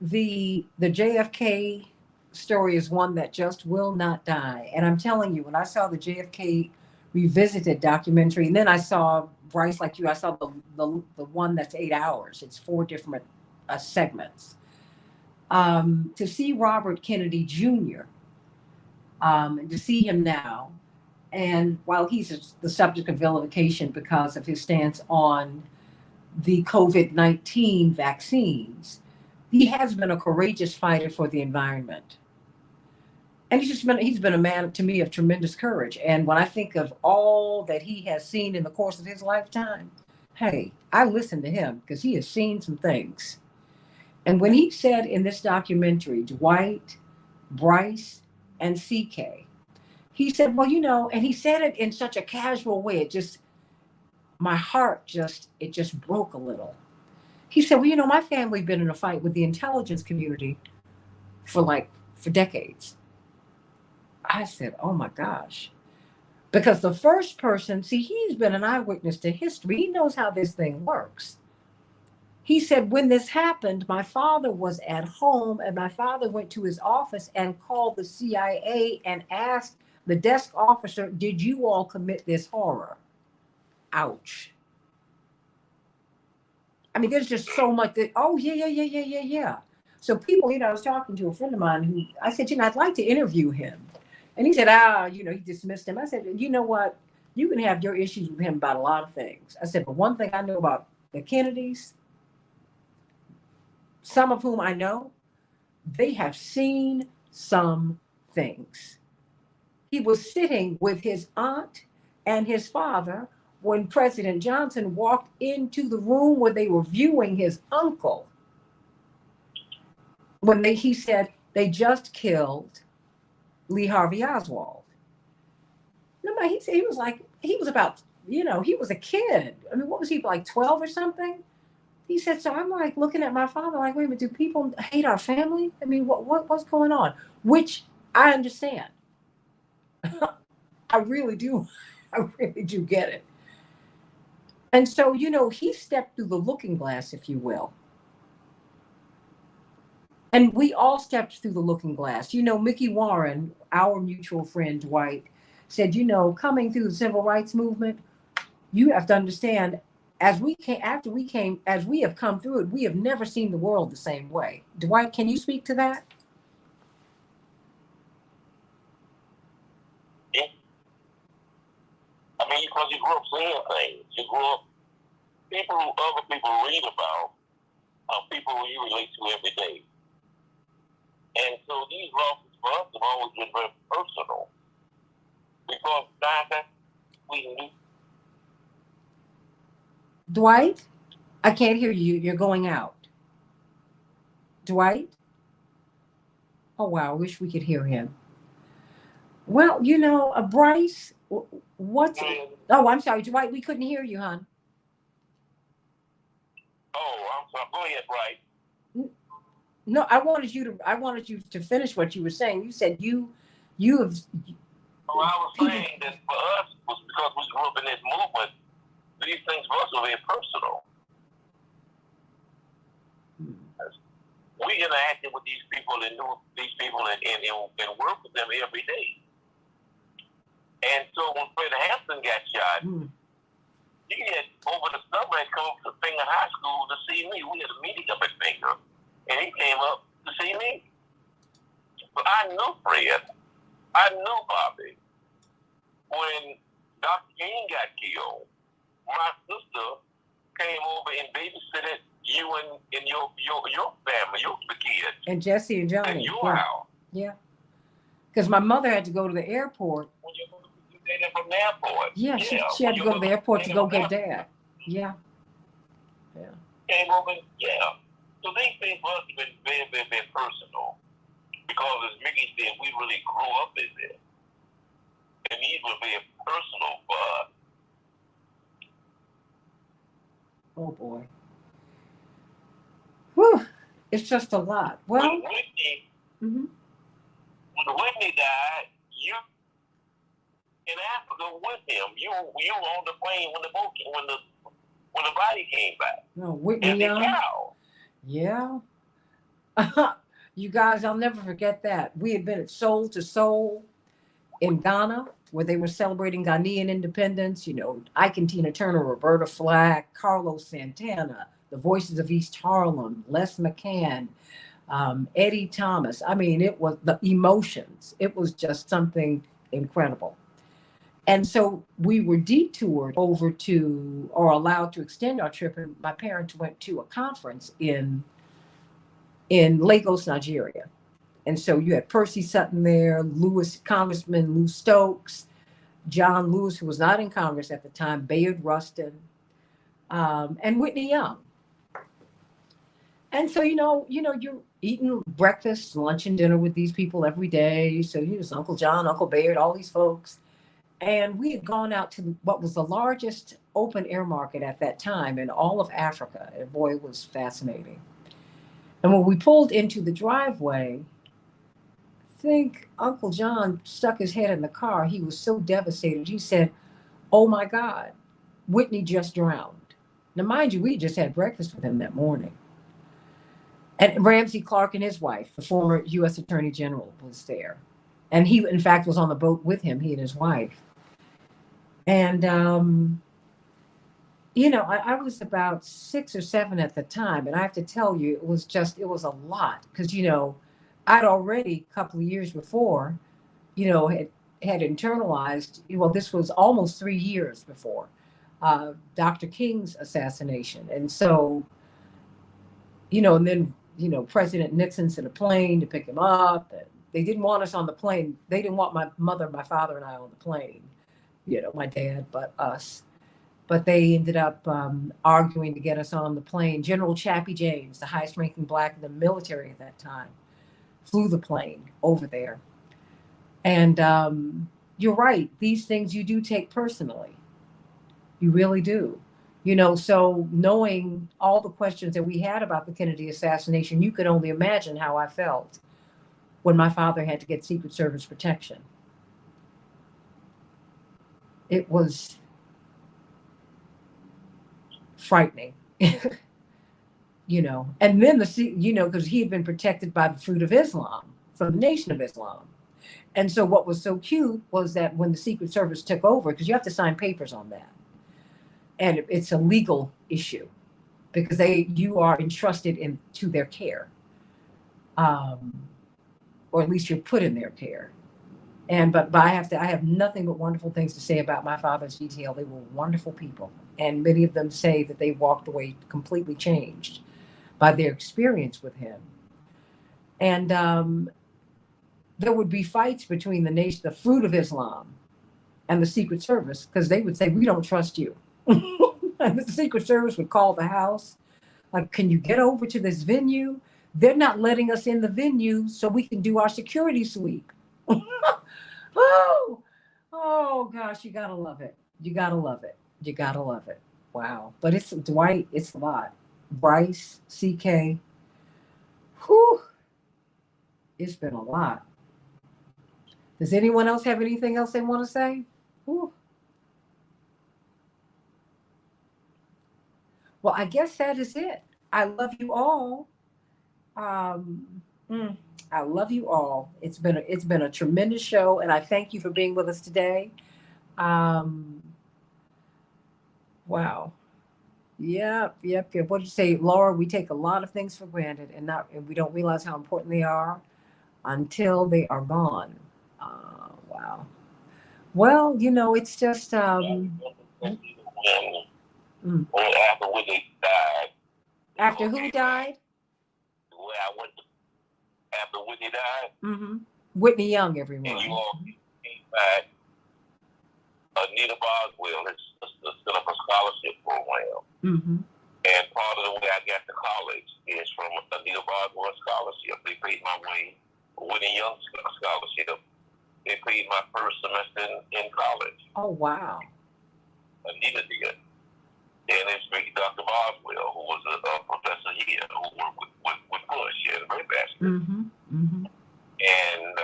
the JFK story is one that just will not die. And I'm telling you, when I saw the JFK Revisited documentary, and then I saw Bryce, like you, I saw the one that's 8 hours. It's 4 different segments. To see Robert Kennedy Jr., and to see him now, and while he's the subject of vilification because of his stance on the COVID-19 vaccines, he has been a courageous fighter for the environment. And he's been a man, to me, of tremendous courage. And when I think of all that he has seen in the course of his lifetime, hey, I listen to him because he has seen some things. And when he said in this documentary, Dwight, Bryce, and CK, he said, and he said it in such a casual way, my heart just broke a little. He said, my family been in a fight with the intelligence community for decades. I said, oh my gosh. Because the first person, see, he's been an eyewitness to history. He knows how this thing works. He said, when this happened, my father was at home and my father went to his office and called the CIA and asked the desk officer, did you all commit this horror? Ouch. I mean, there's just so much that, oh, yeah. So people, I was talking to a friend of mine who I said, I'd like to interview him. And he said, he dismissed him. I said, you know what? You can have your issues with him about a lot of things. I said, but one thing I know about the Kennedys, some of whom I know, they have seen some things. He was sitting with his aunt and his father when President Johnson walked into the room where they were viewing his uncle. When he said they just killed Lee Harvey Oswald. No, he was about, he was a kid. I mean, what was he, like 12 or something? He said, so I'm like looking at my father like, wait a minute, do people hate our family? I mean, what's going on? Which I understand. I really do. I really do get it. And so, he stepped through the looking glass, if you will. And we all stepped through the looking glass. Mickey Warren, our mutual friend, Dwight, said, coming through the civil rights movement, you have to understand, as we have come through it, we have never seen the world the same way. Dwight, can you speak to that? Yeah. I mean, because you grew up seeing things. You grew up, other people read about, people who you relate to every day. And so these losses for us have always been very personal. Because we knew. Dwight, I can't hear you. You're going out. Dwight? Oh, wow. I wish we could hear him. Well, Bryce, what's... Oh, I'm sorry, Dwight. We couldn't hear you, hon. Oh, I'm sorry. Go ahead, Bryce. No, I wanted you to finish what you were saying. You said you have... Well, I was saying that for us, was because we grew up in this movement, these things for us were very personal. We interacted with these people and knew these people and worked with them every day. And so when Fred Hampton got shot, he had, over the summer, had come up to Finger High School to see me. We had a meeting up at Finger, and he came up to see me. But I knew Fred. I knew Bobby. When Dr. King got killed, my sister came over and babysitted you and your family, the kids. And Jesse and Johnny. And your house. Yeah. Because my mother had to go to the airport. When you from the airport. Yeah, she had to go to the airport to go get Dad. Yeah. Came over, So these things must have been very, very, very personal. Because as Mickey said, we really grew up in this. And these were very personal for us. Oh boy. Whew. It's just a lot. Well, when Whitney died, you in Africa with him. You were on the plane when the body came back. No, Whitney Young. Yeah. You guys, I'll never forget that. We had been at Soul to Soul in Ghana, where they were celebrating Ghanaian independence. Ike and Tina Turner, Roberta Flack, Carlos Santana, the Voices of East Harlem, Les McCann, Eddie Thomas. I mean, it was the emotions. It was just something incredible. And so we were detoured over to, or allowed to extend our trip, and my parents went to a conference in Lagos, Nigeria. And so you had Percy Sutton there, Congressman Lou Stokes, John Lewis, who was not in Congress at the time, Bayard Rustin, and Whitney Young. And so, you're eating breakfast, lunch, and dinner with these people every day. So, it's Uncle John, Uncle Bayard, all these folks. And we had gone out to what was the largest open air market at that time in all of Africa. And boy, it was fascinating. And when we pulled into the driveway, think Uncle John stuck his head in the car. He was so devastated. He said, "Oh my God, Whitney just drowned." Now, mind you, we just had breakfast with him that morning. And Ramsey Clark and his wife, the former U.S. Attorney General, was there. And he, in fact, was on the boat with him, he and his wife. And, I was about 6 or 7 at the time. And I have to tell you, it was a lot. Because, I'd already, a couple of years before, had internalized, well, this was almost 3 years before Dr. King's assassination. And so, and then, President Nixon sent a plane to pick him up. And they didn't want us on the plane. They didn't want my mother, my father, and I on the plane, my dad, but us. But they ended up arguing to get us on the plane. General Chappie James, the highest ranking Black in the military at that time, flew the plane over there. And you're right. These things you do take personally. You really do. So knowing all the questions that we had about the Kennedy assassination, you could only imagine how I felt when my father had to get Secret Service protection. It was frightening, and then because he had been protected by the Fruit of Islam from the Nation of Islam. And so what was so cute was that when the Secret Service took over, because you have to sign papers on that, and it's a legal issue because you are entrusted to their care, or at least you're put in their care. But I have nothing but wonderful things to say about my father's detail. They were wonderful people, and many of them say that they walked away completely changed by their experience with him. And there would be fights between the Fruit of Islam, and the Secret Service, because they would say, "We don't trust you." And the Secret Service would call the house, like, "Can you get over to this venue? They're not letting us in the venue so we can do our security sweep." Oh gosh, you gotta love it. You gotta love it. You gotta love it. Wow. But it's Dwight, it's a lot. Bryce, CK. Whew. It's been a lot. Does anyone else have anything else they want to say? Whew. Well, I guess that is it. I love you all. I love you all. It's been a tremendous show, and I thank you for being with us today. Wow. Yep. What did you say, Laura? We take a lot of things for granted, and we don't realize how important they are until they are gone. Wow. Well, it's just After Whitney died. After who died? Where I went after Whitney died. Mm-hmm. Whitney Young, everyone. And you all came back. Anita Boswell has set up a scholarship program. Mm-hmm. And part of the way I got to college is from Anita Boswell scholarship. They paid my way. Whitney Young scholarship. They paid my first semester in college. Oh, wow. Anita did. And it's Dr. Boswell, who was a professor here, who worked with Bush and Breadbasket. Mm-hmm. Mm-hmm. And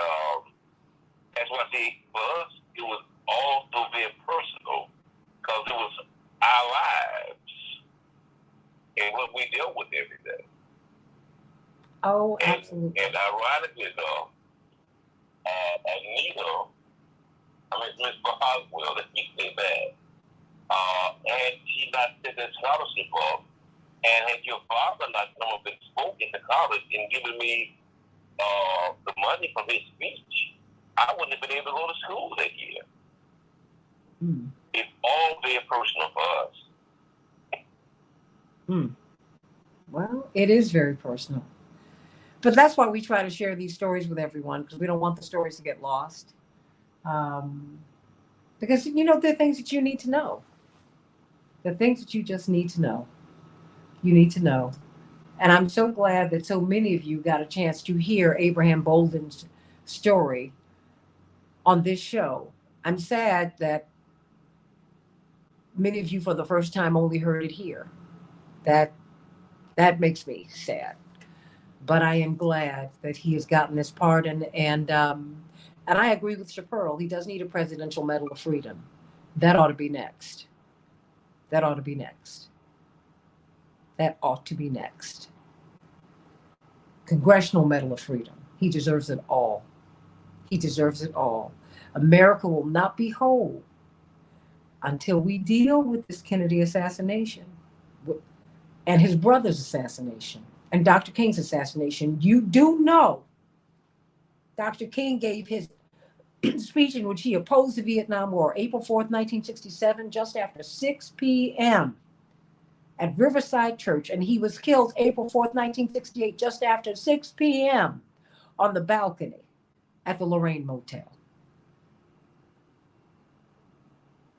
that's why I say for us, it was also very personal because it was our lives and what we dealt with every day. Oh, absolutely. And ironically enough, Anita, Miss Boswell, let me say that, had she not set that scholarship up, and had your father not come up and spoke at the college and given me the money from his speech, I wouldn't have been able to go to school that year. Mm. It's all very personal for us. Mm. Well, it is very personal. But that's why we try to share these stories with everyone, because we don't want the stories to get lost. Because, there are things that you need to know. The things that you just need to know. You need to know. And I'm so glad that so many of you got a chance to hear Abraham Bolden's story on this show. I'm sad that many of you for the first time only heard it here. That makes me sad. but I am glad that he has gotten this pardon. And I agree with Chaparral. He does need a Presidential Medal of Freedom. That ought to be next. That ought to be next. That ought to be next. Congressional Medal of Freedom. He deserves it all. He deserves it all. America will not be whole until we deal with this Kennedy assassination and his brother's assassination and Dr. King's assassination. You do know Dr. King gave his speech in which he opposed the Vietnam War, April 4th, 1967, just after 6 p.m. at Riverside Church, and he was killed April 4th, 1968, just after 6 p.m. on the balcony at the Lorraine Motel.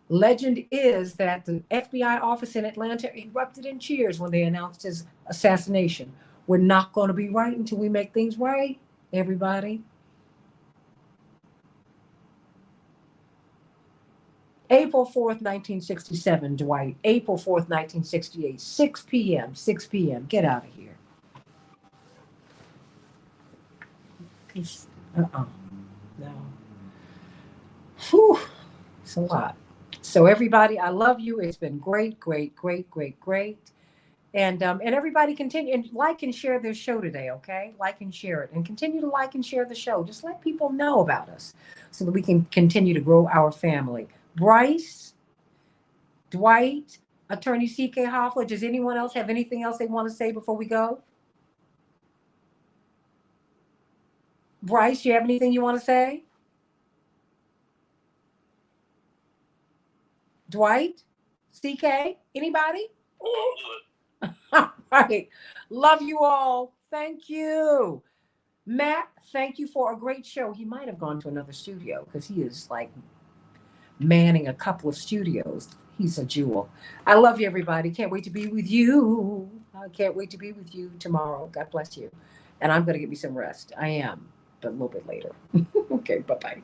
Legend is that the FBI office in Atlanta erupted in cheers when they announced his assassination. We're not going to be right until we make things right, everybody. April 4th, 1967, Dwight. April 4th, 1968, 6 p.m., 6 p.m. Get out of here. No. Whew. It's a lot. So everybody, I love you. It's been great, great, great, great, great. And everybody continue and like and share this show today, okay? Like and share it. And continue to like and share the show. Just let people know about us so that we can continue to grow our family. Bryce, Dwight, Attorney C.K. Hoffler, does anyone else have anything else they want to say before we go? Bryce, you have anything you want to say? Dwight, CK, anybody? All right. Love you all. Thank you. Matt, thank you for a great show. He might have gone to another studio because he is like manning a couple of studios. He's a jewel. I love you, everybody. Can't wait to be with you. I can't wait to be with you tomorrow. God bless you. And I'm going to get me some rest. I am, but a little bit later. Okay, bye-bye.